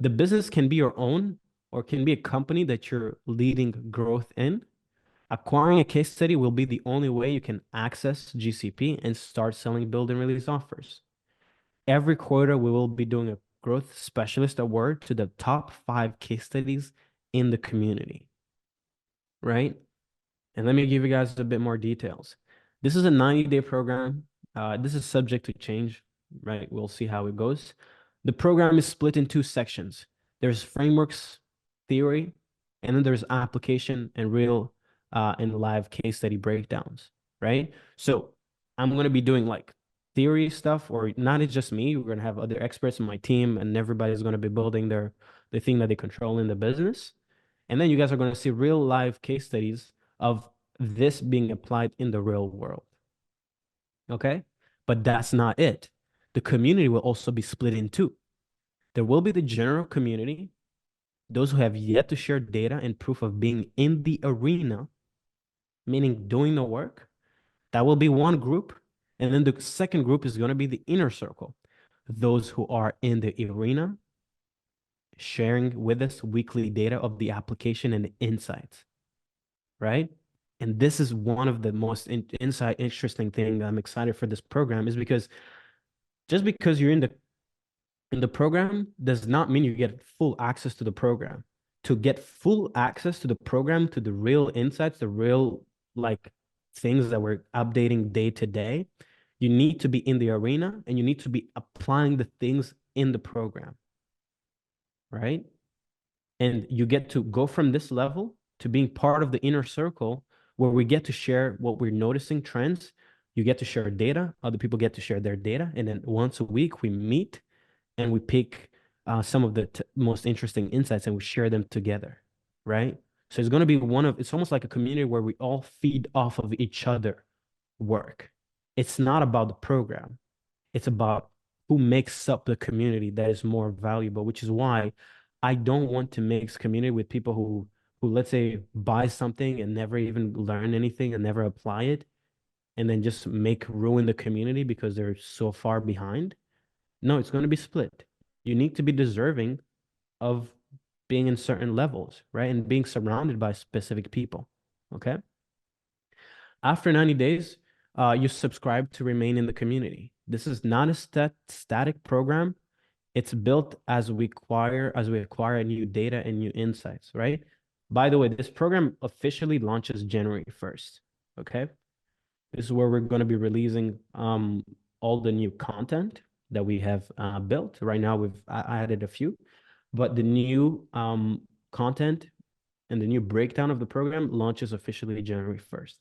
Speaker 1: The business can be your own or can be a company that you're leading growth in. Acquiring a case study will be the only way you can access GCP and start selling build and release offers. Every quarter, we will be doing a growth specialist award to the top 5 case studies in the community, right? And let me give you guys a bit more details. This is a 90-day program. This is subject to change, right? We'll see how it goes. The program is split in 2 sections. There's frameworks, theory, and then there's application and real and live case study breakdowns, right? So I'm going to be doing like theory stuff, or not it's just me. We're going to have other experts in my team, and everybody's going to be building the thing that they control in the business. And then you guys are going to see real live case studies of this being applied in the real world. Okay? But that's not it. The community will also be split in 2. There will be the general community, those who have yet to share data and proof of being in the arena, meaning doing the work. That will be one group. And then the second group is going to be the inner circle, those who are in the arena, sharing with us weekly data of the application and the insights, right? And this is one of the most interesting thing that I'm excited for this program, is because just because you're in the program does not mean you get full access to the program. To get full access to the program, to the real insights, the real like things that we're updating day to day, you need to be in the arena and you need to be applying the things in the program, right? And you get to go from this level to being part of the inner circle where we get to share what we're noticing trends. You get to share data, other people get to share their data, and then once a week we meet and we pick some of the most interesting insights and we share them together, right? So it's going to be it's almost like a community where we all feed off of each other work. It's not about the program. It's about who makes up the community that is more valuable, which is why I don't want to mix community with people who let's say buy something and never even learn anything and never apply it, and then just ruin the community because they're so far behind. No, it's going to be split. You need to be deserving of being in certain levels, right? And being surrounded by specific people. Okay. After 90 days, you subscribe to remain in the community. This is not a static program. It's built as we acquire new data and new insights, right? By the way, this program officially launches January 1st. Okay. This is where we're going to be releasing all the new content that we have built. Right now, we've added a few, but the new content and the new breakdown of the program launches officially January 1st.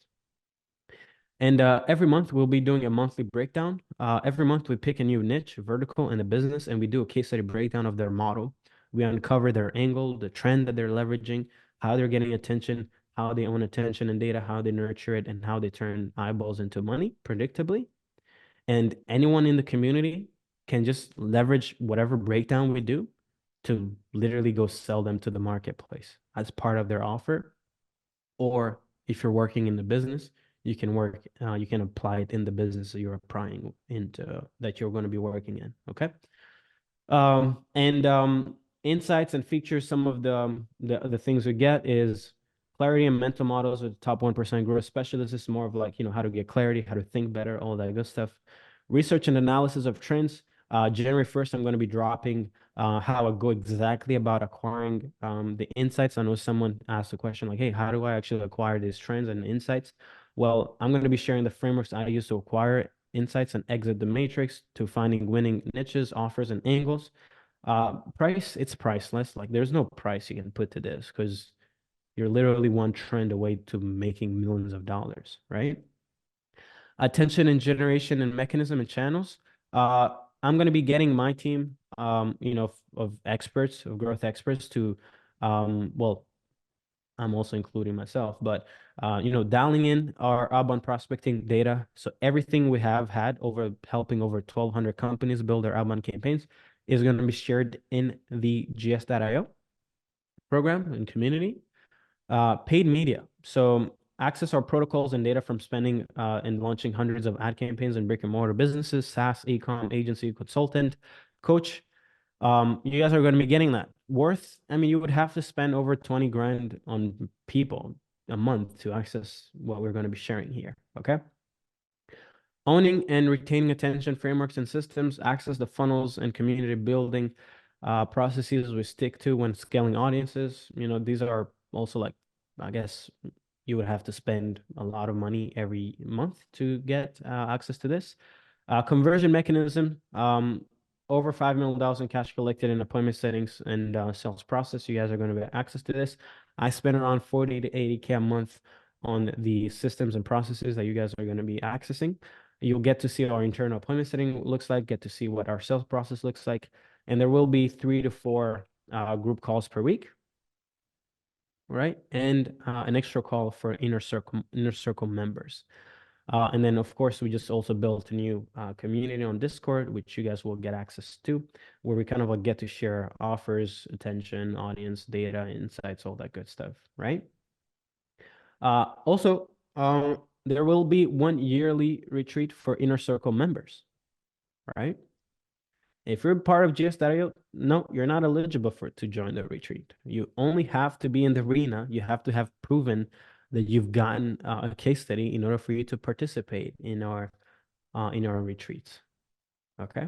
Speaker 1: And every month we'll be doing a monthly breakdown. Every month we pick a new niche, vertical, and a business, and we do a case study breakdown of their model. We uncover their angle, the trend that they're leveraging, how they're getting attention, how they own attention and data, how they nurture it, and how they turn eyeballs into money predictably. And anyone in the community can just leverage whatever breakdown we do to literally go sell them to the marketplace as part of their offer. Or if you're working in the business, you can apply it in the business that you're applying into, that you're going to be working in. Okay. insights and features, some of the things we get is clarity and mental models with top 1% growth specialists. This is more of like, how to get clarity, how to think better, all that good stuff. Research and analysis of trends. January 1st, I'm going to be dropping how I go exactly about acquiring the insights. I know someone asked a question like, hey, how do I actually acquire these trends and insights? Well, I'm going to be sharing the frameworks I use to acquire insights and exit the matrix to finding winning niches, offers, and angles. Price, it's priceless. Like there's no price you can put to this because you're literally one trend away to making millions of dollars, right? Attention and generation and mechanism and channels. I'm going to be getting my team, of experts, of growth experts to, well, I'm also including myself, but dialing in our outbound prospecting data. So everything we have had over helping over 1,200 companies build their outbound campaigns is going to be shared in the GS.io program and community. Paid media. So access our protocols and data from spending and launching hundreds of ad campaigns in brick and mortar businesses, SaaS, e-com, agency, consultant, coach. You guys are going to be getting that I mean, you would have to spend over 20 grand on people a month to access what we're going to be sharing here. Okay. Owning and retaining attention frameworks and systems, access the funnels and community building processes we stick to when scaling audiences. These are also like, I guess you would have to spend a lot of money every month to get access to this. Conversion mechanism, over $5 million in cash collected in appointment settings and sales process. You guys are going to have access to this. I spend around 40 to 80K a month on the systems and processes that you guys are going to be accessing. You'll get to see our internal appointment setting looks like, get to see what our sales process looks like. And there will be 3 to 4 group calls per week, right? And an extra call for inner circle members. And then, of course, we just also built a new community on Discord, which you guys will get access to, where we kind of like get to share offers, attention, audience, data, insights, all that good stuff, right? Also, there will be one yearly retreat for inner circle members, right? If you're part of GS.io, no, you're not eligible to join the retreat. You only have to be in the arena. You have to have proven that you've gotten a case study in order for you to participate in our retreats. Okay.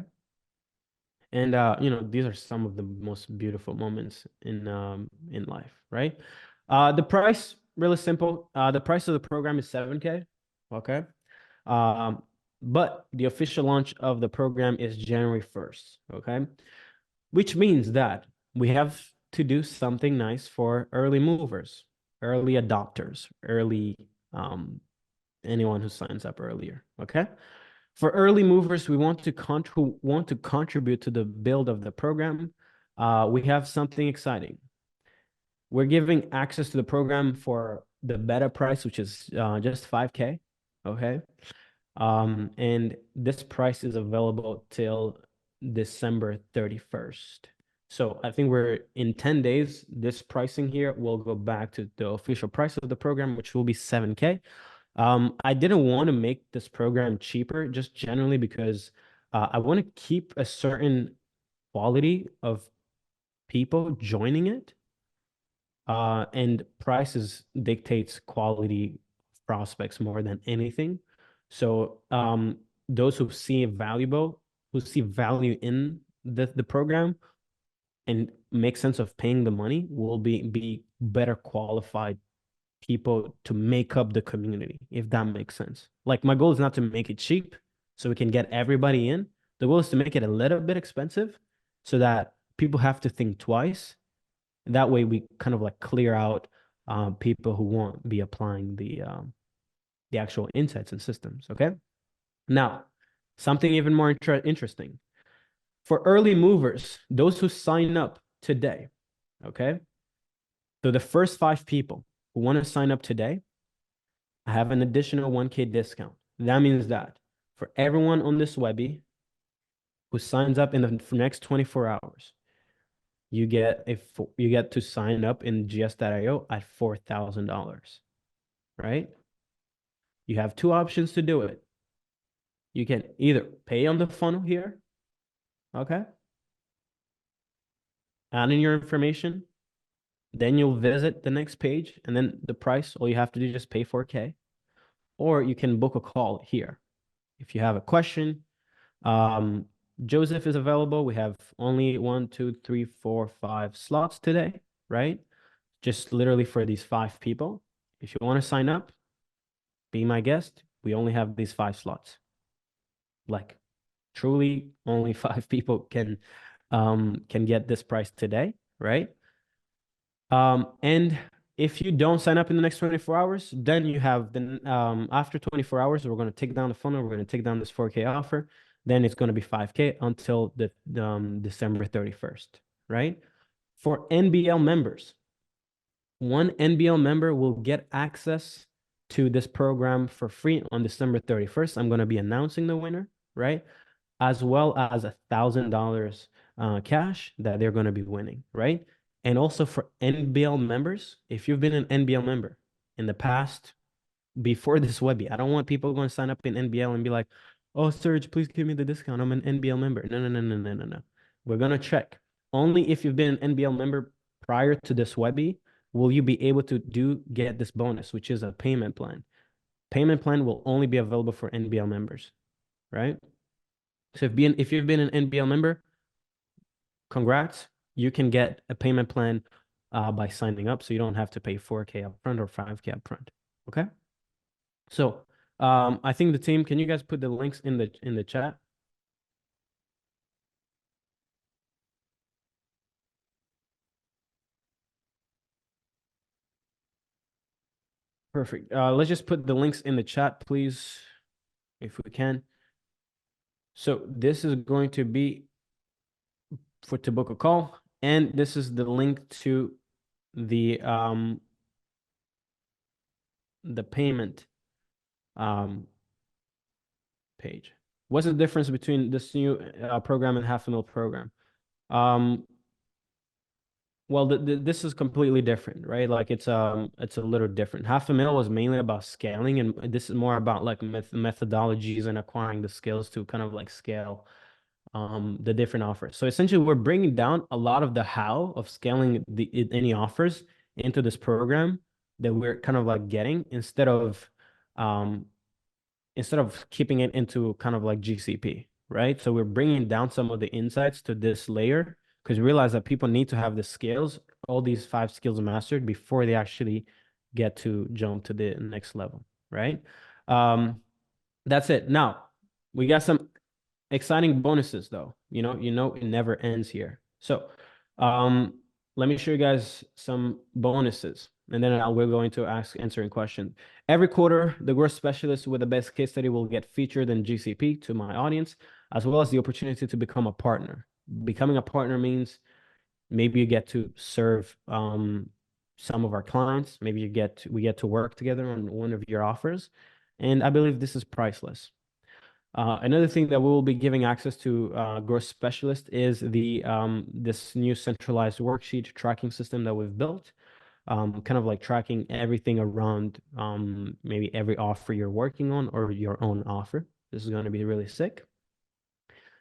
Speaker 1: And these are some of the most beautiful moments in life, right? The price, really simple. The price of the program is 7K. Okay. But the official launch of the program is January 1st. Okay. Which means that we have to do something nice for early movers, early adopters, early anyone who signs up earlier. Okay. For early movers, we want to contribute to the build of the program. We have something exciting. We're giving access to the program for the beta price, which is just 5K. Okay. And this price is available till December 31st. So I think we're in 10 days, this pricing here will go back to the official price of the program, which will be 7K. I didn't want to make this program cheaper, just generally because I want to keep a certain quality of people joining it. And prices dictates quality prospects more than anything. So those who see value in the program and make sense of paying the money will be better qualified people to make up the community, if that makes sense. Like my goal is not to make it cheap so we can get everybody in. The goal is to make it a little bit expensive so that people have to think twice. That way we kind of like clear out people who won't be applying the actual insights and systems. Okay. Now, something even more interesting. For early movers, those who sign up today, okay? So the first 5 people who want to sign up today, I have an additional 1K discount. That means that for everyone on this Webby who signs up in the next 24 hours, you get to sign up in GS.io at $4,000, right? You have 2 options to do it. You can either pay on the funnel here, okay? add in your information, then you'll visit the next page, and then the price, all you have to do is just pay 4K, or you can book a call here. If you have a question, Joseph is available. We have only 1, 2, 3, 4, 5 slots today, right? Just literally for these 5 people. If you want to sign up, be my guest. We only have these 5 slots. Like truly only 5 people can get this price today, right? And if you don't sign up in the next 24 hours, then you have after 24 hours, we're going to take down the funnel. We're going to take down this 4K offer. Then it's going to be 5K until the December 31st, right? For NBL members, one NBL member will get access to this program for free on December 31st. I'm going to be announcing the winner, right? As well as $1,000 cash that they're going to be winning, right? And also for NBL members, if you've been an NBL member in the past, before this Webby, I don't want people going to sign up in NBL and be like, oh, Serge, please give me the discount. I'm an NBL member. No, no, no, no, no, no, no. We're going to check. Only if you've been an NBL member prior to this Webby will you be able to get this bonus, which is a payment plan. Payment plan will only be available for NBL members, right? So if you've been an NBL member, congrats. You can get a payment plan by signing up, so you don't have to pay 4K upfront or 5K upfront. Okay. So I think the team, can you guys put the links in the chat? Perfect. Let's just put the links in the chat, please, if we can. So this is going to be to book a call, and this is the link to the payment page. What's the difference between this new program and half a mil program? Well, this is completely different, right? Like it's a little different. Half a mil was mainly about scaling, and this is more about like methodologies and acquiring the skills to kind of like scale the different offers. So essentially, we're bringing down a lot of the how of scaling any offers into this program that we're kind of like getting instead of keeping it into kind of like GCP, right? So we're bringing down some of the insights to this layer because we realize that people need to have the skills, all these 5 skills mastered before they actually get to jump to the next level, right? That's it. Now, we got some exciting bonuses though. It never ends here. So, let me show you guys some bonuses, and then we're going to answering questions. Every quarter, the growth specialist with the best case study will get featured in GCP to my audience, as well as the opportunity to become a partner. Becoming a partner means maybe you get to serve some of our clients. Maybe we get to work together on one of your offers, and I believe this is priceless. Another thing that we will be giving access to growth specialist is this new centralized worksheet tracking system that we've built, kind of like tracking everything around maybe every offer you're working on or your own offer. This is going to be really sick.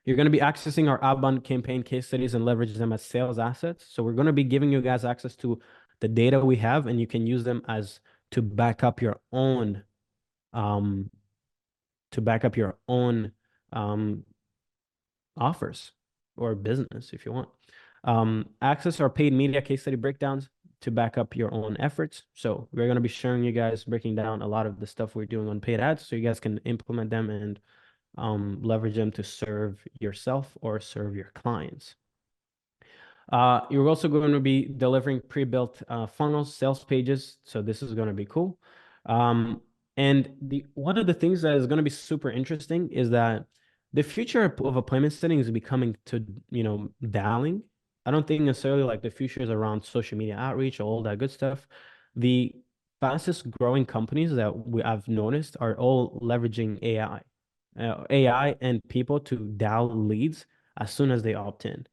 Speaker 1: You're going to be accessing our outbound campaign case studies and leverage them as sales assets. So we're going to be giving you guys access to the data we have, and you can use them to back up your own offers or business if you want. Access our paid media case study breakdowns to back up your own efforts. So we're going to be showing you guys, breaking down a lot of the stuff we're doing on paid ads so you guys can implement them and leverage them to serve yourself or serve your clients. You're also going to be delivering pre-built funnels, sales pages. So this is going to be cool. And one of the things that is going to be super interesting is that the future of appointment setting is becoming to, dialing. I don't think necessarily like the future is around social media outreach or all that good stuff. The fastest growing companies that I've noticed are all leveraging AI and people to dial leads as soon as they opt in.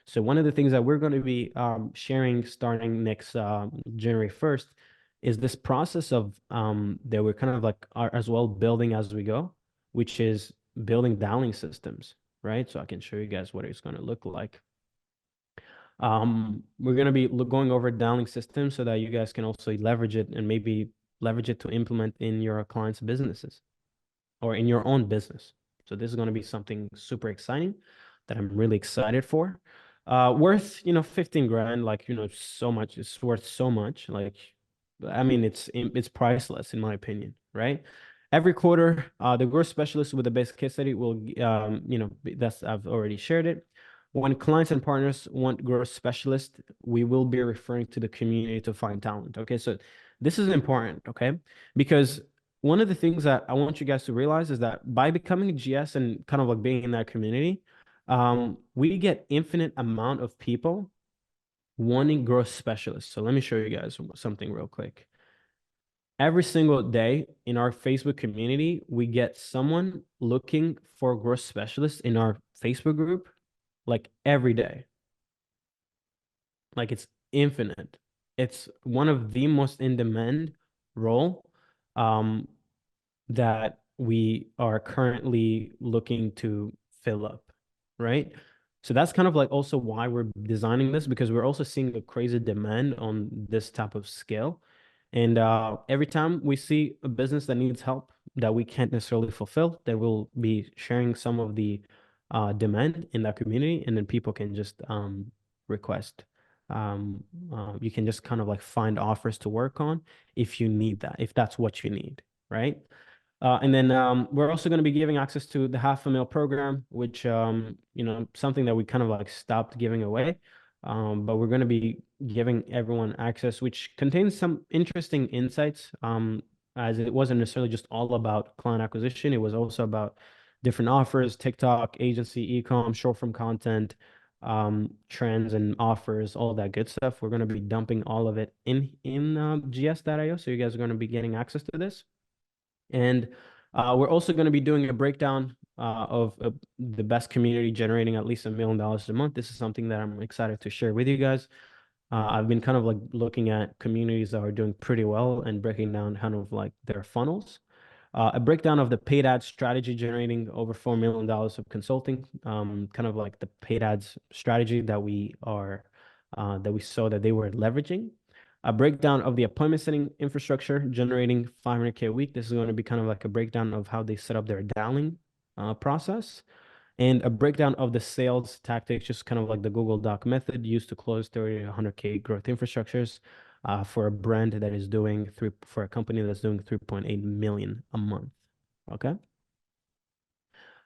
Speaker 1: So one of the things that we're going to be sharing starting next January 1st is this process of that we're kind of like are as well building as we go, which is building dialing systems, right? So I can show you guys what it's going to look like. We're going to be going over dialing systems so that you guys can also leverage it and maybe leverage it to implement in your clients' businesses or in your own business. So this is going to be something super exciting that I'm really excited for. Worth, 15 grand, like, so much. It's worth so much. Like, I mean, it's priceless in my opinion, right? Every quarter, the growth specialist with the best case study will, that's I've already shared it. When clients and partners want growth specialists, we will be referring to the community to find talent. Okay, so this is important, okay? Because one of the things that I want you guys to realize is that by becoming a GS and kind of like being in that community, we get infinite amount of people wanting growth specialists. So let me show you guys something real quick. Every single day in our Facebook community, we get someone looking for growth specialists in our Facebook group, like every day. Like it's infinite. It's one of the most in demand role. Um, that we are currently looking to fill up, right? So that's kind of like also why we're designing this, because we're also seeing a crazy demand on this type of scale. And every time we see a business that needs help that we can't necessarily fulfill, then we'll be sharing some of the demand in that community, and then people can just request. You can just kind of like find offers to work on if you need that, if that's what you need, right? And then we're also going to be giving access to the $500,000 program, which something that we kind of like stopped giving away. But we're going to be giving everyone access, which contains some interesting insights. As it wasn't necessarily just all about client acquisition, it was also about different offers, TikTok, agency, e-com, short form content, trends and offers, all that good stuff. We're going to be dumping all of it in gs.io, so you guys are going to be getting access to this. And we're also going to be doing a breakdown of the best community generating at least $1 million a month. This is something that I'm excited to share with you guys. I've been kind of like looking at communities that are doing pretty well and breaking down kind of like their funnels. A breakdown of the paid ad strategy generating over $4 million of consulting, kind of like the paid ads strategy that we saw that they were leveraging. A breakdown of the appointment setting infrastructure generating 500K a week. This is going to be kind of like a breakdown of how they set up their dialing process, and a breakdown of the sales tactics, just kind of like the Google Doc method used to close 30 to 100K growth infrastructures for a brand that is doing for a company that's doing 3.8 million a month. Okay.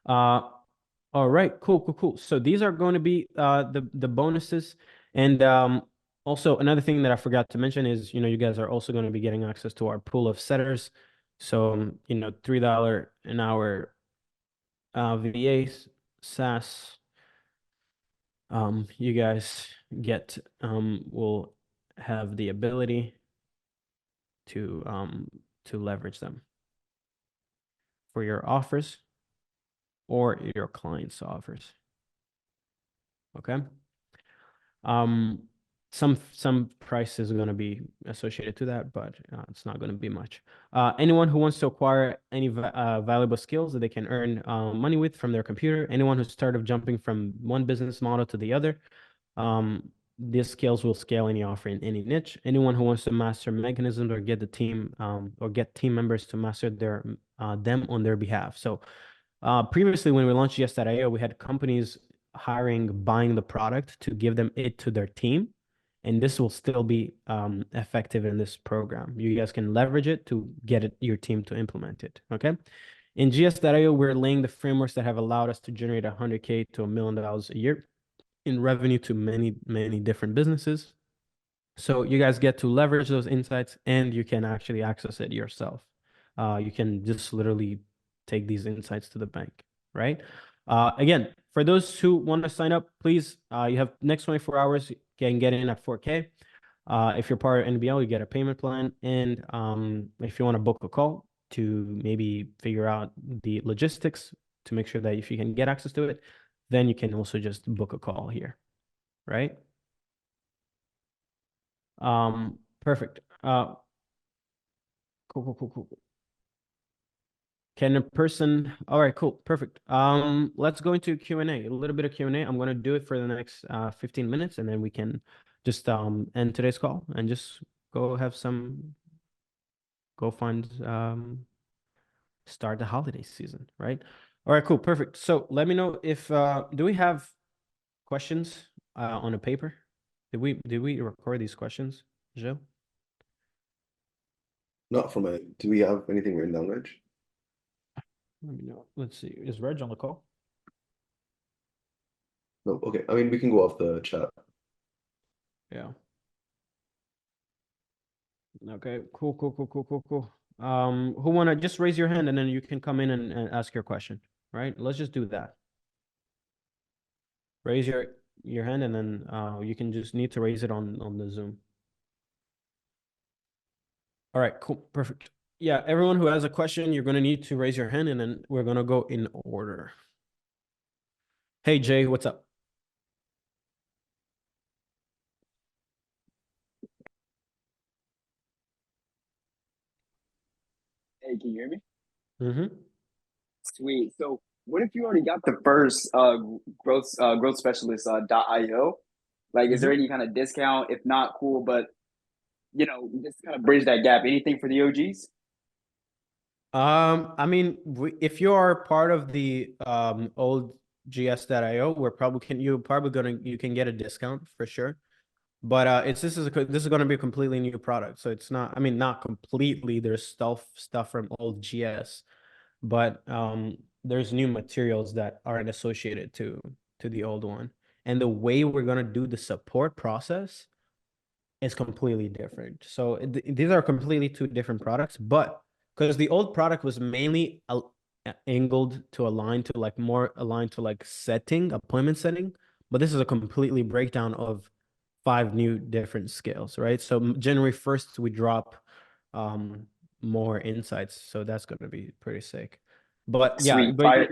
Speaker 1: All right, cool. So these are going to be the bonuses. And also another thing that I forgot to mention is, you guys are also going to be getting access to our pool of setters. So, $3 an hour VAs, SaaS, you guys will have the ability to leverage them for your offers or your clients' offers. Okay. Some price is going to be associated to that, but it's not going to be much. Anyone who wants to acquire any valuable skills that they can earn money with from their computer, anyone who's tired of jumping from one business model to the other, these skills will scale any offer in any niche. Anyone who wants to master mechanisms or get the team or get team members to master them on their behalf. So previously, when we launched Yes.io, we had companies buying the product to give it to their team. And this will still be effective in this program. You guys can leverage it to get your team to implement it. Okay. In GS.io, we're laying the frameworks that have allowed us to generate 100K to $1 million a year in revenue to many, many different businesses. So you guys get to leverage those insights and you can actually access it yourself. You can just literally take these insights to the bank, right? Again, for those who want to sign up, please, you have next 24 hours, you can get in at 4K. If you're part of NBL, you get a payment plan. And if you want to book a call to maybe figure out the logistics to make sure that if you can get access to it, then you can also just book a call here, right? Perfect. Cool. Can a person? All right, cool, perfect. Let's go into Q&A. A little bit of Q&A. I'm gonna do it for the next 15 minutes, and then we can just end today's call and just go have some go find start the holiday season, right? All right, cool, perfect. So let me know if do we have questions on a paper? Did we record these questions, Joe?
Speaker 3: Not from a. Do we have anything written down, Reg?
Speaker 1: Let me know. Let's see. Is Reg on the call?
Speaker 3: No. Okay. I mean, we can go off the chat.
Speaker 1: Yeah. Okay, cool. Who wanna just raise your hand and then you can come in and ask your question, right? Let's just do that. Raise your hand and then you can just need to raise it on the Zoom. All right, cool, perfect. Yeah, everyone who has a question, you're gonna need to raise your hand and then we're gonna go in order. Hey Jay, what's up?
Speaker 4: Hey, can you hear me?
Speaker 1: Mm-hmm.
Speaker 4: Sweet. So, what if you already got the first growth specialist .io? Like, is there
Speaker 1: Mm-hmm.
Speaker 4: any kind of discount? If not, cool. But just kind of bridge that gap. Anything for the OGs?
Speaker 1: I mean, if you are part of the old GS.io, you can get a discount for sure. But this is going to be a completely new product. So it's not, I mean, not completely. There's stuff from old GS, but there's new materials that aren't associated to the old one. And the way we're going to do the support process is completely different. So these are completely two different products, but because the old product was mainly angled to align to like more aligned to like appointment setting, but this is a completely breakdown of five new different scales, right? So January 1st, we drop more insights. So that's going to be pretty sick. But yeah,
Speaker 4: Sweet. Fire.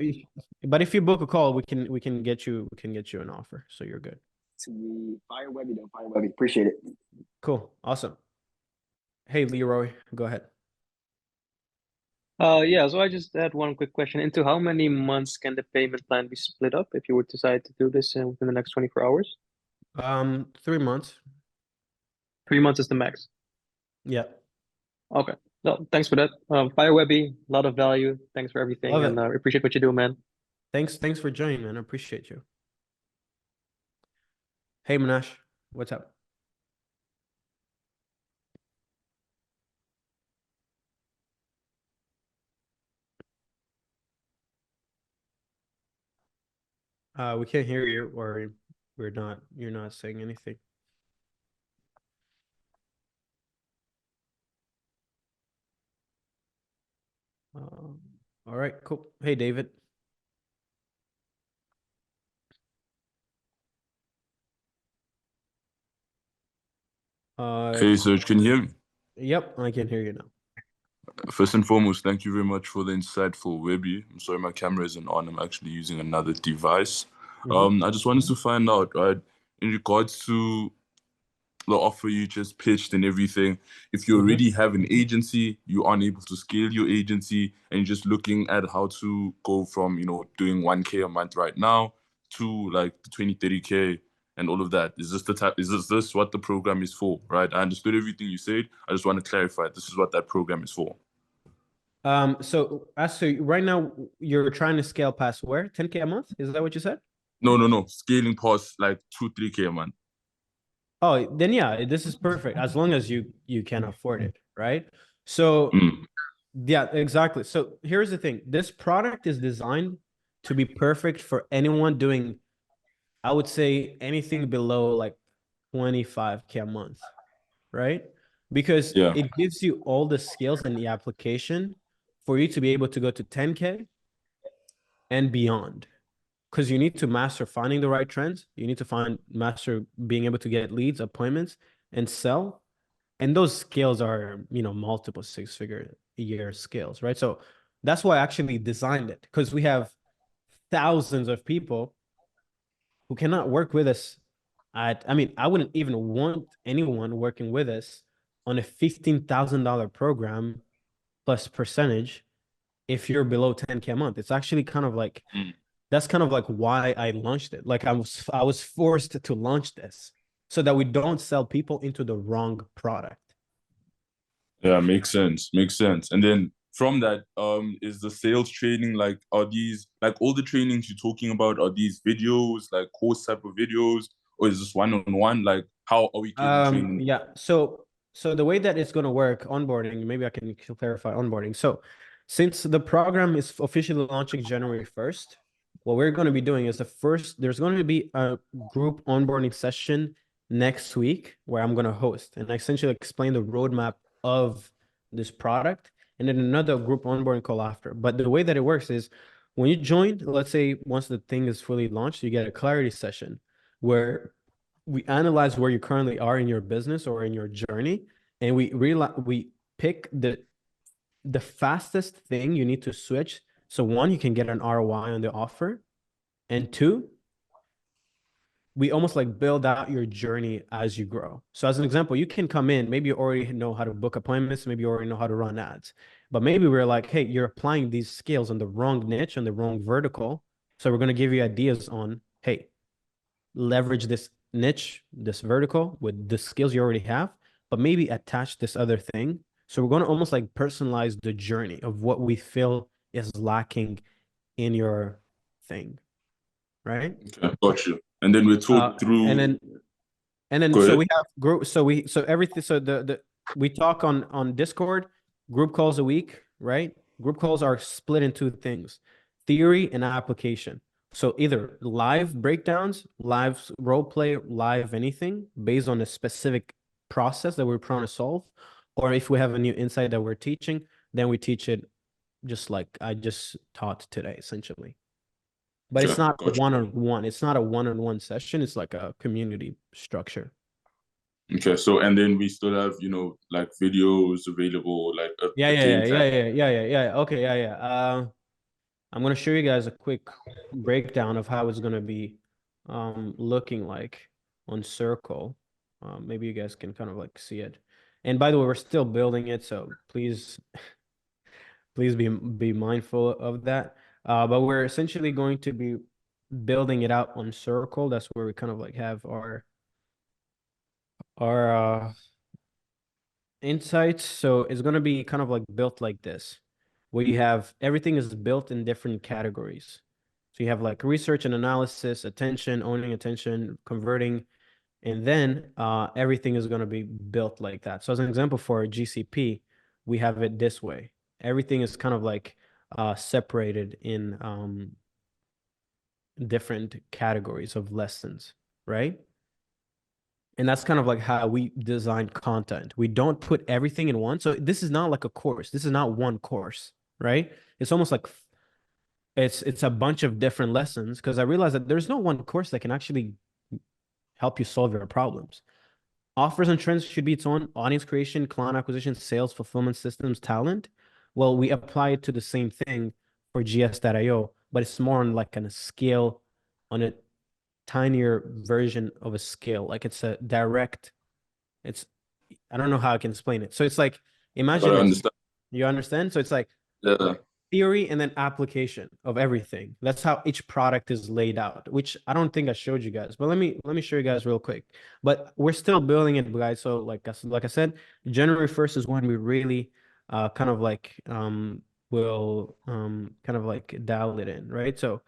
Speaker 1: but if you book a call, we can get you an offer. So you're good.
Speaker 4: Sweet. Fire Webby though. Fire Webby. Appreciate it.
Speaker 1: Cool. Awesome. Hey, Leroy, go ahead.
Speaker 5: Yeah, so I just had one quick question. Into how many months can the payment plan be split up if you would decide to do this within the next 24 hours?
Speaker 1: 3 months.
Speaker 5: 3 months is the max.
Speaker 1: Yeah.
Speaker 5: Okay. No, thanks for that. Fire Webby, a lot of value. Thanks for everything,
Speaker 1: Love
Speaker 5: and
Speaker 1: it.
Speaker 5: appreciate what you do, man.
Speaker 1: Thanks for joining, man. I appreciate you. Hey, Manash, what's up? We can't hear you, or you're not saying anything. All right, cool. Hey, David.
Speaker 6: Hey, Serge, can you hear me?
Speaker 1: Yep, I can hear you now.
Speaker 6: First and foremost, thank you very much for the insightful Webby. I'm sorry my camera isn't on. I'm actually using another device. I just wanted to find out, right, in regards to the offer you just pitched and everything, if you already have an agency, you aren't able to scale your agency, and you're just looking at how to go from, doing 1K a month right now to like the 20, 30K and all of that. Is this what the program is for, right? I understood everything you said. I just want to clarify, this is what that program is for.
Speaker 1: So right now you're trying to scale past where? 10K a month? Is that what you said?
Speaker 6: No. Scaling past like 2, 3K a month.
Speaker 1: Oh, then yeah, this is perfect as long as you can afford it, right? So yeah, exactly. So here's the thing. This product is designed to be perfect for anyone doing, I would say, anything below like 25K a month, right? Because
Speaker 6: Yeah.
Speaker 1: it gives you all the skills in the application for you to be able to go to 10K and beyond. Because you need to master finding the right trends. You need to master being able to get leads, appointments, and sell. And those skills are, multiple six-figure a year skills, right? So that's why I actually designed it, because we have thousands of people who cannot work with us I wouldn't even want anyone working with us on a $15,000 program plus percentage if you're below 10K a month. It's actually kind of like that's kind of like why I launched it. Like I was forced to launch this so that we don't sell people into the wrong product.
Speaker 6: Yeah, makes sense. Makes sense. And then from that, is the sales training like, are these like all the trainings you're talking about, are these videos, like course type of videos, or is this one-on-one? Like, how are we getting training?
Speaker 1: Yeah. So the way that it's going to work, onboarding, maybe I can clarify onboarding. So since the program is officially launching January 1st, what we're going to be doing is there's going to be a group onboarding session next week where I'm going to host and essentially explain the roadmap of this product, and then another group onboarding call after. But the way that it works is when you join, let's say once the thing is fully launched, you get a clarity session where we analyze where you currently are in your business or in your journey, and we pick the fastest thing you need to switch. So one, you can get an ROI on the offer, and two, we almost like build out your journey as you grow. So as an example, you can come in, maybe you already know how to book appointments, maybe you already know how to run ads, but maybe we're like, hey, you're applying these skills on the wrong niche, on the wrong vertical. So we're going to give you ideas on, hey, leverage this niche, this vertical with the skills you already have, but maybe attach this other thing. So we're going to almost like personalize the journey of what we feel is lacking in your thing, right?
Speaker 6: Okay, got you. And then we talk through.
Speaker 1: And then
Speaker 6: Go
Speaker 1: so
Speaker 6: ahead.
Speaker 1: we have group. So everything. So we talk on Discord, group calls a week, right? Group calls are split into things: theory and application. So either live breakdowns, live role play, live anything based on a specific process that we're trying to solve, or if we have a new insight that we're teaching, then we teach it just like I just taught today, essentially. But it's
Speaker 6: Okay,
Speaker 1: not
Speaker 6: got you.
Speaker 1: one-on-one. It's not a one-on-one session. It's like a community structure.
Speaker 6: Okay, so and then we still have, you know, like videos available, like a
Speaker 1: Yeah.
Speaker 6: game plan.
Speaker 1: Okay, yeah. I'm gonna show you guys a quick breakdown of how it's gonna be looking like on Circle. Maybe you guys can kind of like see it. And by the way, we're still building it, so please please be mindful of that. But we're essentially going to be building it out on Circle. That's where we kind of like have our insights. So it's going to be kind of like built like this, where you have everything is built in different categories. So you have like research and analysis, attention, owning attention, converting, and then everything is going to be built like that. So as an example for GCP, we have it this way. Everything is kind of like separated in different categories of lessons, right? And that's kind of like how we design content. We don't put everything in one. So this is not like a course. This is not one course, right? It's almost like it's a bunch of different lessons, because I realized that there's no one course that can actually help you solve your problems. Offers and trends should be its own. Audience creation, client acquisition, sales, fulfillment systems, talent. Well, we apply it to the same thing for GS.io, but it's more on like on a scale, on a tinier version of a scale. Like it's a direct, it's, I don't know how I can explain it. So it's like, imagine
Speaker 6: But I
Speaker 1: this.
Speaker 6: understand.
Speaker 1: You understand? So it's like
Speaker 6: Yeah.
Speaker 1: theory and then application of everything. That's how each product is laid out, which I don't think I showed you guys, but let me show you guys real quick. But we're still building it, guys. So like I said, January 1st is when we really kind of like will kind of like dial it in, right? So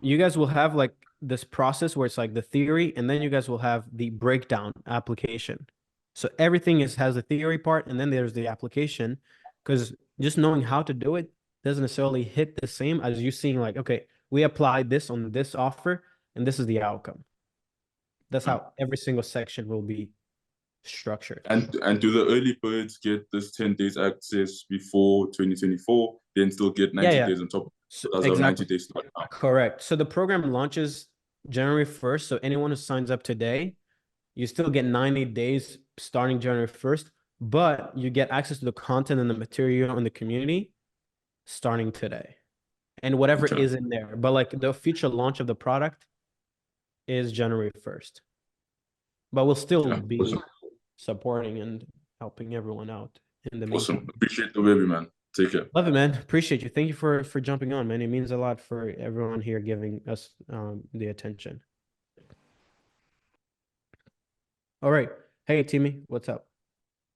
Speaker 1: you guys will have like this process where it's like the theory, and then you guys will have the breakdown application. So everything has the theory part, and then there's the application, because just knowing how to do it doesn't necessarily hit the same as you seeing like, okay, we applied this on this offer, and this is the outcome. That's how every single section will be structured.
Speaker 6: And do the early birds get this 10 days access before 2024, then still get 90 days on top?
Speaker 1: So,
Speaker 6: As of 90 days start now.
Speaker 1: Correct. So the program launches January 1st. So anyone who signs up today, you still get 90 days starting January 1st, but you get access to the content and the material in the community starting today, and whatever
Speaker 6: Okay.
Speaker 1: is in there. But like the future launch of the product is January 1st. But we'll still
Speaker 6: Yeah,
Speaker 1: be
Speaker 6: awesome.
Speaker 1: supporting and helping everyone out in the
Speaker 6: Awesome.
Speaker 1: meantime.
Speaker 6: Appreciate the baby, man. Take care.
Speaker 1: Love it, man. Appreciate you. Thank you for jumping on, man. It means a lot for everyone here giving us the attention. All right. Hey, Timmy, what's up?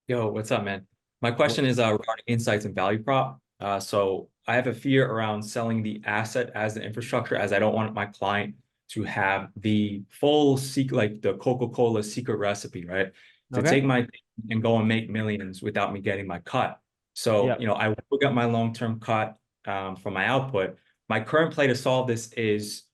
Speaker 7: Yo, what's up, man? My question is regarding insights and value prop. So I have a fear around selling the asset as the infrastructure, as I don't want my client to have the full secret, like the Coca-Cola secret recipe, right? To
Speaker 1: Okay.
Speaker 7: take my thing and go and make millions without me getting my cut. So,
Speaker 1: Yeah.
Speaker 7: you know, I will get my long-term cut from my output. My current play to solve this is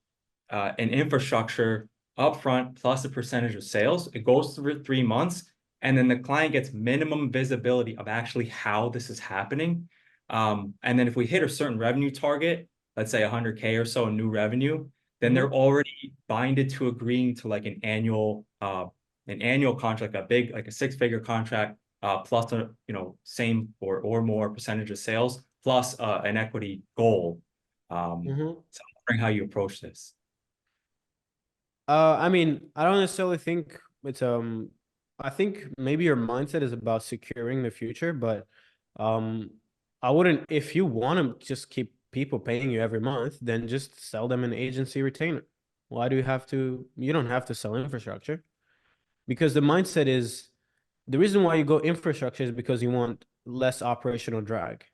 Speaker 7: an infrastructure upfront plus a percentage of sales. It goes through 3 months, and then the client gets minimum visibility of actually how this is happening. And then if we hit a certain revenue target, let's say 100K or so in new revenue, then they're already binded to agreeing to like an annual contract, a big, like a 6-figure contract, plus a, you know, same or more percentage of sales, plus an equity goal. So I'm wondering how you approach this.
Speaker 1: I mean, I don't necessarily think it's I think maybe your mindset is about securing the future, but I wouldn't, if you want to just keep people paying you every month, then just sell them an agency retainer. Why do you have to, you don't have to sell infrastructure, because the mindset is, the reason why you go infrastructure is because you want less operational drag,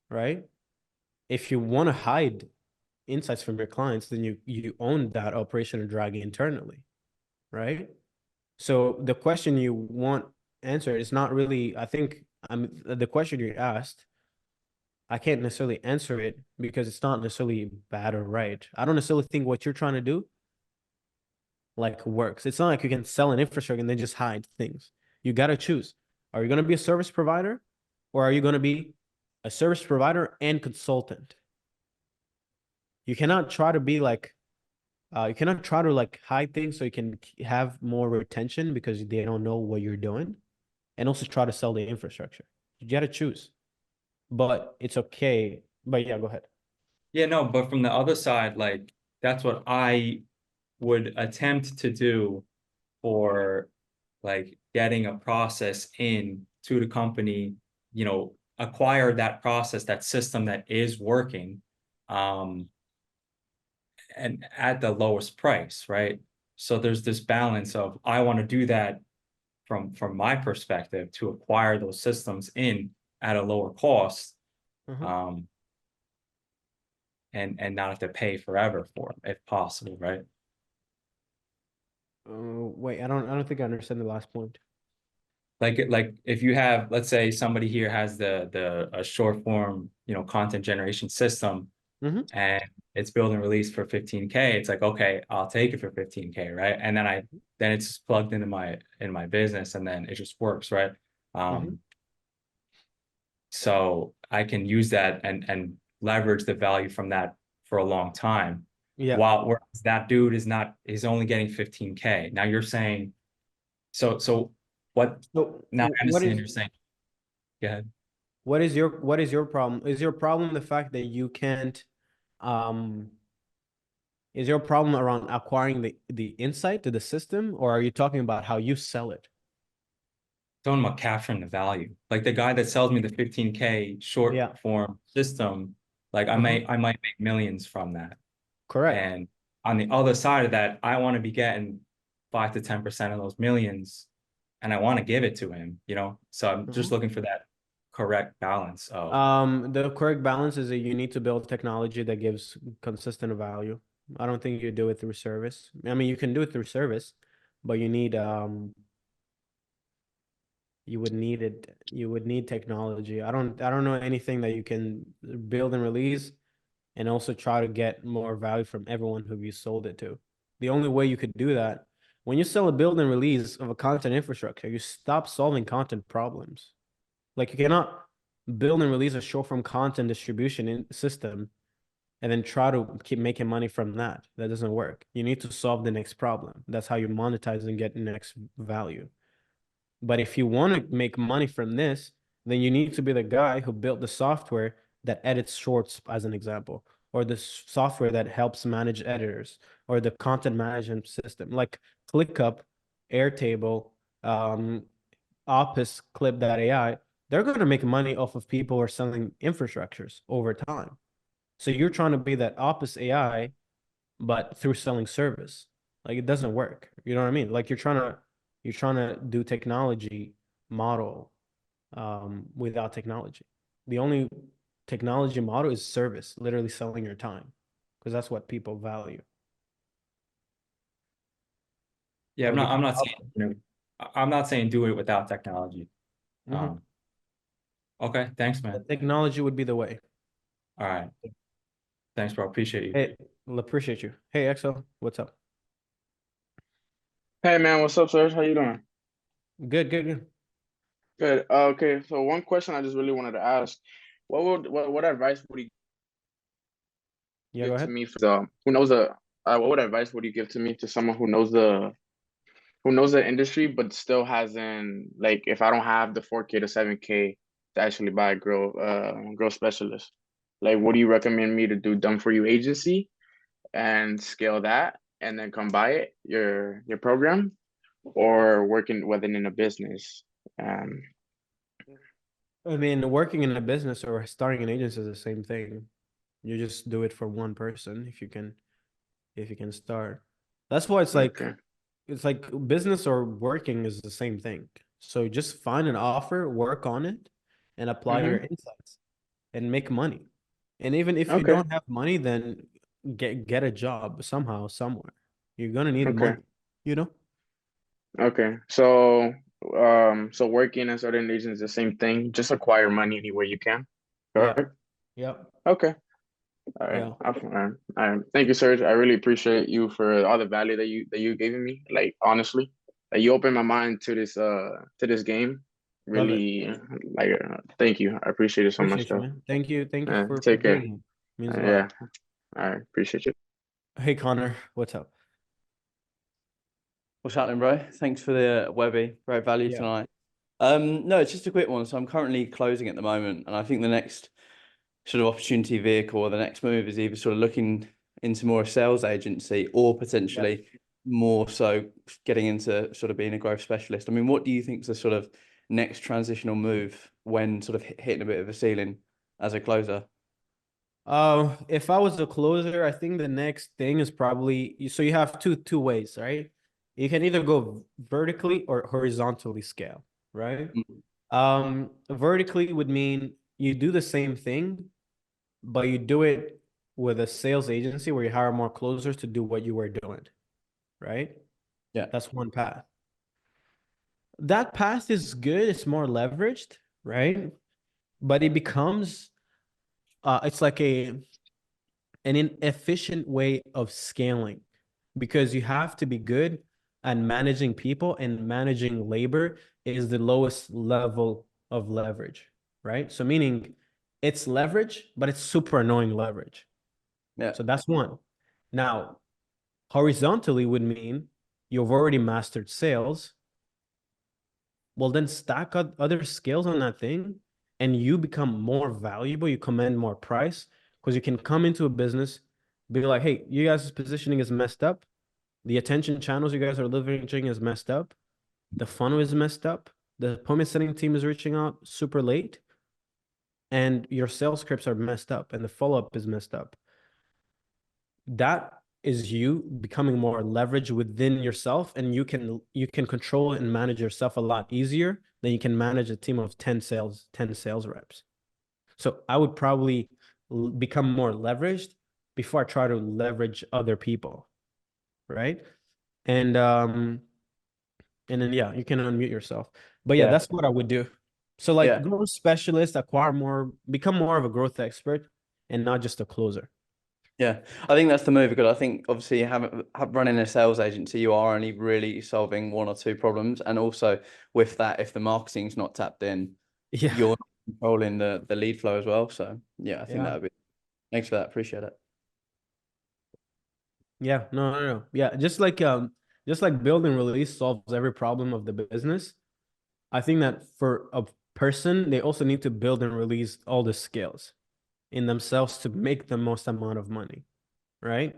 Speaker 1: right? If you want to hide insights from your clients, then you own that operational drag internally, right? So the question you want answered is not really, I think, the question you asked, I can't necessarily answer it because it's not necessarily bad or right. I don't necessarily think what you're trying to do like works. It's not like you can sell an infrastructure and then just hide things. You got to choose. Are you going to be a service provider, or are you going to be a service provider and consultant? You cannot try to be like, you cannot try to like hide things so you can have more retention because they don't know what you're doing, and also try to sell the infrastructure. You got to choose, but it's okay. But yeah, go ahead.
Speaker 7: Yeah, no, but from the other side, like that's what I would attempt to do for like getting a process in to the company, you know, acquire that process, that system that is working, and at the lowest price, right? So there's this balance of I want to do that from my perspective to acquire those systems in at a lower cost, and not have to pay forever for them if possible, right?
Speaker 1: Wait, I don't think I understand the last point.
Speaker 7: Like if you have, let's say somebody here has the a short form, you know, content generation system, and it's build and release for 15K, it's like, okay, I'll take it for 15K, right? And then it's just plugged into my business, and then it just works, right? So I can use that and leverage the value from that for a long time.
Speaker 1: Yeah.
Speaker 7: While whereas that dude is only getting 15K. Now you're saying, so what?
Speaker 1: So
Speaker 7: Now I
Speaker 1: what
Speaker 7: understand
Speaker 1: is,
Speaker 7: you're saying. Go ahead.
Speaker 1: what is your problem? Is your problem the fact that you can't, is your problem around acquiring the insight to the system, or are you talking about how you sell it?
Speaker 7: Talking about capturing the value. Like the guy that sells me the 15K short
Speaker 1: Yeah.
Speaker 7: form system, like I might make millions from that.
Speaker 1: Correct.
Speaker 7: And on the other side of that, I want to be getting 5 to 10% of those millions, and I want to give it to him, you know? So I'm just looking for that correct balance of
Speaker 1: The correct balance is that you need to build technology that gives consistent value. I don't think you do it through service. I mean, you can do it through service, but you need you would need it. You would need technology. I don't know anything that you can build and release and also try to get more value from everyone who you sold it to. The only way you could do that, when you sell a build and release of a content infrastructure, you stop solving content problems. Like you cannot build and release a short form content distribution system and then try to keep making money from that. That doesn't work. You need to solve the next problem. That's how you monetize and get next value. But if you want to make money from this, then you need to be the guy who built the software that edits shorts, as an example, or the software that helps manage editors, or the content management system like ClickUp, Airtable, Opus, Clip.ai. they're going to make money off of people who are selling infrastructures over time. So you're trying to be that opposite AI, but through selling service. Like it doesn't work. You know what I mean? Like you're trying to do technology model without technology. The only technology model is service, literally selling your time, because that's what people value.
Speaker 7: Yeah,
Speaker 1: Or
Speaker 7: I'm
Speaker 1: become
Speaker 7: not saying, you know, I'm not saying do it without technology.
Speaker 1: Mhm.
Speaker 7: Okay, thanks, man.
Speaker 1: Technology would be the way.
Speaker 7: All right. Thanks, bro. Appreciate you.
Speaker 1: Hey, we'll appreciate you. Hey, Exo, what's up?
Speaker 8: Hey man, what's up, Serge? How you doing?
Speaker 1: Good, good, good.
Speaker 8: Good. Okay, so one question I just really wanted to ask: what advice would you
Speaker 1: Yeah, go
Speaker 8: give to
Speaker 1: ahead.
Speaker 8: me for who knows the what advice would you give to me to someone who knows the industry but still hasn't, like, if I don't have the 4K to 7K to actually buy a growth specialist, like what do you recommend me to do? Done for you agency and scale that and then come buy it your program, or working within a business? Um,
Speaker 1: I mean, working in a business or starting an agency is the same thing. You just do it for one person if you can start. That's why
Speaker 8: okay.
Speaker 1: it's like business or working is the same thing. So just find an offer, work on it, and apply your
Speaker 8: Mm-hmm.
Speaker 1: insights and make money. And even if you
Speaker 8: Okay.
Speaker 1: don't have money, then get a job somehow, somewhere. You're gonna need
Speaker 8: Okay.
Speaker 1: money, you know?
Speaker 8: Okay. So working as certain agents is the same thing. Just acquire money anywhere you can.
Speaker 1: Yeah.
Speaker 8: Correct?
Speaker 1: Yep.
Speaker 8: Okay. All right.
Speaker 1: Yeah.
Speaker 8: All right. Thank you, Serge. I really appreciate you for all the value that you gave me. Like, honestly, like, you opened my mind to this game.
Speaker 1: Love it.
Speaker 8: Really, like, thank you. I appreciate it so much,
Speaker 1: Appreciate you,
Speaker 8: though.
Speaker 1: man. Thank you. Thank you for
Speaker 8: Take care.
Speaker 1: doing it. Means a
Speaker 8: Yeah.
Speaker 1: lot.
Speaker 8: All right. Appreciate you.
Speaker 1: Hey Connor, what's up?
Speaker 9: What's happening, bro? Thanks for the Webby. Great value
Speaker 1: Yeah.
Speaker 9: tonight. No, it's just a quick one. So I'm currently closing at the moment, and I think the next sort of opportunity vehicle or the next move is either sort of looking into more a sales agency or potentially more so getting into sort of being a growth specialist. I mean, what do you think is the sort of next transitional move when sort of hitting a bit of a ceiling as a closer?
Speaker 1: If I was a closer, I think the next thing is probably so you have two ways, right? You can either go vertically or horizontally scale, right? Vertically would mean you do the same thing, but you do it with a sales agency where you hire more closers to do what you were doing, right?
Speaker 9: Yeah.
Speaker 1: That's one path. That path is good, it's more leveraged, right? But it becomes it's like an inefficient way of scaling because you have to be good at managing people, and managing labor is the lowest level of leverage, right? So meaning it's leverage, but it's super annoying leverage.
Speaker 9: Yeah.
Speaker 1: So that's one. Now, horizontally would mean you've already mastered sales. Well, then stack other skills on that thing and you become more valuable. You command more price because you can come into a business, be like, hey, you guys' positioning is messed up. The attention channels you guys are leveraging is messed up. The funnel is messed up. The appointment setting team is reaching out super late. And your sales scripts are messed up and the follow-up is messed up. That is you becoming more leverage within yourself, and you can control and manage yourself a lot easier than you can manage a team of 10 sales reps. So I would probably become more leveraged before I try to leverage other people, right? And then yeah, you can unmute yourself. But yeah, that's what I would do. So like growth specialist, acquire more, become more of a growth expert and not just a closer.
Speaker 9: Yeah, I think that's the move, because I think obviously running a sales agency, you are only really solving one or two problems, and also with that, if the marketing's not tapped in,
Speaker 1: Yeah,
Speaker 9: you're controlling the lead flow as well. So yeah, I think
Speaker 1: yeah.
Speaker 9: that would be. Thanks for that. Appreciate it.
Speaker 1: Yeah, no. Yeah, just like build and release solves every problem of the business. I think that for a person, they also need to build and release all the skills in themselves to make the most amount of money, right?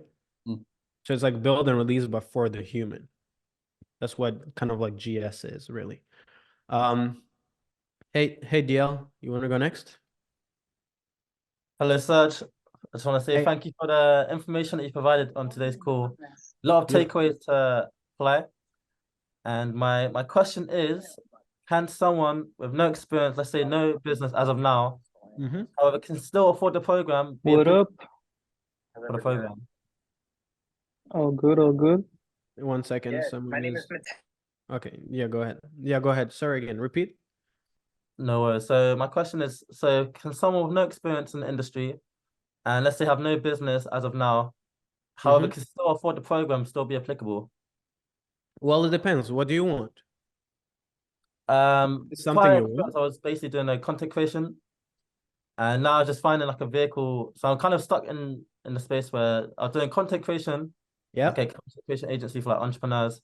Speaker 9: Mm.
Speaker 1: So it's like build and release, but for the human. That's what kind of like GS is really. Um, Hey, DL, you want to go next?
Speaker 10: Hello, Serge. I just want to say
Speaker 1: Hey.
Speaker 10: thank you for the information that you provided on today's call. A lot of
Speaker 1: Yeah.
Speaker 10: takeaways to apply. And my question is, can someone with no experience, let's say no business as of now,
Speaker 1: Mm-hmm.
Speaker 10: however, can still afford the program, be
Speaker 5: What up?
Speaker 10: for the program?
Speaker 5: All good, all good.
Speaker 1: 1 second.
Speaker 2: Yeah,
Speaker 1: Someone
Speaker 2: my name
Speaker 1: is.
Speaker 2: is Matt.
Speaker 1: Okay. Yeah, go ahead. Yeah, go ahead. Sorry again. Repeat.
Speaker 10: No worries. So my question is, so can someone with no experience in the industry, and let's say have no business as of now, however,
Speaker 1: Mhm.
Speaker 10: can still afford the program, still be applicable?
Speaker 1: Well, it depends. What do you want? It's something
Speaker 10: Prior
Speaker 1: you
Speaker 10: experience,
Speaker 1: want?
Speaker 10: I was basically doing a content creation, and now I'm just finding like a vehicle. So I'm kind of stuck in the space where I was doing content creation,
Speaker 1: Yeah.
Speaker 10: like a content creation agency for like entrepreneurs.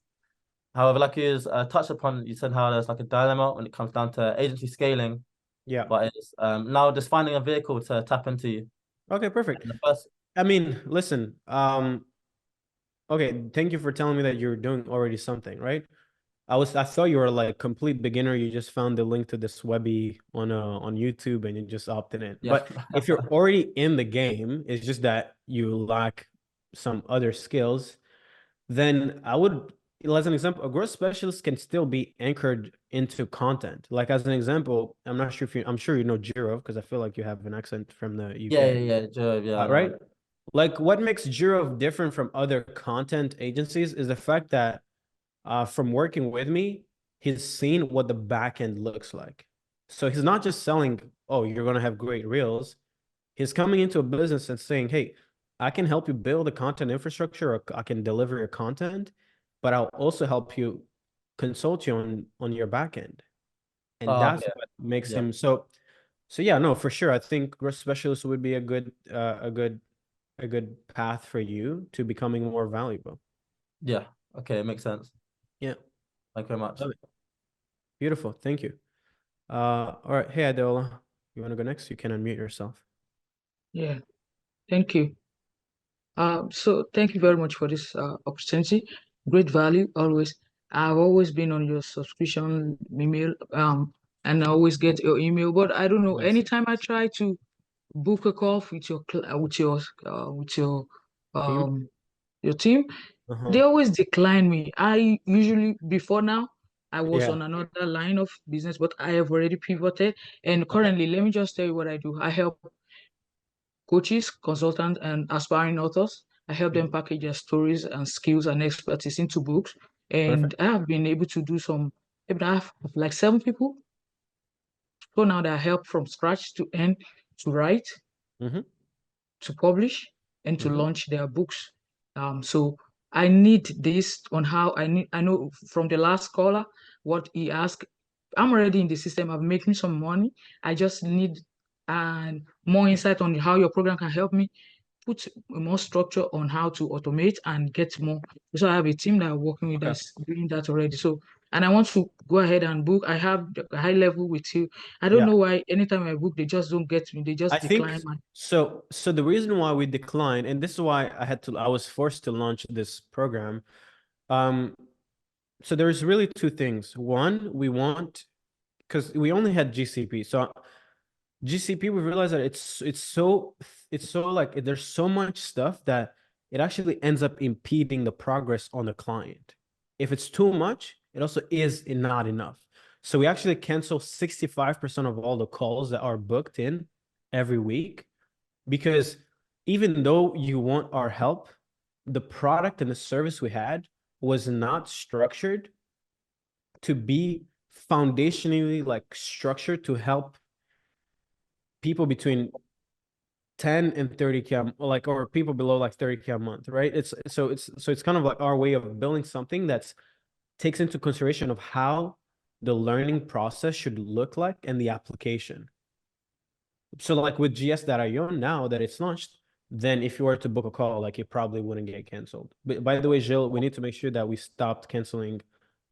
Speaker 10: However, like you touched upon, you said how there's like a dilemma when it comes down to agency scaling,
Speaker 1: Yeah.
Speaker 10: but it's now just finding a vehicle to tap into.
Speaker 1: Okay, perfect.
Speaker 10: And the first,
Speaker 1: I mean, listen, okay, thank you for telling me that you're doing already something, right? I thought you were like complete beginner. You just found the link to this Webby on YouTube and you just opted in.
Speaker 10: yeah.
Speaker 1: But if you're already in the game, it's just that you lack some other skills, then I would, as an example, a growth specialist can still be anchored into content. Like as an example, I'm sure you know Jiro because I feel like you have an accent from the UK.
Speaker 10: Yeah, I know.
Speaker 1: Right? Like what makes Jiro different from other content agencies is the fact that from working with me, he's seen what the back end looks like. So he's not just selling, oh, you're going to have great reels. He's coming into a business and saying, hey, I can help you build a content infrastructure, or I can deliver your content, but I'll also help you consult you on your back end. And that's
Speaker 10: Okay.
Speaker 1: what makes
Speaker 10: Yeah.
Speaker 1: him so yeah, no, for sure. I think growth specialist would be a good path for you to becoming more valuable.
Speaker 10: Yeah. Okay, it makes sense.
Speaker 1: Yeah.
Speaker 10: Thank you very much.
Speaker 1: Love it. Beautiful. Thank you. All right. Hey, Adeola, you want to go next? You can unmute yourself.
Speaker 11: Yeah, thank you. So thank you very much for this opportunity. Great value always. I've always been on your subscription email, and I always get your email. But I don't know.
Speaker 1: Nice.
Speaker 11: Anytime I try to book a call with
Speaker 1: Team?
Speaker 11: your team, they always decline me. I usually before now I was
Speaker 1: Yeah.
Speaker 11: on another line of business, but I have already pivoted. And
Speaker 1: Okay.
Speaker 11: currently, let me just tell you what I do. I help coaches, consultants, and aspiring authors. I help them package their stories and skills and expertise into books. And
Speaker 1: Perfect.
Speaker 11: I have been able to do maybe I have like 7 people. So now that I help from scratch to end to write,
Speaker 1: Mm-hmm.
Speaker 11: to publish, and to
Speaker 1: Mm-hmm.
Speaker 11: launch their books. So I need this on how I know from the last caller what he asked. I'm already in the system. I'm making some money. I just need more insight on how your program can help me put more structure on how to automate and get more. So I have a team that are working with
Speaker 1: Okay.
Speaker 11: us doing that already. So, and I want to go ahead and book. I have a high level with you. I don't
Speaker 1: Yeah.
Speaker 11: know why anytime I book, they just don't get me. They just
Speaker 1: I think
Speaker 11: decline my.
Speaker 1: so the reason why we declined, and this is why I was forced to launch this program. So there's really two things. One, because we only had GCP. So GCP, we realized that it's so like there's so much stuff that it actually ends up impeding the progress on the client. If it's too much, it also is not enough. So we actually cancel 65% of all the calls that are booked in every week, because even though you want our help, the product and the service we had was not structured to be foundationally like structured to help people between 10 and 30K, like, or people below like 30K a month, right? It's kind of like our way of building something that takes into consideration of how the learning process should look like and the application. So like with GS.io, now that it's launched, then if you were to book a call, like it probably wouldn't get canceled. But by the way, Gilles, we need to make sure that we stopped canceling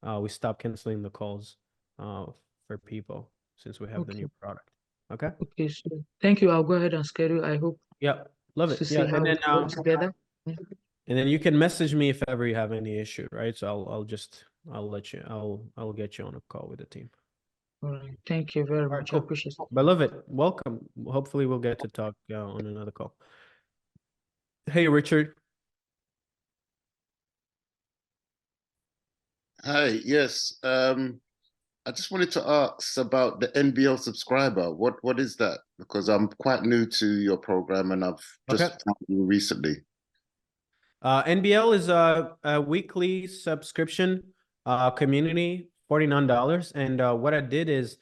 Speaker 1: the calls for people since we have the new product. Okay.
Speaker 11: Okay, so thank you. I'll go ahead and schedule. I hope
Speaker 1: Yeah, love it.
Speaker 11: to see
Speaker 1: Yeah,
Speaker 11: how
Speaker 1: and then
Speaker 11: we work together.
Speaker 1: and then you can message me if ever you have any issue, right? So I'll get you on a call with the team.
Speaker 11: All right. Thank you very
Speaker 1: All right,
Speaker 11: much. I
Speaker 1: cool.
Speaker 11: appreciate it.
Speaker 1: I love it. Welcome. Hopefully we'll get to talk on another call. Hey, Richard.
Speaker 12: Hi, yes. I just wanted to ask about the NBL subscriber. What is that? Because I'm quite new to your program and I've just
Speaker 1: Okay.
Speaker 12: found you recently.
Speaker 1: NBL is a weekly subscription community, $49. And what I did is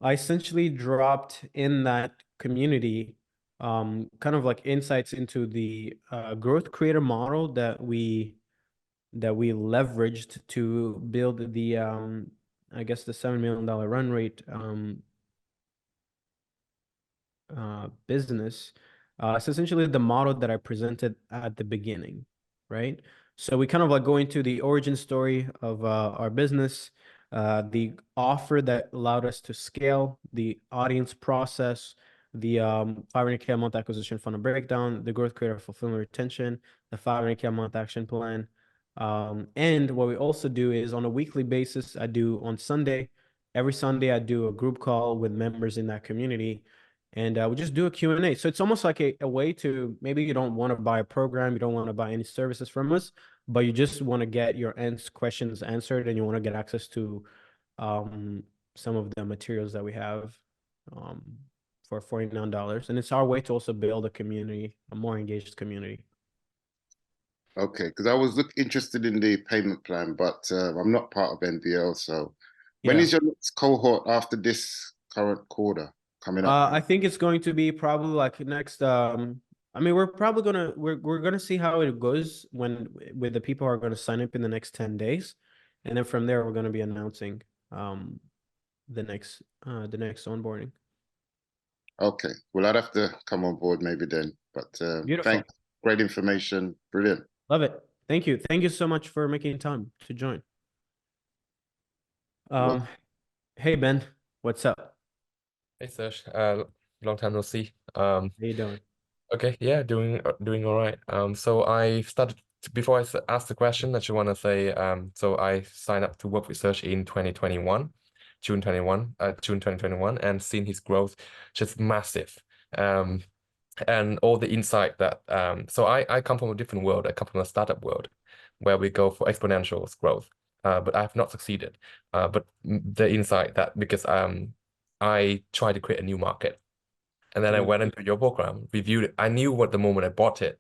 Speaker 1: I essentially dropped in that community kind of like insights into the growth creator model that we leveraged to build the I guess the $7 million run rate business. It's essentially the model that I presented at the beginning, right? So we kind of like go into the origin story of our business, the offer that allowed us to scale, the audience process, the 500K a month acquisition funnel breakdown, the growth creator fulfillment retention, the 500K a month action plan. And what we also do is on a weekly basis, every Sunday, I do a group call with members in that community, and we just do a Q&A. So it's almost like a way to, maybe you don't want to buy a program, you don't want to buy any services from us, but you just want to get your questions answered and you want to get access to some of the materials that we have for $49. And it's our way to also build a community, a more engaged community.
Speaker 12: Okay, because I was interested in the payment plan, but I'm not part of NBL. So when
Speaker 1: Yeah.
Speaker 12: is your next cohort after this current quarter coming up?
Speaker 1: I think it's going to be probably like next. I mean, we're probably we're gonna see how it goes with the people who are gonna sign up in the next 10 days, and then from there we're gonna be announcing the next onboarding.
Speaker 12: Okay, well I'd have to come on board maybe then. But
Speaker 1: Beautiful.
Speaker 12: thanks, great information, brilliant.
Speaker 1: Love it. Thank you so much for making time to join.
Speaker 12: Well,
Speaker 1: Hey Ben, what's up?
Speaker 13: Hey Serge, long time no see.
Speaker 1: How you doing?
Speaker 13: Okay, yeah, doing all right. So I started before I ask the question, I just want to say, so I signed up to work with Serge in 2021, June 2021, and seen his growth just massive. And all the insight that so I come from a different world. I come from a startup world where we go for exponential growth. But I have not succeeded. But the insight that because I tried to create a new market. And then I went into your program, reviewed it. I knew what the moment I bought it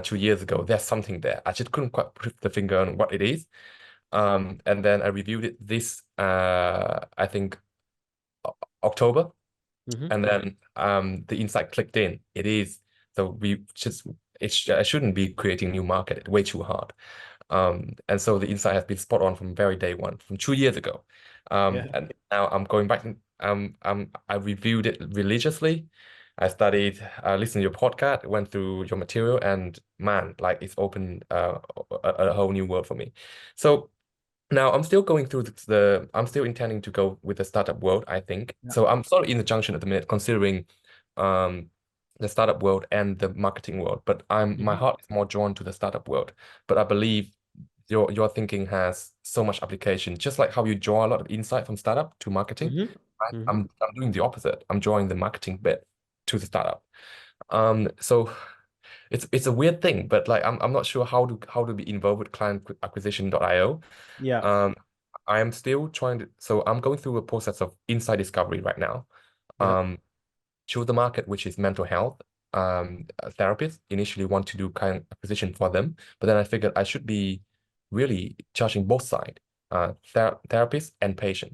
Speaker 13: 2 years ago, there's something there. I just couldn't quite put the finger on what it is. And then I reviewed it this, I think, October. And then the insight clicked in. It is, so I shouldn't be creating new market. It's way too hard. And so the insight has been spot on from very day one, from 2 years ago. And now I'm going back and I reviewed it religiously. I studied, listened to your podcast, went through your material, and man, like it's opened a whole new world for me. So now I'm still going through I'm still intending to go with the startup world, I think.
Speaker 1: Yeah.
Speaker 13: So I'm sort of in the junction at the minute, considering the startup world and the marketing world. But my heart is more drawn to the startup world. But I believe your thinking has so much application, just like how you draw a lot of insight from startup to marketing. I'm doing the opposite. I'm drawing the marketing bit to the startup. So it's a weird thing, but like I'm not sure how to be involved with client acquisition.io.
Speaker 1: Yeah.
Speaker 13: I am still so I'm going through a process of insight discovery right now. To the market, which is mental health therapists initially want to do client acquisition for them, but then I figured I should be really charging both sides, therapist and patient.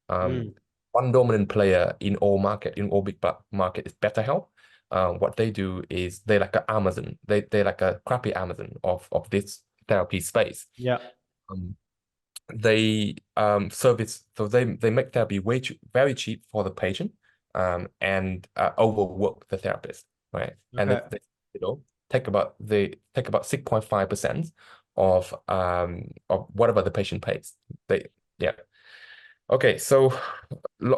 Speaker 13: One dominant player in all big market is BetterHelp. What they do is they're like an Amazon. They're like a crappy Amazon of this therapy space.
Speaker 1: Yeah.
Speaker 13: They service, so they make therapy very cheap for the patient, and overwork the therapist, right? And they take about 6.5% of whatever the patient pays. Okay, so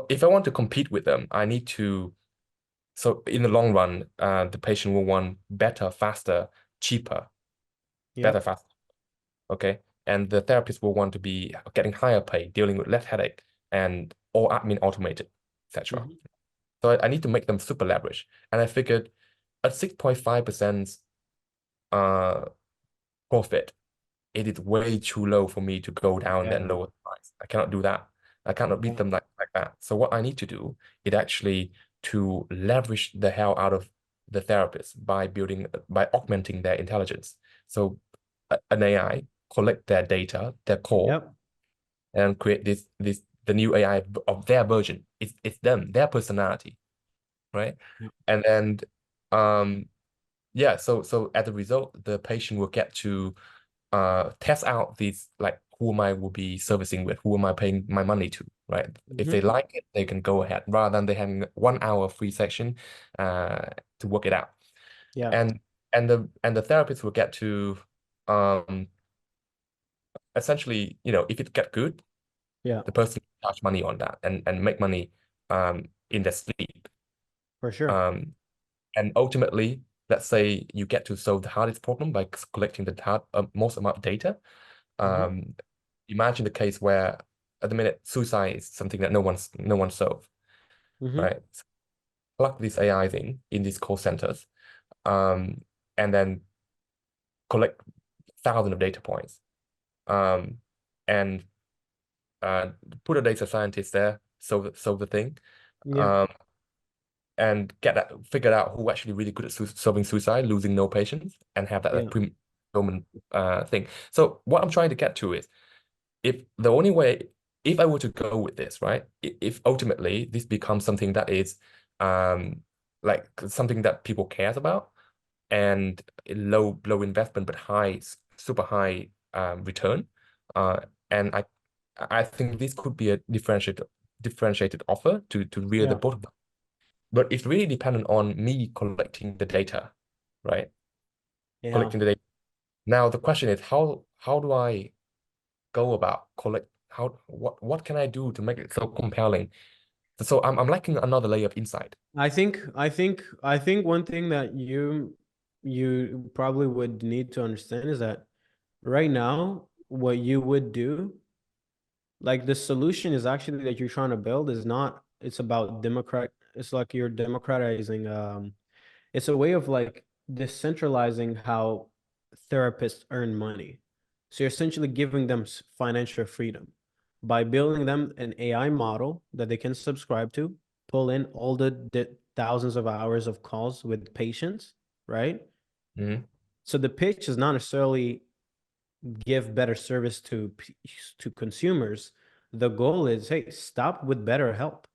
Speaker 13: if I want to compete with them, I need to. So in the long run, the patient will want better, faster, cheaper, better, faster. Okay, and the therapist will want to be getting higher pay, dealing with less headache, and all admin automated, etc.
Speaker 1: Mhm.
Speaker 13: So I need to make them super leverage. And I figured at 6.5% profit, it is way too low for me to go down
Speaker 1: Yeah.
Speaker 13: and lower the price. I cannot do that. I cannot beat
Speaker 1: Yeah.
Speaker 13: them like that. So what I need to do is actually to leverage the hell out of the therapist by augmenting their intelligence. So an AI collect their data, their core,
Speaker 1: Yep.
Speaker 13: and create the new AI of their version. It's them, their personality, right?
Speaker 1: Yep.
Speaker 13: And then yeah, so as a result, the patient will get to test out these, like, who am I will be servicing with, who am I paying my money to, right? If they like it, they can go ahead rather than they having 1 hour free session to work it out.
Speaker 1: Yeah.
Speaker 13: And the therapist will get to essentially, if it get good,
Speaker 1: Yeah.
Speaker 13: the person can charge money on that and make money in their sleep.
Speaker 1: For sure.
Speaker 13: And ultimately, let's say you get to solve the hardest problem by collecting the most amount of data. Imagine the case where at the minute suicide is something that no one solved, right? So plug these AIs in these call centers, and then collect thousands of data points, and put a data scientist there, solve the thing,
Speaker 1: Yeah.
Speaker 13: and figure out who actually really good at solving suicide, losing no patients, and have that
Speaker 1: Yeah.
Speaker 13: pre-moment thing. So what I'm trying to get to is, if I were to go with this, right? If ultimately this becomes something that is like something that people cares about, and low investment but super high return, and I think this could be a differentiated offer to rear the
Speaker 1: Yeah.
Speaker 13: both of them. But it's really dependent on me collecting the data, right?
Speaker 1: Yeah.
Speaker 13: Collecting the data. Now the question is, how do I go about what can I do to make it so compelling? So I'm lacking another layer of insight.
Speaker 1: I think one thing that you probably would need to understand is that right now, what you would do, like, the solution is actually that you're trying to build is not, it's about it's like you're democratizing, it's a way of, like, decentralizing how therapists earn money. So you're essentially giving them financial freedom by building them an AI model that they can subscribe to, pull in all the thousands of hours of calls with patients, right? So the pitch is not necessarily give better service to consumers. The goal is, hey, stop with better help.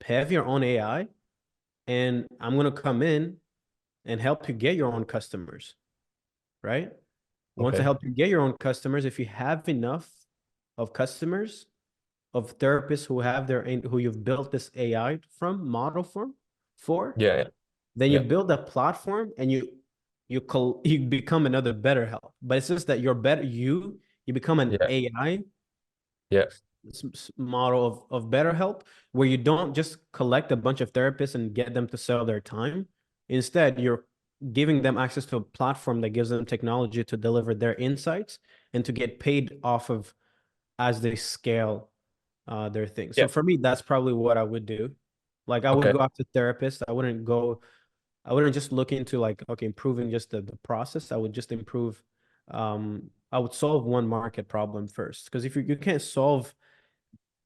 Speaker 1: Have your own AI, and I'm going to come in and help you get your own customers, right? Once I
Speaker 13: Okay.
Speaker 1: help you get your own customers, if you have enough of customers, of therapists who you've built this AI model for,
Speaker 13: Yeah.
Speaker 1: then you
Speaker 13: Yeah.
Speaker 1: build a platform and you become another BetterHelp. But it's just that you're better, you become an
Speaker 13: Yeah.
Speaker 1: AI
Speaker 13: Yeah.
Speaker 1: model of BetterHelp, where you don't just collect a bunch of therapists and get them to sell their time. Instead, you're giving them access to a platform that gives them technology to deliver their insights and to get paid off of as they scale their thing. So
Speaker 13: Yeah.
Speaker 1: for me, that's probably what I would do. Like, I would
Speaker 13: Okay.
Speaker 1: go after therapists. I wouldn't just look into, like, okay, improving just the process. I would just improve, I would solve one market problem first. Because if you can't solve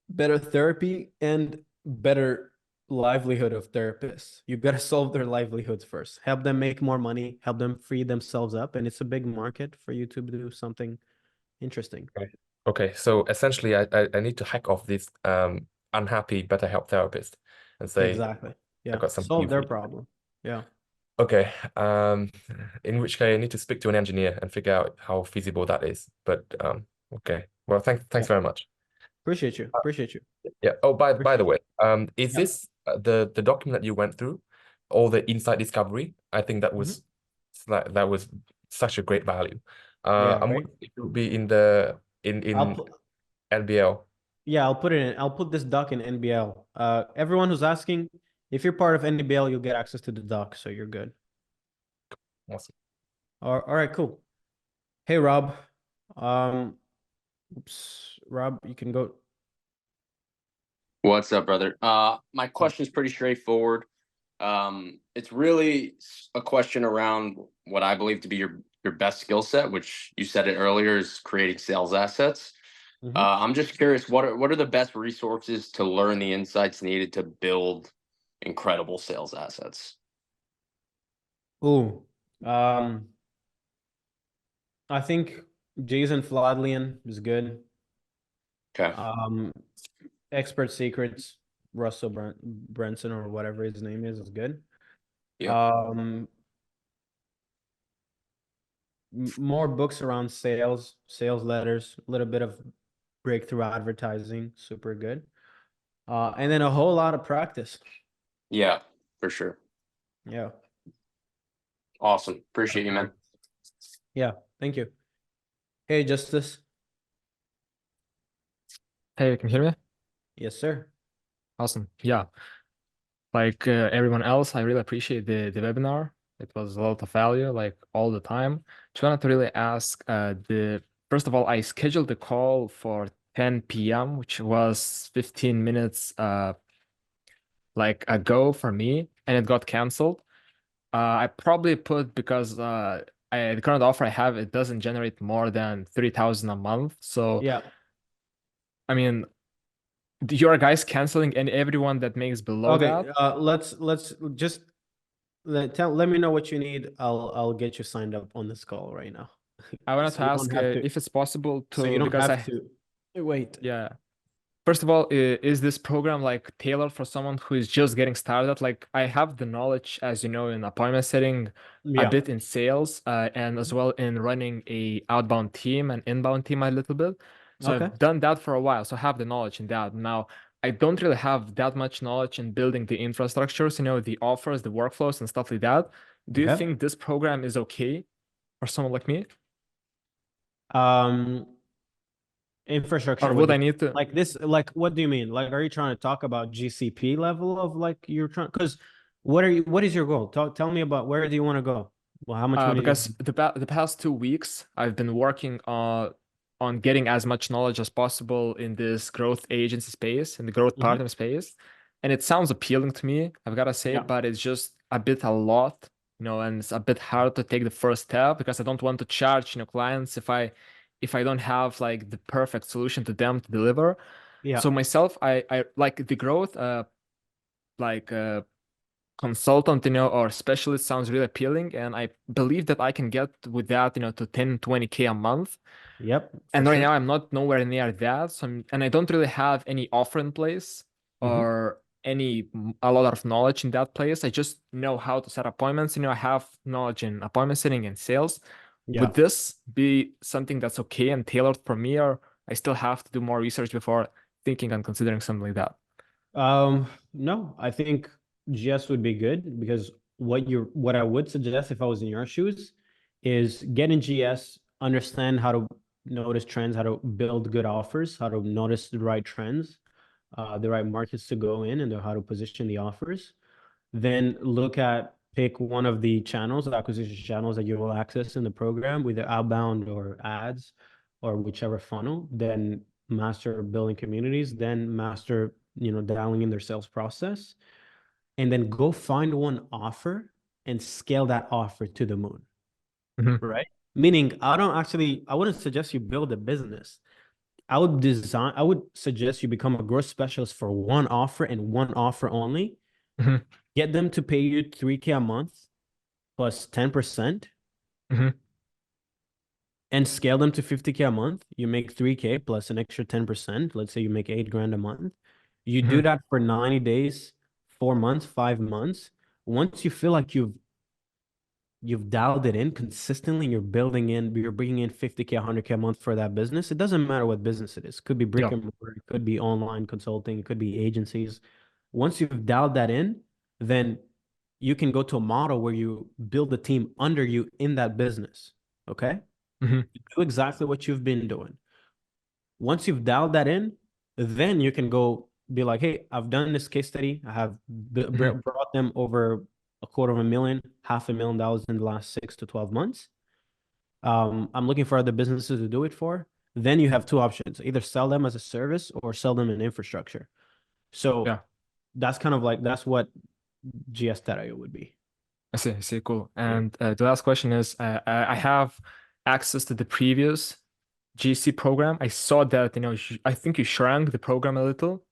Speaker 1: better therapy and better livelihood of therapists, you got to solve their livelihoods first. Help them make more money, help them free themselves up, and it's a big market for you to do something interesting.
Speaker 13: Okay. So essentially, I need to hack off this unhappy BetterHelp therapist and say,
Speaker 1: Exactly.
Speaker 13: I
Speaker 1: Yeah.
Speaker 13: got something new
Speaker 1: Solve
Speaker 13: for
Speaker 1: their
Speaker 13: you.
Speaker 1: problem. Yeah.
Speaker 13: Okay. In which case I need to speak to an engineer and figure out how feasible that is. But okay. Well, thanks
Speaker 1: Yeah.
Speaker 13: very much.
Speaker 1: Appreciate you. Appreciate you.
Speaker 13: Yeah. Oh, by the
Speaker 1: Appreciate
Speaker 13: way, is
Speaker 1: Yeah.
Speaker 13: this the document that you went through, all the insight discovery? I think that was that was such a great value.
Speaker 1: Yeah,
Speaker 13: I'm
Speaker 1: right.
Speaker 13: wondering if it will be in the
Speaker 1: I'll
Speaker 13: in
Speaker 1: put
Speaker 13: NBL.
Speaker 1: Yeah, I'll put it in. I'll put this doc in NBL. Everyone who's asking, if you're part of NBL, you'll get access to the doc, so you're good.
Speaker 13: Awesome.
Speaker 1: All right, cool. Hey, Rob. Oops, Rob, you can go.
Speaker 14: What's up, brother? My question is pretty straightforward. It's really a question around what I believe to be your best skill set, which you said it earlier is creating sales assets. I'm just curious, what are the best resources to learn the insights needed to build incredible sales assets?
Speaker 1: Ooh, I think Jason Fladlian is good.
Speaker 14: Okay.
Speaker 1: Expert Secrets, Russell Brunson or whatever his name is good.
Speaker 14: Yeah.
Speaker 1: More books around sales letters, a little bit of breakthrough advertising, super good. And then a whole lot of practice.
Speaker 14: Yeah, for sure.
Speaker 1: Yeah.
Speaker 14: Awesome. Appreciate you, man.
Speaker 1: Yeah, thank you. Hey, Justice.
Speaker 15: Hey, can you hear me?
Speaker 1: Yes, sir.
Speaker 15: Awesome. Yeah. Like everyone else, I really appreciate the webinar. It was a lot of value, like all the time. Just wanted to really ask first of all, I scheduled the call for 10 p.m., which was 15 minutes like ago for me, and it got canceled. I probably put because the current offer I have, it doesn't generate more than 3,000 a month. So
Speaker 1: yeah,
Speaker 15: I mean, you guys canceling everyone that makes below
Speaker 1: okay,
Speaker 15: that?
Speaker 1: let's just let me know what you need. I'll get you signed up on this call right now.
Speaker 15: I wanted
Speaker 1: So
Speaker 15: to
Speaker 1: you
Speaker 15: ask
Speaker 1: don't have to,
Speaker 15: if it's possible
Speaker 1: so you
Speaker 15: to,
Speaker 1: don't
Speaker 15: because
Speaker 1: have to wait.
Speaker 15: yeah. First of all, is this program like tailored for someone who is just getting started? Like I have the knowledge, as you know, in appointment setting, a
Speaker 1: Yeah.
Speaker 15: bit in sales, and as well in running a outbound team and inbound team a little bit. So
Speaker 1: Okay.
Speaker 15: I've done that for a while, so I have the knowledge in that. Now, I don't really have that much knowledge in building the infrastructures, you know, the offers, the workflows and stuff like that. Do you
Speaker 1: Okay.
Speaker 15: think this program is okay for someone like me?
Speaker 1: Infrastructure.
Speaker 15: Or
Speaker 1: What
Speaker 15: would
Speaker 1: do
Speaker 15: I
Speaker 1: you,
Speaker 15: need to?
Speaker 1: like this? Like, what do you mean? Like, are you trying to talk about GCP level of like you're trying? Because what is your goal? Tell me about where do you want to go? Well, how much money do you
Speaker 15: Because the past 2 weeks I've been working on getting as much knowledge as possible in this growth agency space, in the growth partner space, and it sounds appealing to me, I've got to say,
Speaker 1: Yeah.
Speaker 15: but it's just a lot, you know, and it's a bit hard to take the first step because I don't want to charge, you know, clients if I don't have like the perfect solution to them to deliver.
Speaker 1: Yeah.
Speaker 15: So myself, I like the growth, like consultant, you know, or specialist sounds really appealing, and I believe that I can get with that, you know, to 10 20K a month.
Speaker 1: Yep.
Speaker 15: And
Speaker 1: for
Speaker 15: right
Speaker 1: sure.
Speaker 15: now I'm not nowhere near that, so and I don't really have any offer in place or a lot of knowledge in that place. I just know how to set appointments, you know, I have knowledge in appointment setting and sales.
Speaker 1: Yeah.
Speaker 15: Would this be something that's okay and tailored for me, or I still have to do more research before thinking and considering something like that?
Speaker 1: No, I think GS would be good because what I would suggest if I was in your shoes is get in GS, understand how to notice trends, how to build good offers, how to notice the right trends, the right markets to go in, and how to position the offers. Then pick one of the channels, the acquisition channels that you will access in the program, either outbound or ads or whichever funnel. Then master building communities, then master, dialing in their sales process, and then go find one offer and scale that offer to the moon. Right? Meaning, I wouldn't suggest you build a business. I would suggest you become a growth specialist for one offer and one offer only. Get them to pay you 3K a month plus 10%, and scale them to 50K a month. You make 3K plus an extra 10%. Let's say you make 8 grand a month. You do that for 90 days, 4 months, 5 months. Once you feel like you've dialed it in consistently, you're bringing in 50K, 100K a month for that business. It doesn't matter what business it is. It could be brick and mortar, it could be online consulting, it could be agencies. Once you've dialed that in, then you can go to a model where you build a team under you in that business. Okay? Do exactly what you've been doing. Once you've dialed that in, then you can go be like, hey, I've done this case study. I have brought them over $250,000, $500,000 in the last 6 to 12 months. I'm looking for other businesses to do it for. Then you have two options: either sell them as a service or sell them an infrastructure. So
Speaker 15: Yeah.
Speaker 1: that's kind of like that's what GS.io would be.
Speaker 15: I see, cool. And the last question is, I have access to the previous GC program. I saw that, I think you shrank the program a little,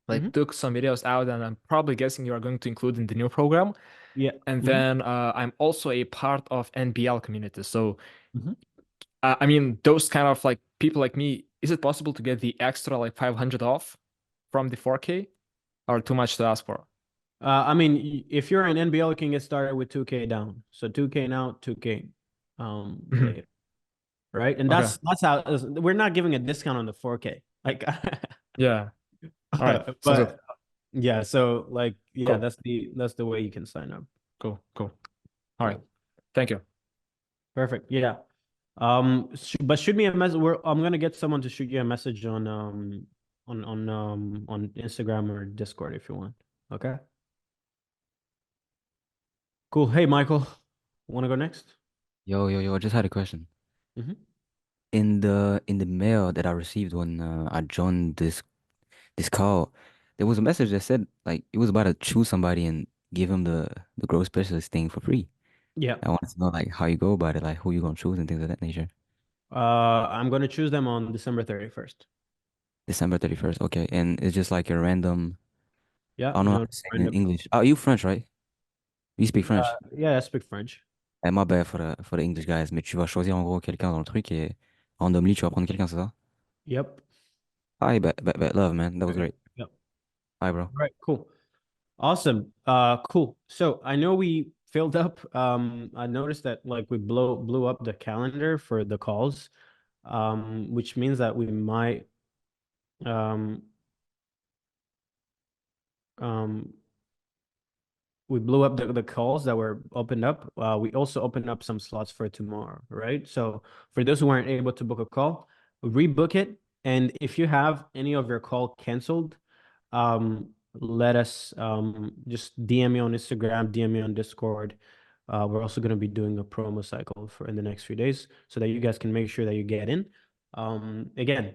Speaker 15: like
Speaker 1: Mhm.
Speaker 15: took some videos out, and I'm probably guessing you are going to include in the new program.
Speaker 1: Yeah.
Speaker 15: And
Speaker 1: Mhm.
Speaker 15: then I'm also a part of NBL community. So,
Speaker 1: Mhm.
Speaker 15: I mean, those kind of like people like me, is it possible to get the extra like 500 off from the 4K, or too much to ask for?
Speaker 1: I mean, if you're an NBL, you can get started with 2K down. So 2K now, 2K later. Right? And
Speaker 15: Okay.
Speaker 1: that's how we're not giving a discount on the 4K. Like
Speaker 15: Yeah. All right. Sounds
Speaker 1: but
Speaker 15: good.
Speaker 1: yeah, so like yeah,
Speaker 15: Cool.
Speaker 1: that's the way you can sign up.
Speaker 15: Cool. All right. Thank you.
Speaker 1: Perfect. Yeah. But shoot me a message. I'm gonna get someone to shoot you a message on Instagram or Discord if you want. Okay. Cool. Hey, Michael, want to go next?
Speaker 16: Yo, I just had a question.
Speaker 1: Mhm.
Speaker 16: In the mail that I received when I joined this call, there was a message that said like it was about to choose somebody and give him the growth specialist thing for free.
Speaker 1: Yeah.
Speaker 16: I wanted to know like how you go about it, like who you gonna choose and things of that nature.
Speaker 1: I'm gonna choose them on December 31st.
Speaker 16: December 31st. Okay, and it's just like a random.
Speaker 1: Yeah,
Speaker 16: I don't know how
Speaker 1: no,
Speaker 16: to say it in
Speaker 1: random.
Speaker 16: English. Oh, you French, right? You speak French.
Speaker 1: Yeah, I speak French.
Speaker 16: Eh, my bad for the English guys, mais tu vas choisir en gros quelqu'un dans le truc et randomly tu vas prendre quelqu'un, c'est ça?
Speaker 1: Yep.
Speaker 16: Hi, bet, love, man. That was great.
Speaker 1: Yep.
Speaker 16: Hi, bro.
Speaker 1: All right, cool. Awesome. Cool. So I know we filled up. I noticed that like we blew up the calendar for the calls, which means that we might um um we blew up the calls that were opened up. We also opened up some slots for tomorrow, right? So for those who weren't able to book a call, rebook it. And if you have any of your call canceled, let us just DM me on Instagram, DM me on Discord. We're also going to be doing a promo cycle for in the next few days so that you guys can make sure that you get in. Again,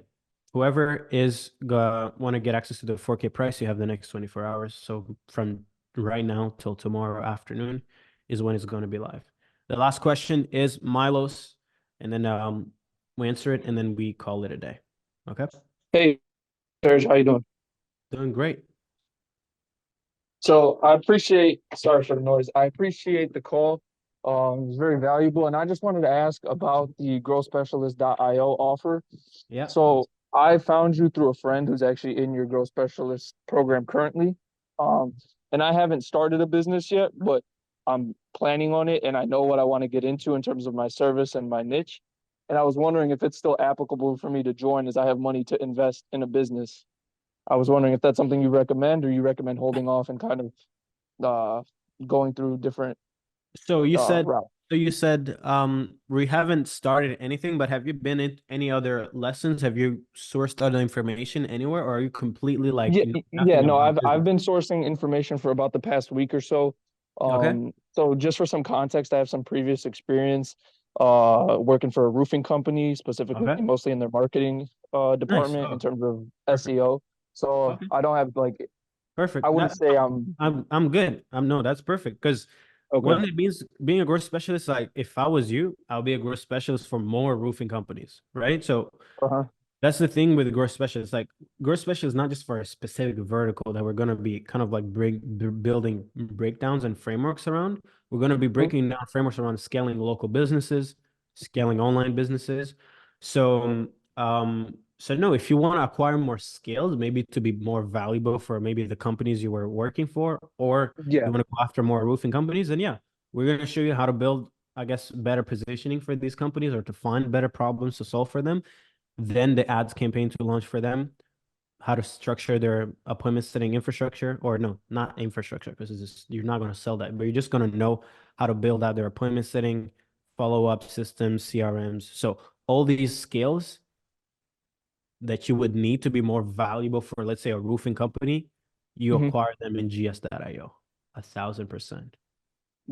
Speaker 1: whoever is want to get access to the 4K price, you have the next 24 hours. So from right now till tomorrow afternoon is when it's going to be live. The last question is Milos, and then we answer it and then we call it a day. Okay.
Speaker 17: Hey, Serge, how you doing?
Speaker 1: Doing great.
Speaker 17: So I appreciate, sorry for the noise. I appreciate the call. It's very valuable. And I just wanted to ask about the growthspecialist.io offer.
Speaker 1: Yeah.
Speaker 17: So I found you through a friend who's actually in your growth specialist program currently. And I haven't started a business yet, but I'm planning on it and I know what I want to get into in terms of my service and my niche. And I was wondering if it's still applicable for me to join as I have money to invest in a business. I was wondering if that's something you recommend, or you recommend holding off and kind of going through different
Speaker 1: So you said
Speaker 17: routes.
Speaker 1: we haven't started anything, but have you been in any other lessons? Have you sourced other information anywhere, or are you completely like
Speaker 17: Yeah,
Speaker 1: nothing
Speaker 17: no,
Speaker 1: about
Speaker 17: I've
Speaker 1: business?
Speaker 17: been sourcing information for about the past week or so.
Speaker 1: Okay.
Speaker 17: So just for some context, I have some previous experience working for a roofing company, specifically
Speaker 1: Okay.
Speaker 17: mostly in their marketing
Speaker 1: Nice.
Speaker 17: department
Speaker 1: Oh,
Speaker 17: in terms of
Speaker 1: perfect.
Speaker 17: SEO. So
Speaker 1: Okay.
Speaker 17: I don't have like
Speaker 1: Perfect.
Speaker 17: I wouldn't say
Speaker 1: I'm good. No, that's perfect. Because
Speaker 17: okay.
Speaker 1: one, it means being a growth specialist, like if I was you, I'll be a growth specialist for more roofing companies, right? So
Speaker 17: Uh-huh.
Speaker 1: that's the thing with the growth specialist. Like growth specialist is not just for a specific vertical that we're gonna be kind of like building breakdowns and frameworks around. We're gonna be breaking down frameworks around scaling local businesses, scaling online businesses. So no, if you want to acquire more skills, maybe to be more valuable for maybe the companies you were working for, or
Speaker 17: Yeah.
Speaker 1: you want to go after more roofing companies, then yeah, we're gonna show you how to build, I guess, better positioning for these companies or to find better problems to solve for them. Then the ads campaign to launch for them, how to structure their appointment setting infrastructure, or no, not infrastructure, because you're not going to sell that, but you're just going to know how to build out their appointment setting, follow-up systems, CRMs. So all these skills that you would need to be more valuable for, let's say, a roofing company, you acquire them in GS.io, 1,000%.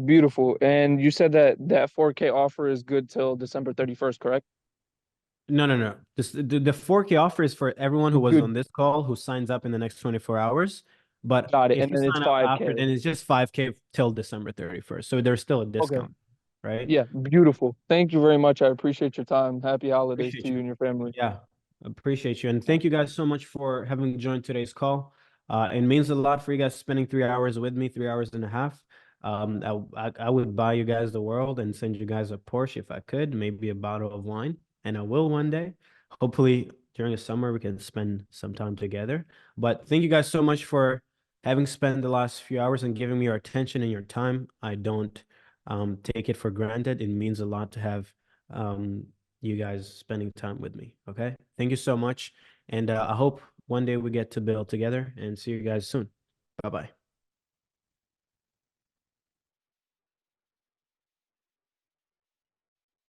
Speaker 17: Beautiful. And you said that 4K offer is good till December 31st, correct?
Speaker 1: No. The 4K offer is for everyone who was
Speaker 17: Good.
Speaker 1: on this call who signs up in the next 24 hours. But
Speaker 17: Got it.
Speaker 1: if
Speaker 17: And
Speaker 1: you
Speaker 17: then it's
Speaker 1: sign up after,
Speaker 17: 5K.
Speaker 1: then it's just 5K till December 31st. So there's still a
Speaker 17: Okay.
Speaker 1: discount, right?
Speaker 17: Yeah, beautiful. Thank you very much. I appreciate your time. Happy holidays
Speaker 1: Appreciate
Speaker 17: to you
Speaker 1: you.
Speaker 17: and your family.
Speaker 1: Yeah, appreciate you. And thank you guys so much for having joined today's call. It means a lot for you guys spending 3 hours with me, 3 hours and a half. I would buy you guys the world and send you guys a Porsche if I could, maybe a bottle of wine, and I will one day. Hopefully during the summer we can spend some time together. But thank you guys so much for having spent the last few hours and giving me your attention and your time. I don't take it for granted. It means a lot to have you guys spending time with me. Okay. Thank you so much. And I hope one day we get to build together and see you guys soon. Bye bye.